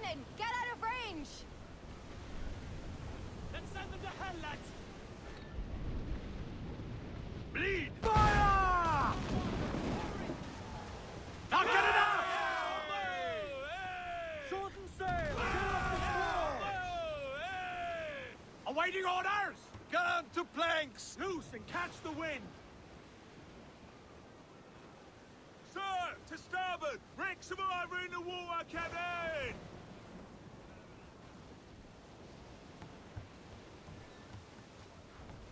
cannon! Get out of range! Let's send them to hell, lads! Bleed! Fire! Now get it out! Short and sail! Get off the squall! Awaiting orders! Get on to planks! Loose and catch the wind! Sir, to starboard! Break some over in the water, Captain!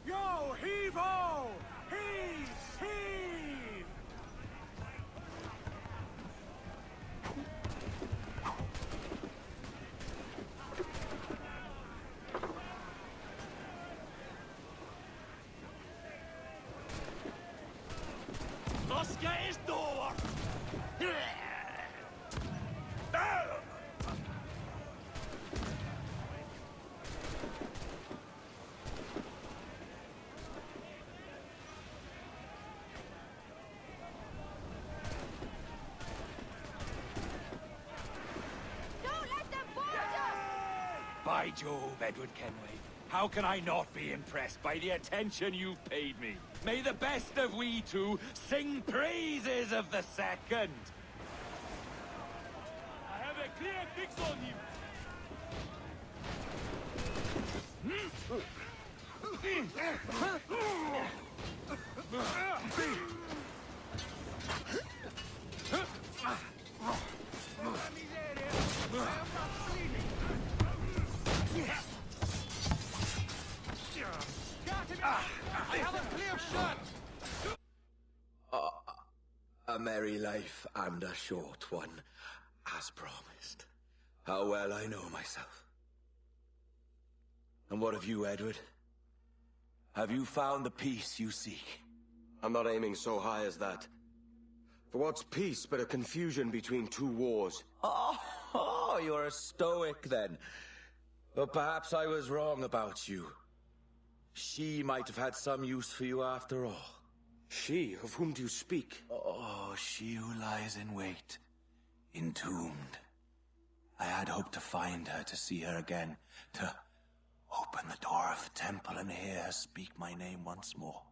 Yo, heave-ho! Heave! Heave! Let's get his door! Don't let them board us! By Jove, Edward Kenway, how can I not be impressed by the attention you've paid me? May the best of we two sing praises of the second. I have a clear fix on him! I have a clear shot! A merry life and a short one, as promised. How well I know myself. And what of you, Edward? Have you found the peace you seek? I'm not aiming so high as that. For what's peace but a confusion between two wars? Oh, you're a stoic then. But perhaps I was wrong about you. She might have had some use for you after all. She? Of whom do you speak? Oh, she who lies in wait, entombed. I had hoped to find her, to see her again, to open the door of the temple and hear her speak my name once more.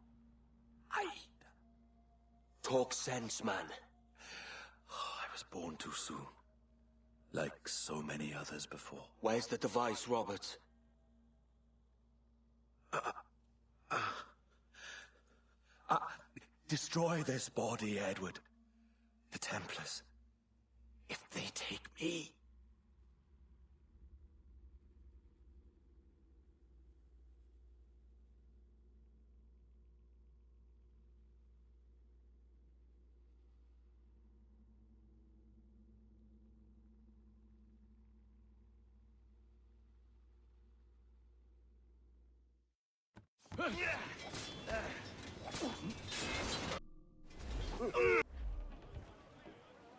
Talk sense, man. I was born too soon. Like so many others before. Where's the device, Roberts? Destroy this body, Edward. The Templars. If they take me...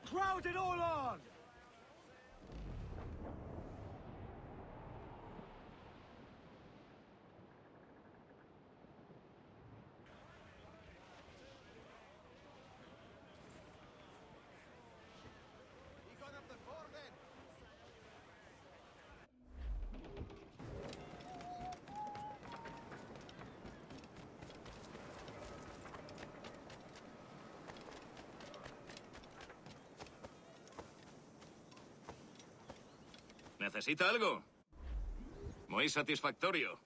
Crowd it all on! ¿Necesita algo? Muy satisfactorio.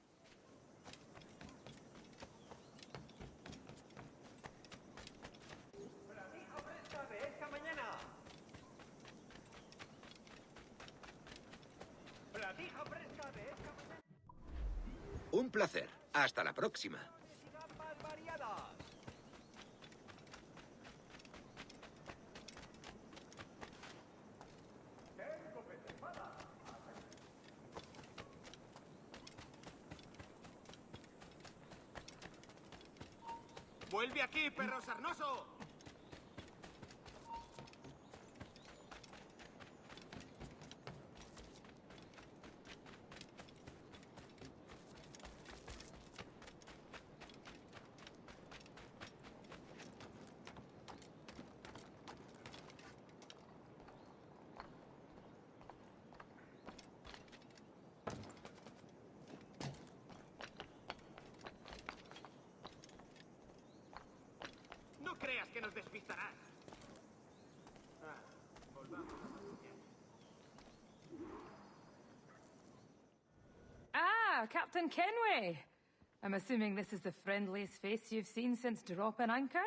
Un placer. Hasta la próxima. ¡Vuelve aquí, perro sarnoso! que nos despistarás. Ah, Captain Kenway. I'm assuming this is the friendliest face you've seen since dropping anchor?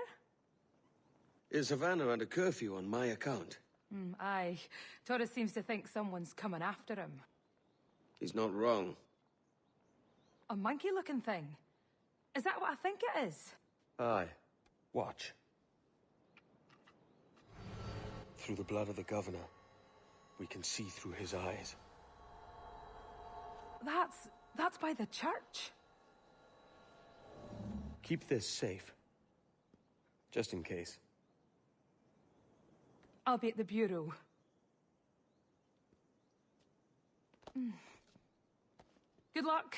Is Havana under curfew on my account? Aye. Torres seems to think someone's coming after him. He's not wrong. A monkey-looking thing? Is that what I think it is? Aye. Watch. Through the blood of the governor, we can see through his eyes. That's by the church. Keep this safe. Just in case. I'll be at the bureau. Good luck.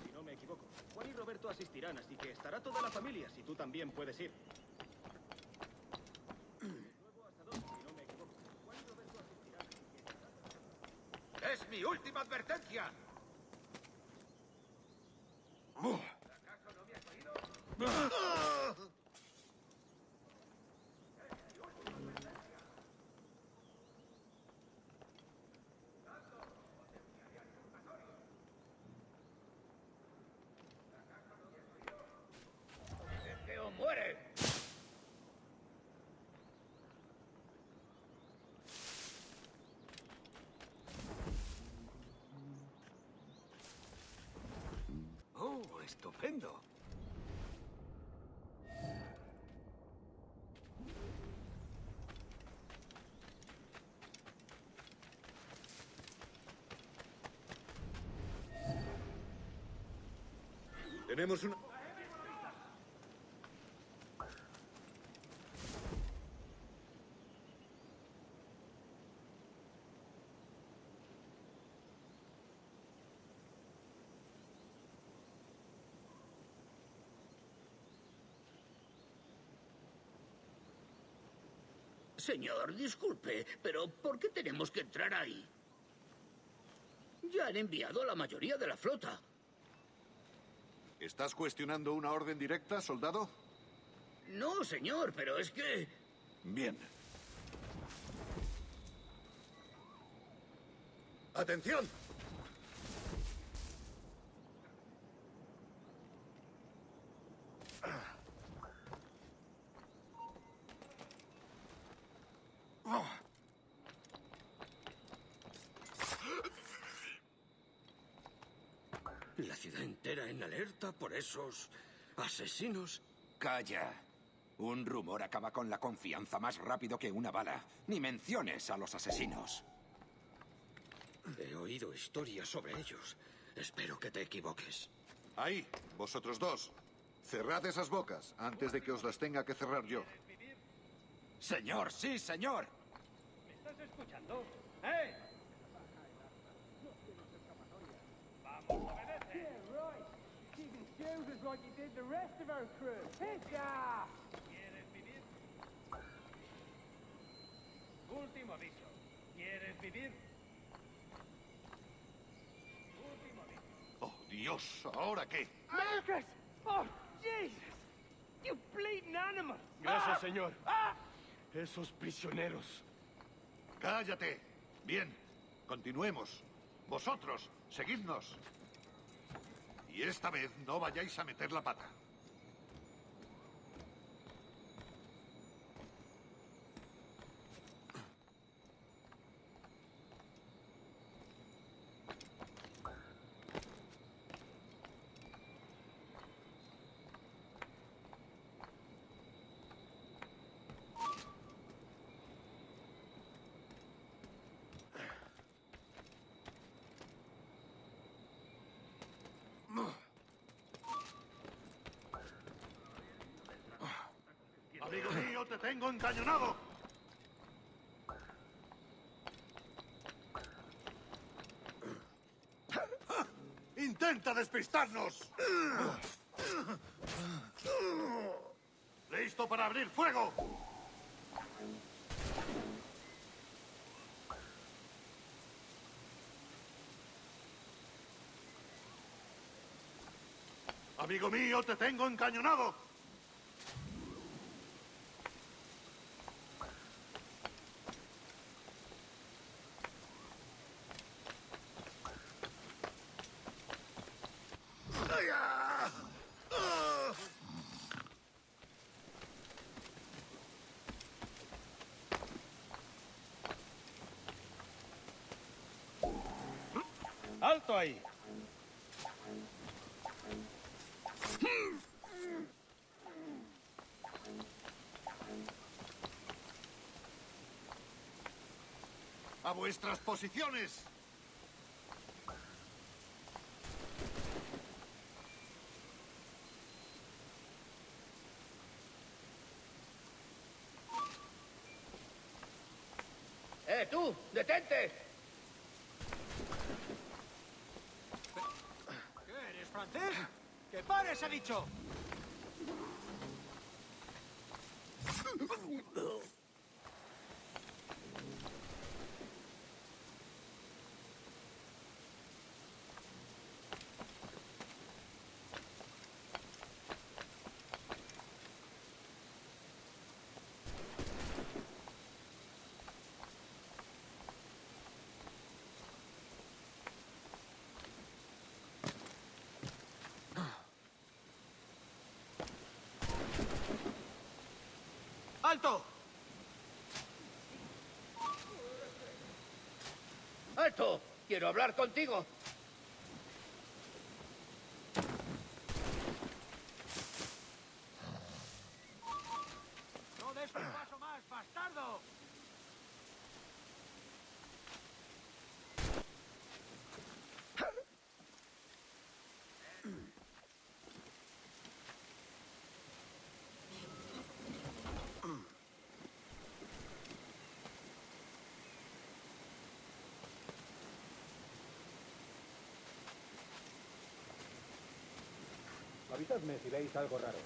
Si no me equivoco, Juan y Roberto asistirán, así que estará toda la familia, si tú también puedes ir. ¡Es mi última advertencia! ¿Acaso no me has oído? ¡O muere! ¡Oh, estupendo! Tenemos una... Señor, disculpe, pero ¿por qué tenemos que entrar ahí? Ya han enviado a la mayoría de la flota. ¿Estás cuestionando una orden directa, soldado? No, señor, pero es que... Bien. ¡Atención! La ciudad entera en alerta por esos asesinos. Calla. Un rumor acaba con la confianza más rápido que una bala. Ni menciones a los asesinos. He oído historias sobre ellos. Espero que te equivoques. Ahí, vosotros dos. Cerrad esas bocas antes de que os las tenga que cerrar yo. Señor, sí, señor. ¿Me estás escuchando? ¡Eh! Vamos, obedece. Yeah, right. Keeping shoulders like you did the rest of our crew. ¡Hija! ¿Quieres vivir? Último aviso. ¿Quieres vivir? Último aviso. ¡Oh, Dios! ¿Ahora qué? ¡Marcus! ¡Oh, Jesus! ¡You bleeding animal! Gracias, señor. Esos prisioneros. ¡Cállate! Bien, continuemos. Vosotros, seguidnos. Y esta vez no vayáis a meter la pata. Amigo mío, te tengo encañonado. ¡Intenta despistarnos! ¡Listo para abrir fuego! Amigo mío, te tengo encañonado. ¡Alto ahí! ¡A vuestras posiciones! ¡Tú! ¡Detente! ¿Qué eres, francés? ¡Que pares, he dicho! ¡Alto! ¡Alto! ¡Quiero hablar contigo! ¡No des un paso más, bastardo! Avisadme si veis algo raro.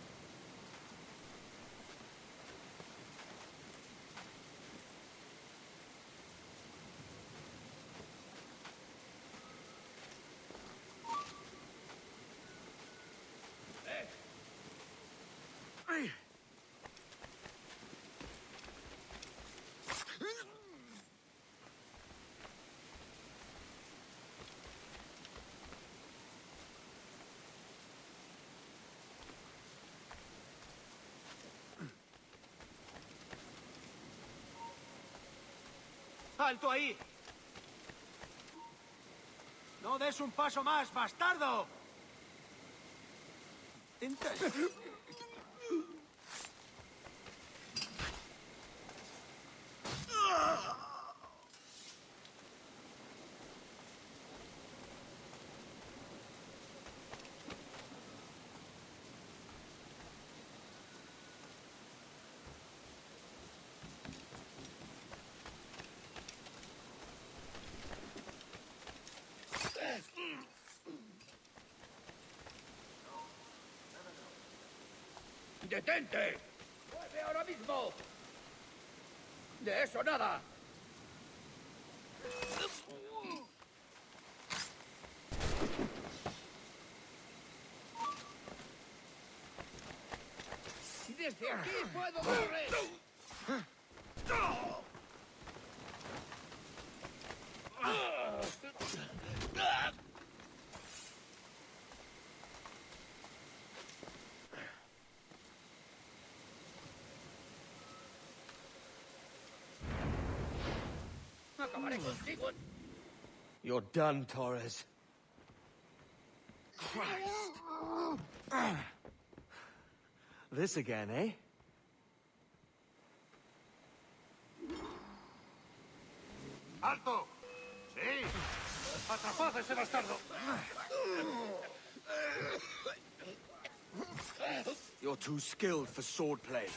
¡Alto ahí! ¡No des un paso más, bastardo! ¡Detente! ¡Mueve ahora mismo! ¡De eso nada! ¡Desde aquí puedo darle! Acabaré contigo. You're done, Torres. Christ. This again, eh? ¡Alto! ¡Sí! ¡Atrapad a ese bastardo! You're too skilled for swordplay.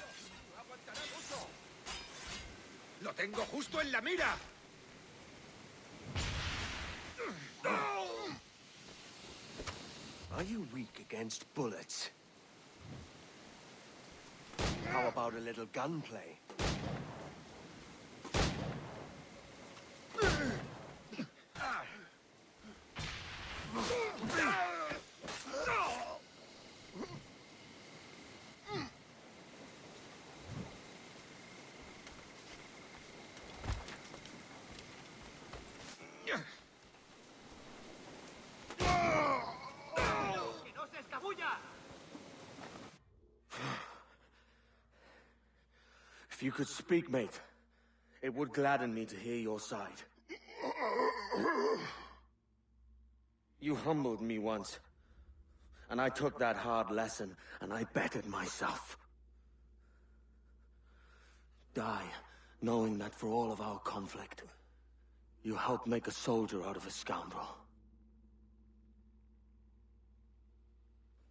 ¡Lo tengo justo en la mira! Are you weak against bullets? How about a little gunplay? ¡Que no se escabulla! If you could speak, mate, it would gladden me to hear your side. You humbled me once, and I took that hard lesson, and I bettered myself. Die, knowing that for all of our conflict, you helped make a soldier out of a scoundrel.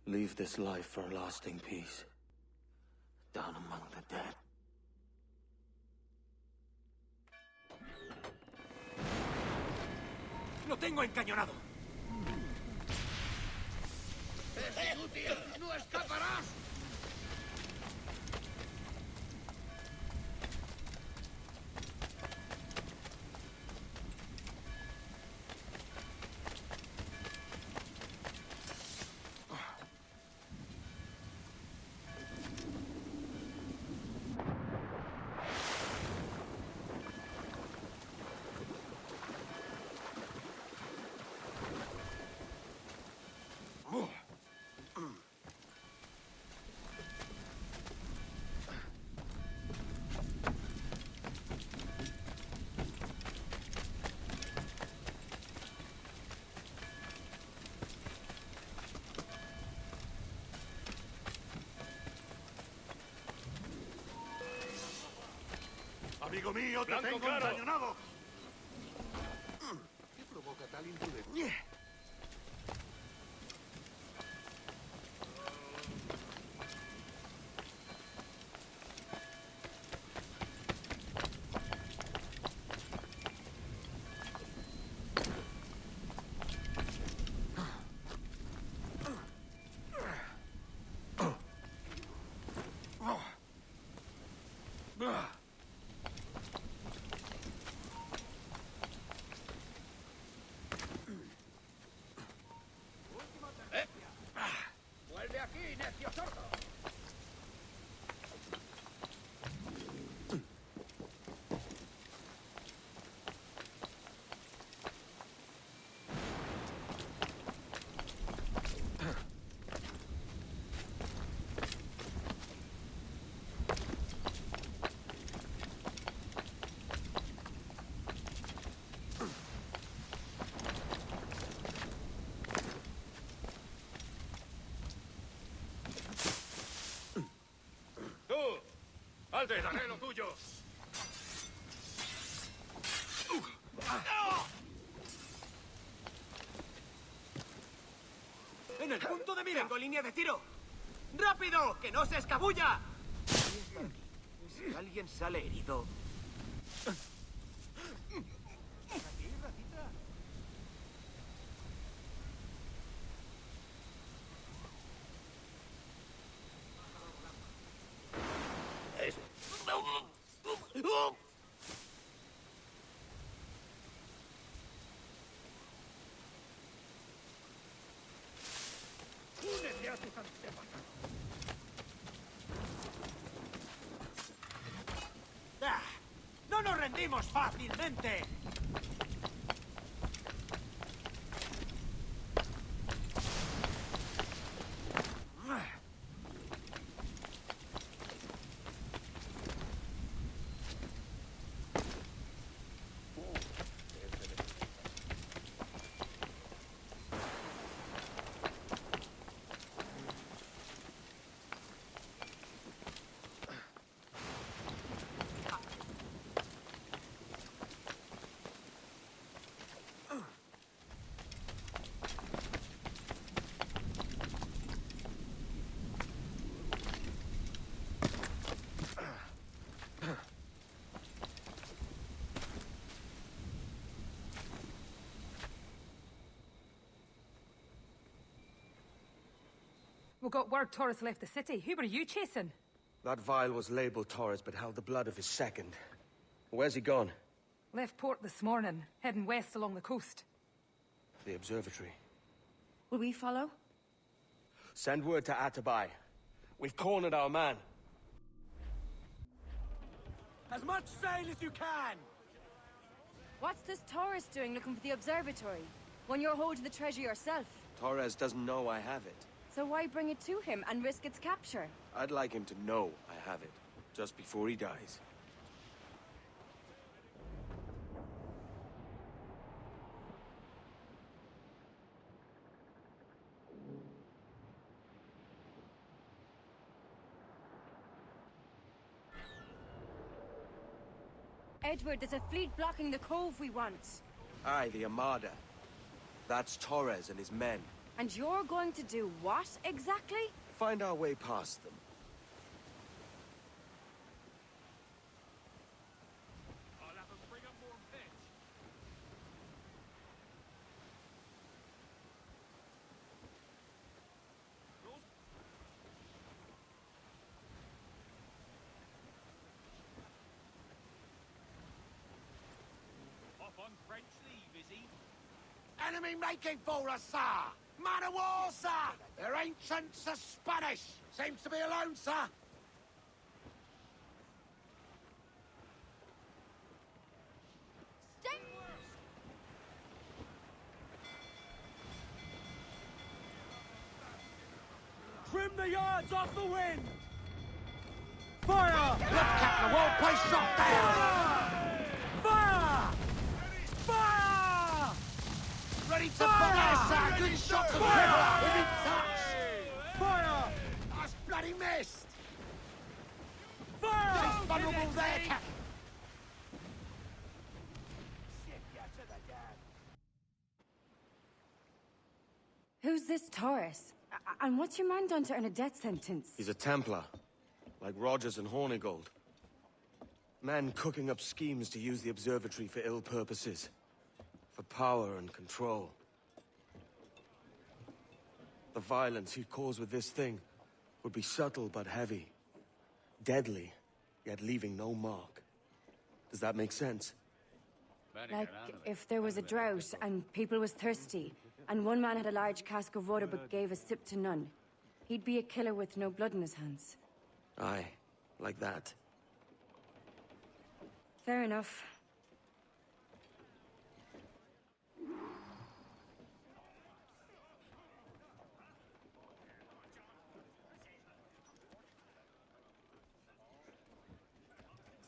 Leave this life for a lasting peace, down among the dead. ¡Lo tengo encañonado! ¡Es inútil! ¡No escaparás! Amigo mío, te tengo encañonado. ¿Qué provoca tal imprudencia? ¡Vuelve aquí, necio sordo! ¡Te daré lo tuyo! ¡En el punto de mira! ¡Tengo línea de tiro! ¡Rápido! ¡Que no se escabulla! Si alguien sale herido... ¿Aquí, ratita? Únete a tus antepasados. ¡Ah! ¡No nos rendimos fácilmente! We got word Taurus left the city. Who were you chasing? That vial was labeled Torres, but held the blood of his second. Where's he gone? Left port this morning, heading west along the coast. The observatory. Will we follow? Send word to Atabai. We've cornered our man. As much sail as you can! What's this Torres doing looking for the observatory? When you're holding the treasure yourself? Torres doesn't know I have it. So why bring it to him and risk its capture? I'd like him to know I have it, just before he dies. Edward, there's a fleet blocking the cove we want. Aye, the Armada. That's Torres and his men. And you're going to do what, exactly? Find our way past them. I'll have them bring up more pitch. Off on French leave, is he? Enemy making for us, sir! Man of war, sir! Their ancients are Spanish! Seems to be alone, sir! Trim the yards off the wind! Fire! Look, Captain, the whole place shot down! Fire! Fire! Ready to fire, sir! Good shot to the river! Within touch! Fire! That's bloody missed! Fire! He's vulnerable there, Captain! Who's this Torres? And what's your man done to earn a death sentence? He's a Templar, like Rogers and Honigold. Men cooking up schemes to use the observatory for ill purposes. For power and control. The violence he'd cause with this thing would be subtle but heavy. Deadly, yet leaving no mark. Does that make sense? Like, if there was a drought and people was thirsty, and one man had a large cask of water but gave a sip to none, he'd be a killer with no blood in his hands. Aye, like that. Fair enough.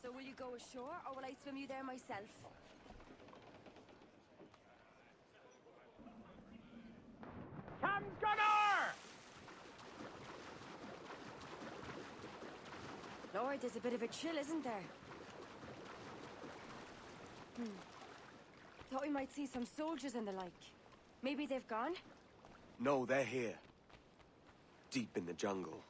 So will you go ashore, or will I swim you there myself? Come, Gunnar! Lord, there's a bit of a chill, isn't there? Thought we might see some soldiers and the like. Maybe they've gone? No, they're here. Deep in the jungle.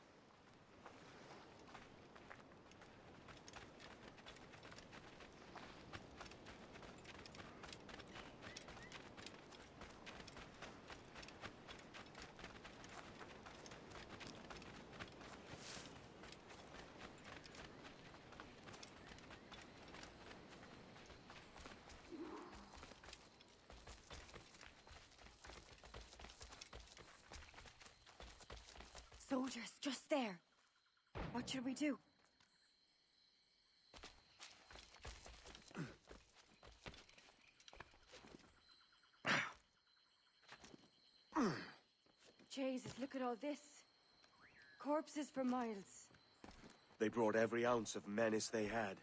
Soldiers, just there. What should we do? Jesus, look at all this. Corpses for miles. They brought every ounce of menace they had.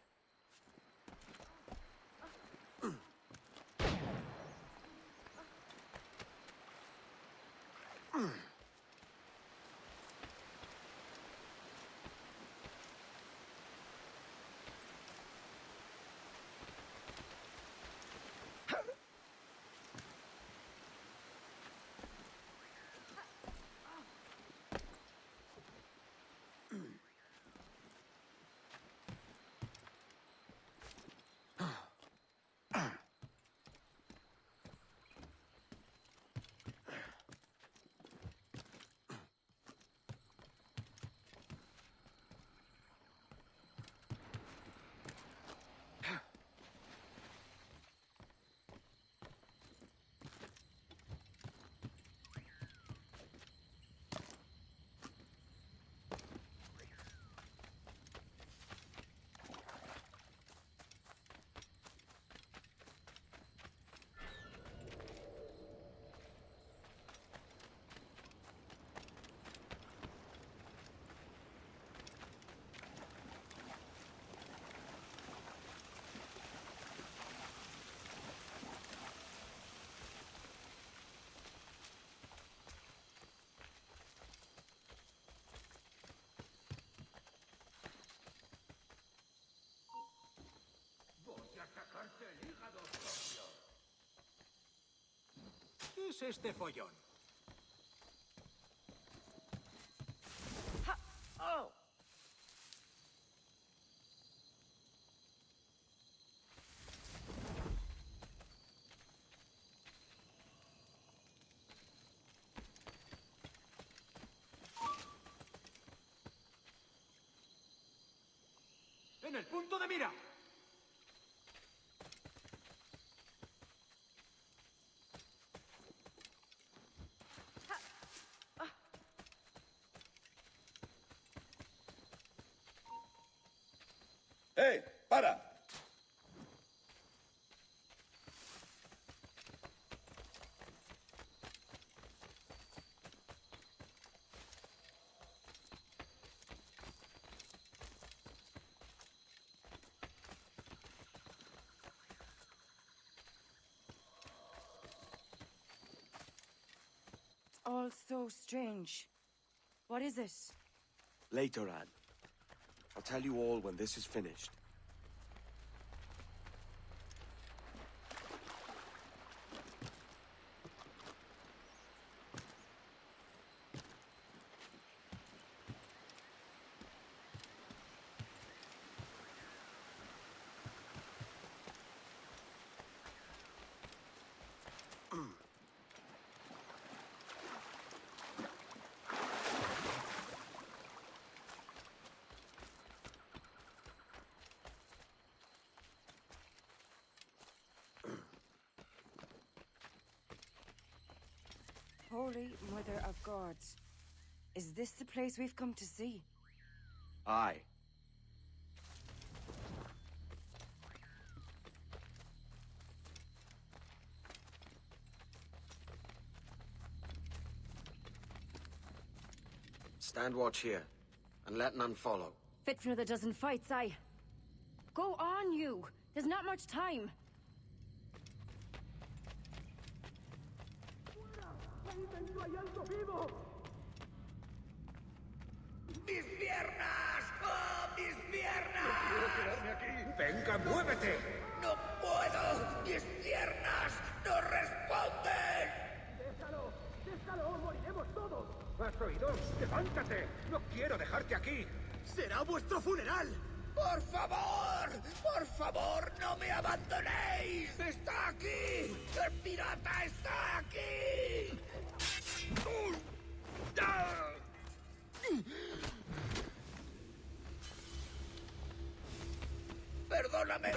es este follón? Oh! ¡En el punto de mira! ¡Eh! ¡Para! It's all so strange. What is it? Later, Anne. I'll tell you all when this is finished. Holy Mother of Gods. Is this the place we've come to see? Aye. Stand watch here, and let none follow. Fit for another dozen fights, aye. Go on, you! There's not much time. ¡Mis piernas! ¡Oh, mis piernas! ¡No quiero quedarme aquí! ¡Venga, muévete! ¡No puedo! ¡Mis piernas no responden! ¡Déjalo! ¡Déjalo! ¡Moriremos todos! ¿Has oído? ¡Levántate! ¡No quiero dejarte aquí! ¡Será vuestro funeral! ¡Por favor! ¡Por favor, no me abandonéis! ¡Está aquí! ¡El pirata está aquí! ¡Perdóname!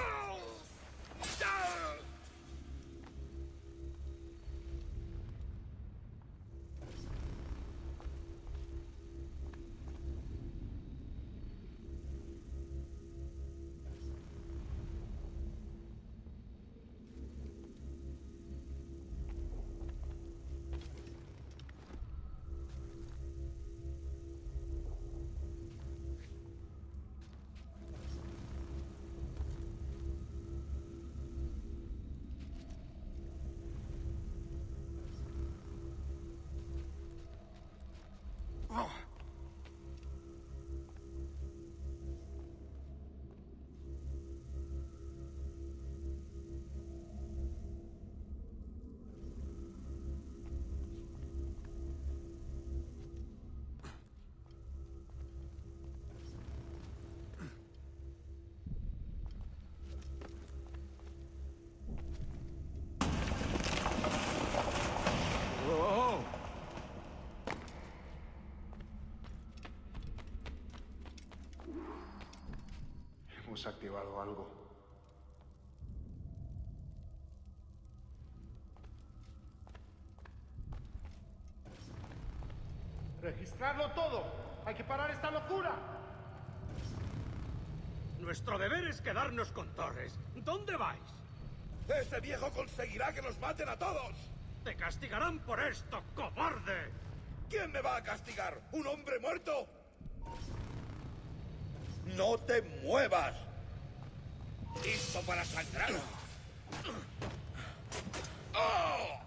Hemos activado algo. ¡Registrarlo todo! ¡Hay que parar esta locura! Nuestro deber es quedarnos con Torres. ¿Dónde vais? ¡Ese viejo conseguirá que nos maten a todos! ¡Te castigarán por esto, cobarde! ¿Quién me va a castigar? ¿Un hombre muerto? ¡No te muevas! ¿Listo para sangrar? ¡Oh!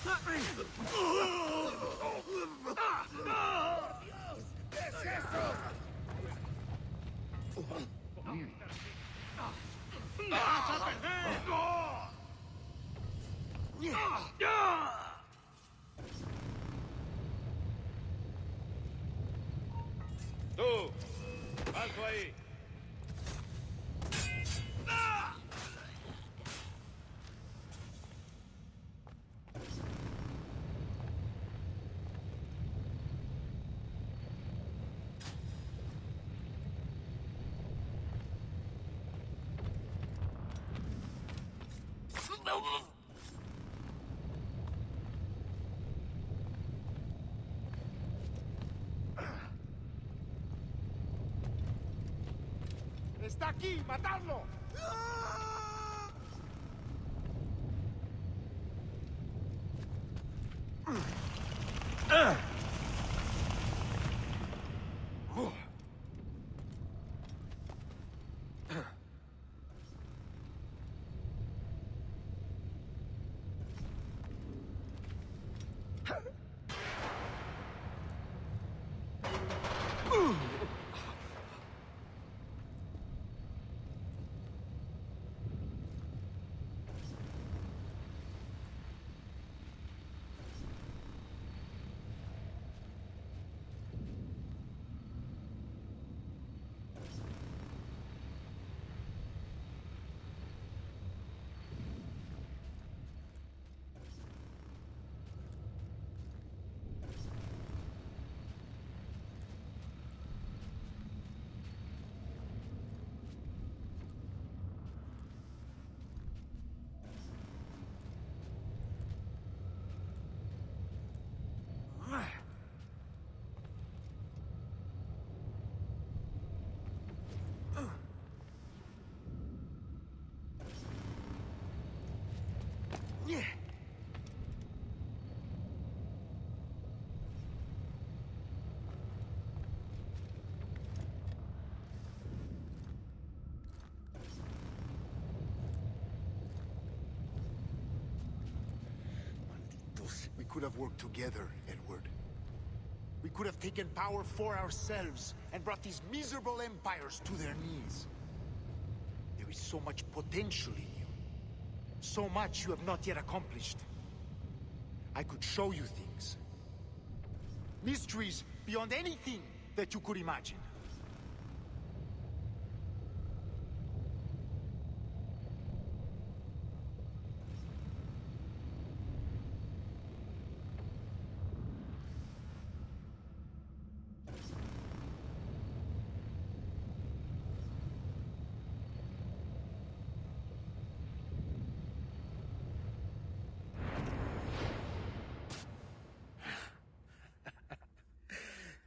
¡Por Dios! ¿Qué es eso? ¡Vas a perder! Tú, alto ahí. ¡Está aquí! ¡Matadlo! We could have worked together, Edward. We could have taken power for ourselves and brought these miserable empires to their knees. There is so much potential in you. So much you have not yet accomplished. I could show you things. Mysteries beyond anything that you could imagine.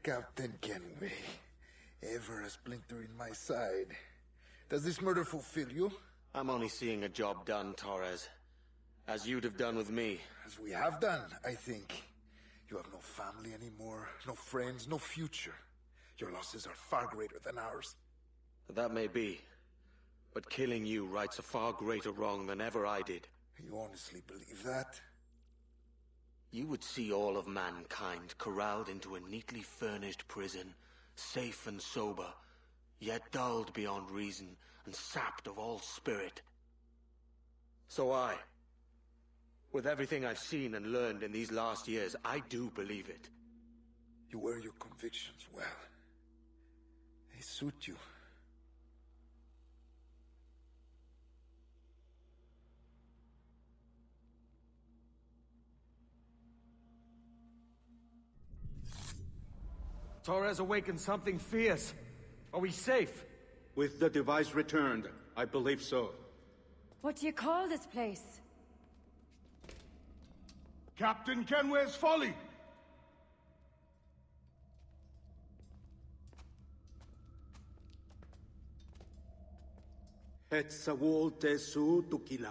Captain Kenway, ever a splinter in my side. Does this murder fulfill you? I'm only seeing a job done, Torres. As you'd have done with me. As we have done, I think. You have no family anymore, no friends, no future. Your losses are far greater than ours. That may be. But killing you rights a far greater wrong than ever I did. You honestly believe that? You would see all of mankind corralled into a neatly furnished prison, safe and sober, yet dulled beyond reason and sapped of all spirit. So with everything I've seen and learned in these last years, I do believe it. You wear your convictions well. They suit you. Torres awakened something fierce. Are we safe? With the device returned, I believe so. What do you call this place? Captain Kenway's Folly! Hetzawol tesu tukila.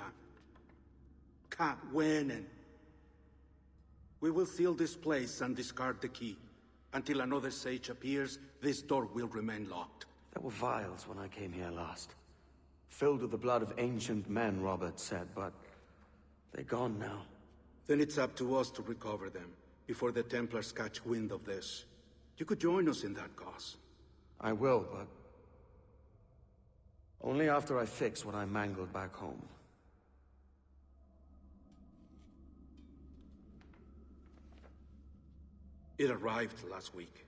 Ka wenen. We will seal this place and discard the key. Until another sage appears, this door will remain locked. There were vials when I came here last. Filled with the blood of ancient men, Robert said, but they're gone now. Then it's up to us to recover them, before the Templars catch wind of this. You could join us in that cause. I will, but only after I fix what I mangled back home. It arrived last week.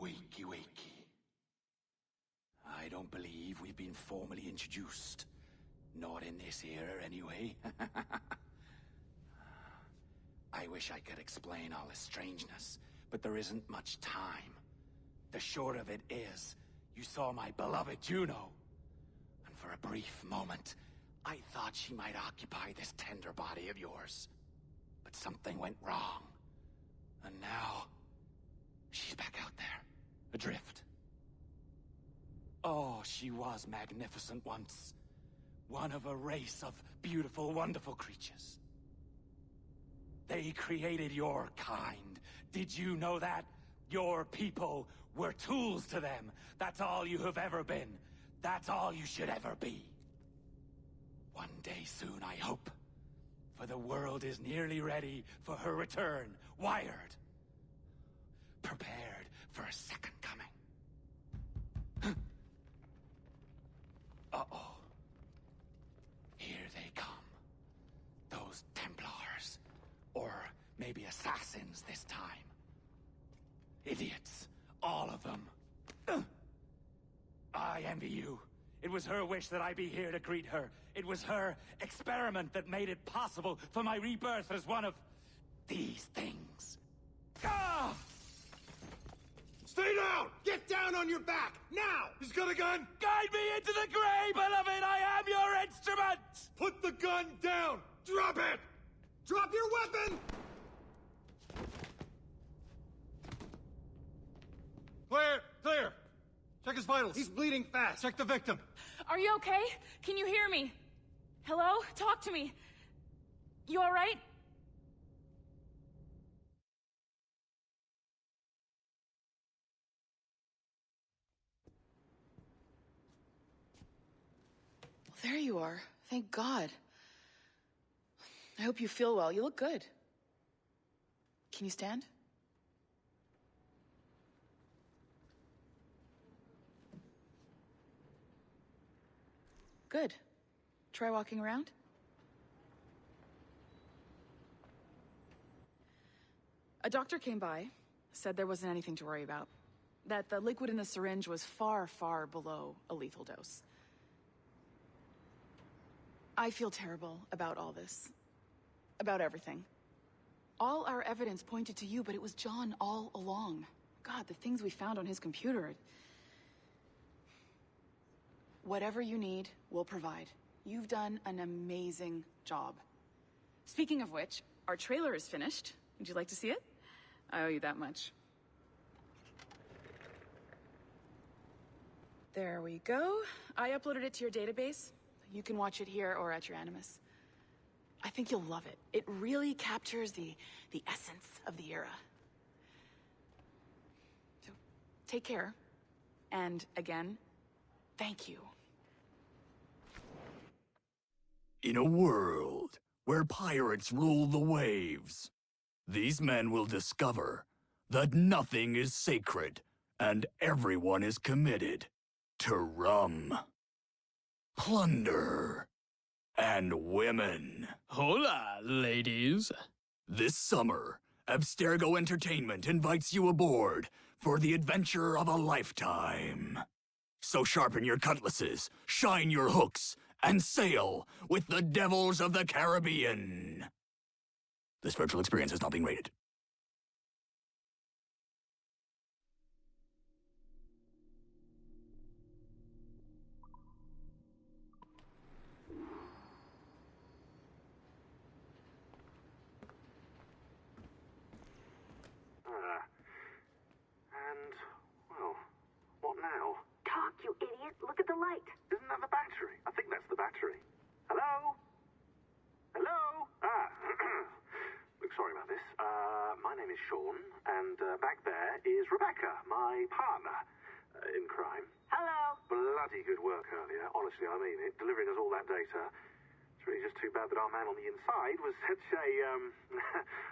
Wakey, wakey. I don't believe we've been formally introduced. Not in this era, anyway. I wish I could explain all the strangeness, but there isn't much time. The short of it is, you saw my beloved Juno. And for a brief moment, I thought she might occupy this tender body of yours. But something went wrong. And now, she's back out there, adrift. Oh, she was magnificent once. One of a race of beautiful, wonderful creatures. They created your kind. Did you know that? Your people were tools to them. That's all you have ever been. That's all you should ever be. One day soon, I hope. For the world is nearly ready for her return. Wired. Prepared for a second coming. Uh-oh. Here they come. Those Templars. Or maybe assassins this time. Idiots. All of them. I envy you. It was her wish that I be here to greet her. It was her experiment that made it possible for my rebirth as one of these things. Ah! Stay down! Get down on your back! Now! He's got a gun! Guide me into the grave, beloved! I am your instrument! Put the gun down! Drop it! Drop your weapon! Clear! Clear! Check his vitals. He's bleeding fast. Check the victim. Are you okay? Can you hear me? Hello? Talk to me. You all right? Well, there you are. Thank God. I hope you feel well. You look good. Can you stand? Good. Try walking around. A doctor came by, said there wasn't anything to worry about. That the liquid in the syringe was far, far below a lethal dose. I feel terrible about all this. About everything. All our evidence pointed to you, but it was John all along. God, the things we found on his computer. Whatever you need, we'll provide. You've done an amazing job. Speaking of which, our trailer is finished. Would you like to see it? I owe you that much. There we go. I uploaded it to your database. You can watch it here or at your Animus. I think you'll love it. It really captures the essence of the era. So, take care. And again, thank you. In a world where pirates rule the waves, these men will discover that nothing is sacred and everyone is committed to rum, plunder, and women. Hola, ladies. This summer, 앱스테르고 Entertainment invites you aboard for the adventure of a lifetime. So sharpen your cutlasses, shine your hooks, and sail with the devils of the Caribbean. This virtual experience has not been rated. Well, what now? Talk, you idiot! Look at the light! Isn't that the battery? I think that's the battery. Hello? Hello? Look, sorry about this. My name is Sean, and back there is Rebecca, my partner in crime. Hello. Bloody good work earlier. Honestly, I mean it. Delivering us all that data. It's really just too bad that our man on the inside was such a,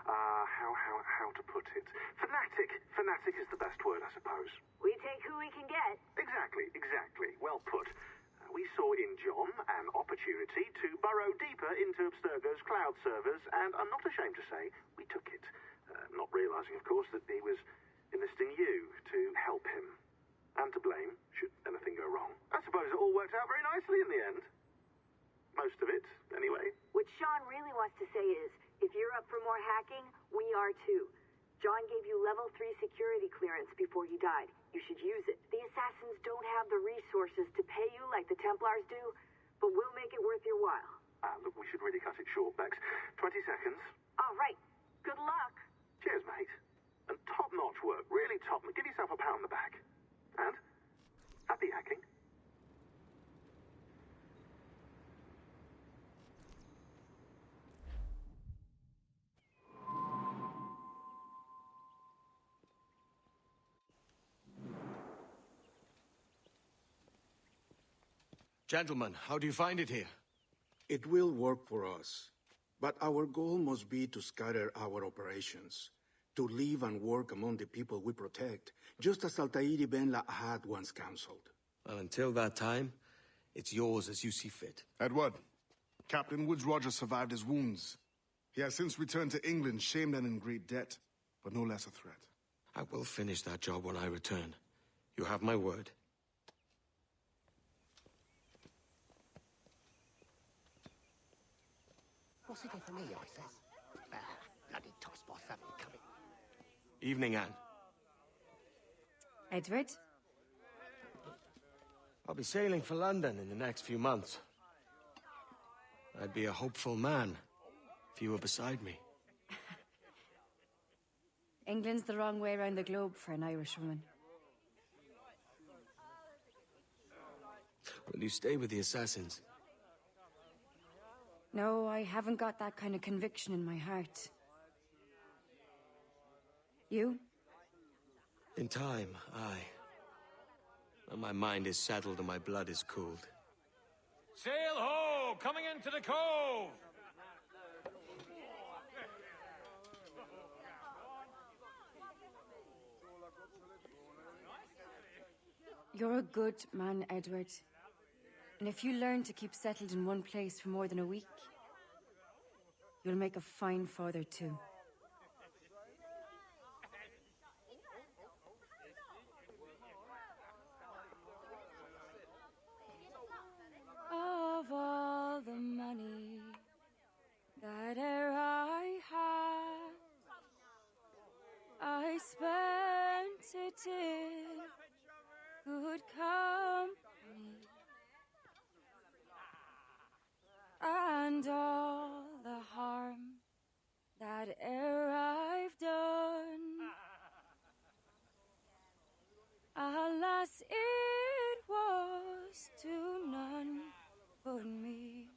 how to put it? Fanatic. Fanatic is the best word, I suppose. We take who we can get. Exactly. Well put. We saw in John an opportunity to burrow deeper into Abstergo's cloud servers, and I'm not ashamed to say we took it. Not realizing, of course, that he was enlisting you to help him. And to blame, should anything go wrong. I suppose it all worked out very nicely in the end. Most of it, anyway. What Sean really wants to say is, if you're up for more hacking, we are too. John gave you level 3 security clearance before he died. You should use it. The assassins don't have the resources to pay you like the Templars do, but we'll make it worth your while. Look, we should really cut it short, Bex. 20 seconds. All right. Good luck. Cheers, mate. And top-notch work. Really top. Give yourself a pat on the back. And happy hacking. Gentlemen, how do you find it here? It will work for us. But our goal must be to scatter our operations, to live and work among the people we protect, just as Altair Ben Lahad once counseled. Well, until that time, it's yours as you see fit. Edward, Captain Woods Rogers survived his wounds. He has since returned to England, shamed and in great debt, but no less a threat. I will finish that job when I return. You have my word. What's he did for me, I says? Bloody tossboss had me coming. Evening, Anne. Edward? I'll be sailing for London in the next few months. I'd be a hopeful man if you were beside me. England's the wrong way around the globe for an Irish woman. Will you stay with the assassins? No, I haven't got that kind of conviction in my heart. You? In time, aye. When my mind is settled and my blood is cooled. Sail ho! Coming into the cove! You're a good man, Edward. And if you learn to keep settled in one place for more than a week, you'll make a fine father too. Of all the money that e'er I had, I spent it in good company, and all the harm that e'er I've done, alas, it was to none but me.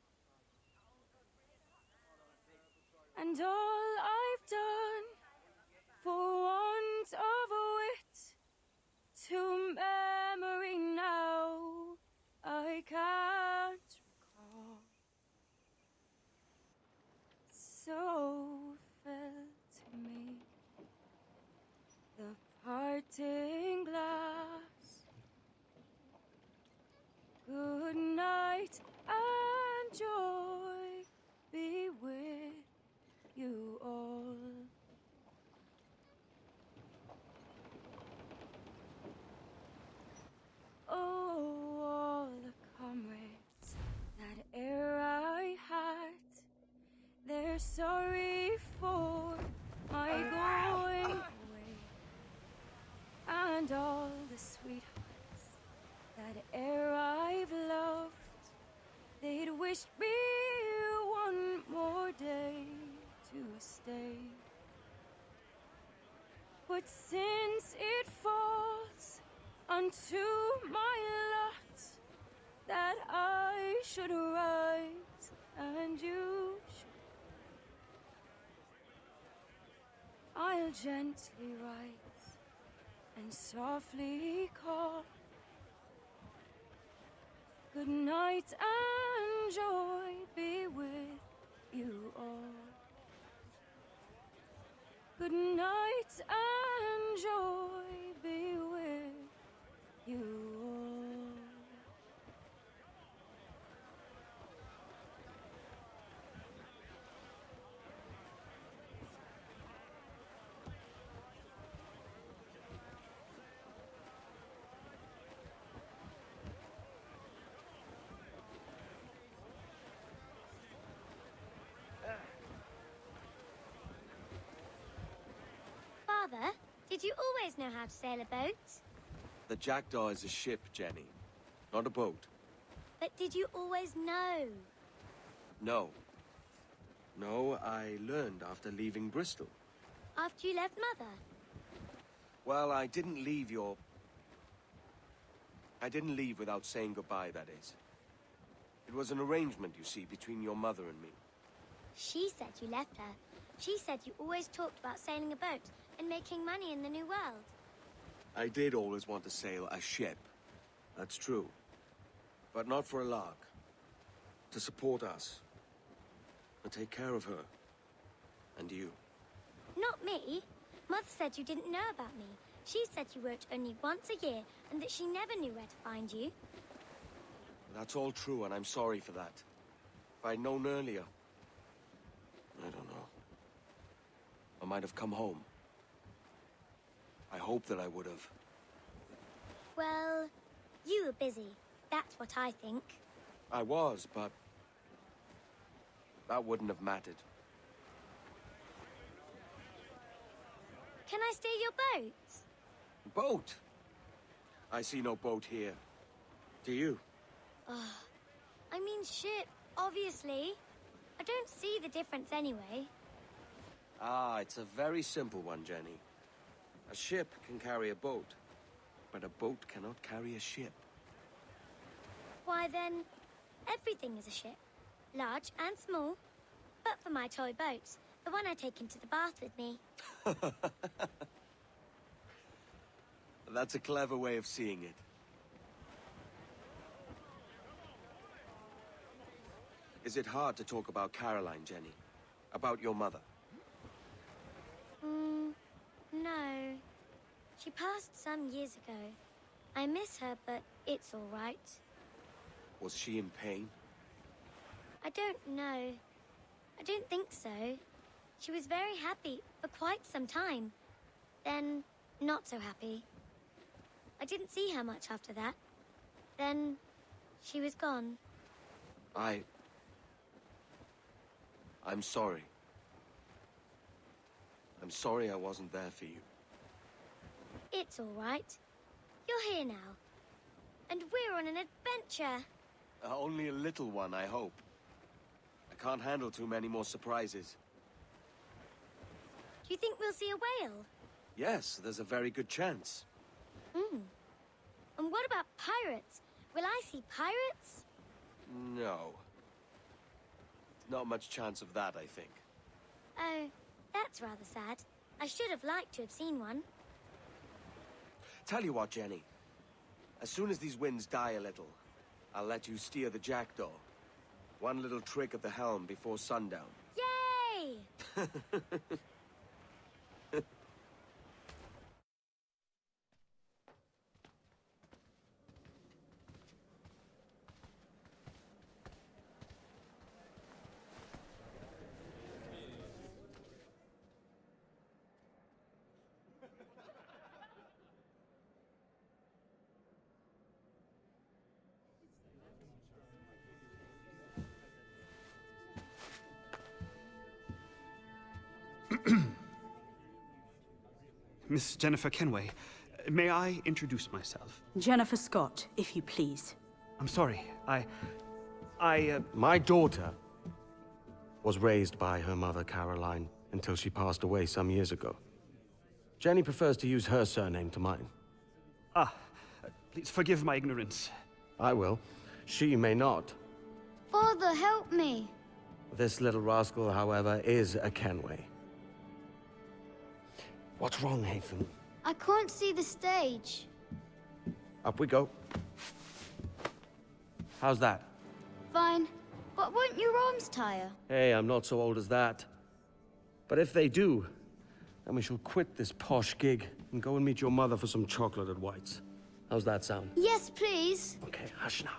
And all I've done for want of wit, to memory now I can't recall. So fell to me the parting glass. Good night and joy be with you all. Oh, all the comrades that e'er I had, they're sorry for my going away, and all the sweethearts that e'er I've loved, they'd wished me one more day to stay. But since it falls unto my lot that I should rise and you should, I'll gently rise and softly call. Good night and joy be with Did you always know how to sail a boat? The Jackdaw is a ship, Jenny, not a boat. But did you always know? No. No, I learned after leaving Bristol. After you left Mother? Well, I didn't leave without saying goodbye, that is. It was an arrangement, you see, between your mother and me. She said you left her. She said you always talked about sailing a boat and making money in the New World. I did always want to sail a ship. That's true. But not for a lark. To support us. To take care of her. And you. Not me. Mother said you didn't know about me. She said you worked only once a year and that she never knew where to find you. That's all true, and I'm sorry for that. If I'd known earlier... I don't know. I might have come home. I hope that I would have. Well, you were busy. That's what I think. I was, but... that wouldn't have mattered. Can I steal your boat? Boat? I see no boat here. Do you? I mean ship, obviously. I don't see the difference anyway. Ah, it's a very simple one, Jenny. A ship can carry a boat, but a boat cannot carry a ship. Why then, everything is a ship. Large and small. But for my toy boat, the one I take into the bath with me. That's a clever way of seeing it. Is it hard to talk about Caroline, Jenny? About your mother? No. She passed some years ago. I miss her, but it's all right. Was she in pain? I don't know. I don't think so. She was very happy for quite some time. Then, not so happy. I didn't see her much after that. Then, she was gone. I'm sorry. I'm sorry I wasn't there for you. It's all right. You're here now. And we're on an adventure. Only a little one, I hope. I can't handle too many more surprises. Do you think we'll see a whale? Yes, there's a very good chance. And what about pirates? Will I see pirates? No. Not much chance of that, I think. Oh, that's rather sad. I should have liked to have seen one. Tell you what, Jenny. As soon as these winds die a little, I'll let you steer the Jackdaw. One little trick at the helm before sundown. Yay! Miss Jennifer Kenway, may I introduce myself? Jennifer Scott, if you please. I'm sorry, My daughter was raised by her mother, Caroline, until she passed away some years ago. Jenny prefers to use her surname to mine. Please forgive my ignorance. I will. She may not. Father, help me. This little rascal, however, is a Kenway. What's wrong, Hafen? I can't see the stage. Up we go. How's that? Fine. But won't your arms tire? Hey, I'm not so old as that. But if they do, then we shall quit this posh gig and go and meet your mother for some chocolate at White's. How's that sound? Yes, please. Okay, hush now.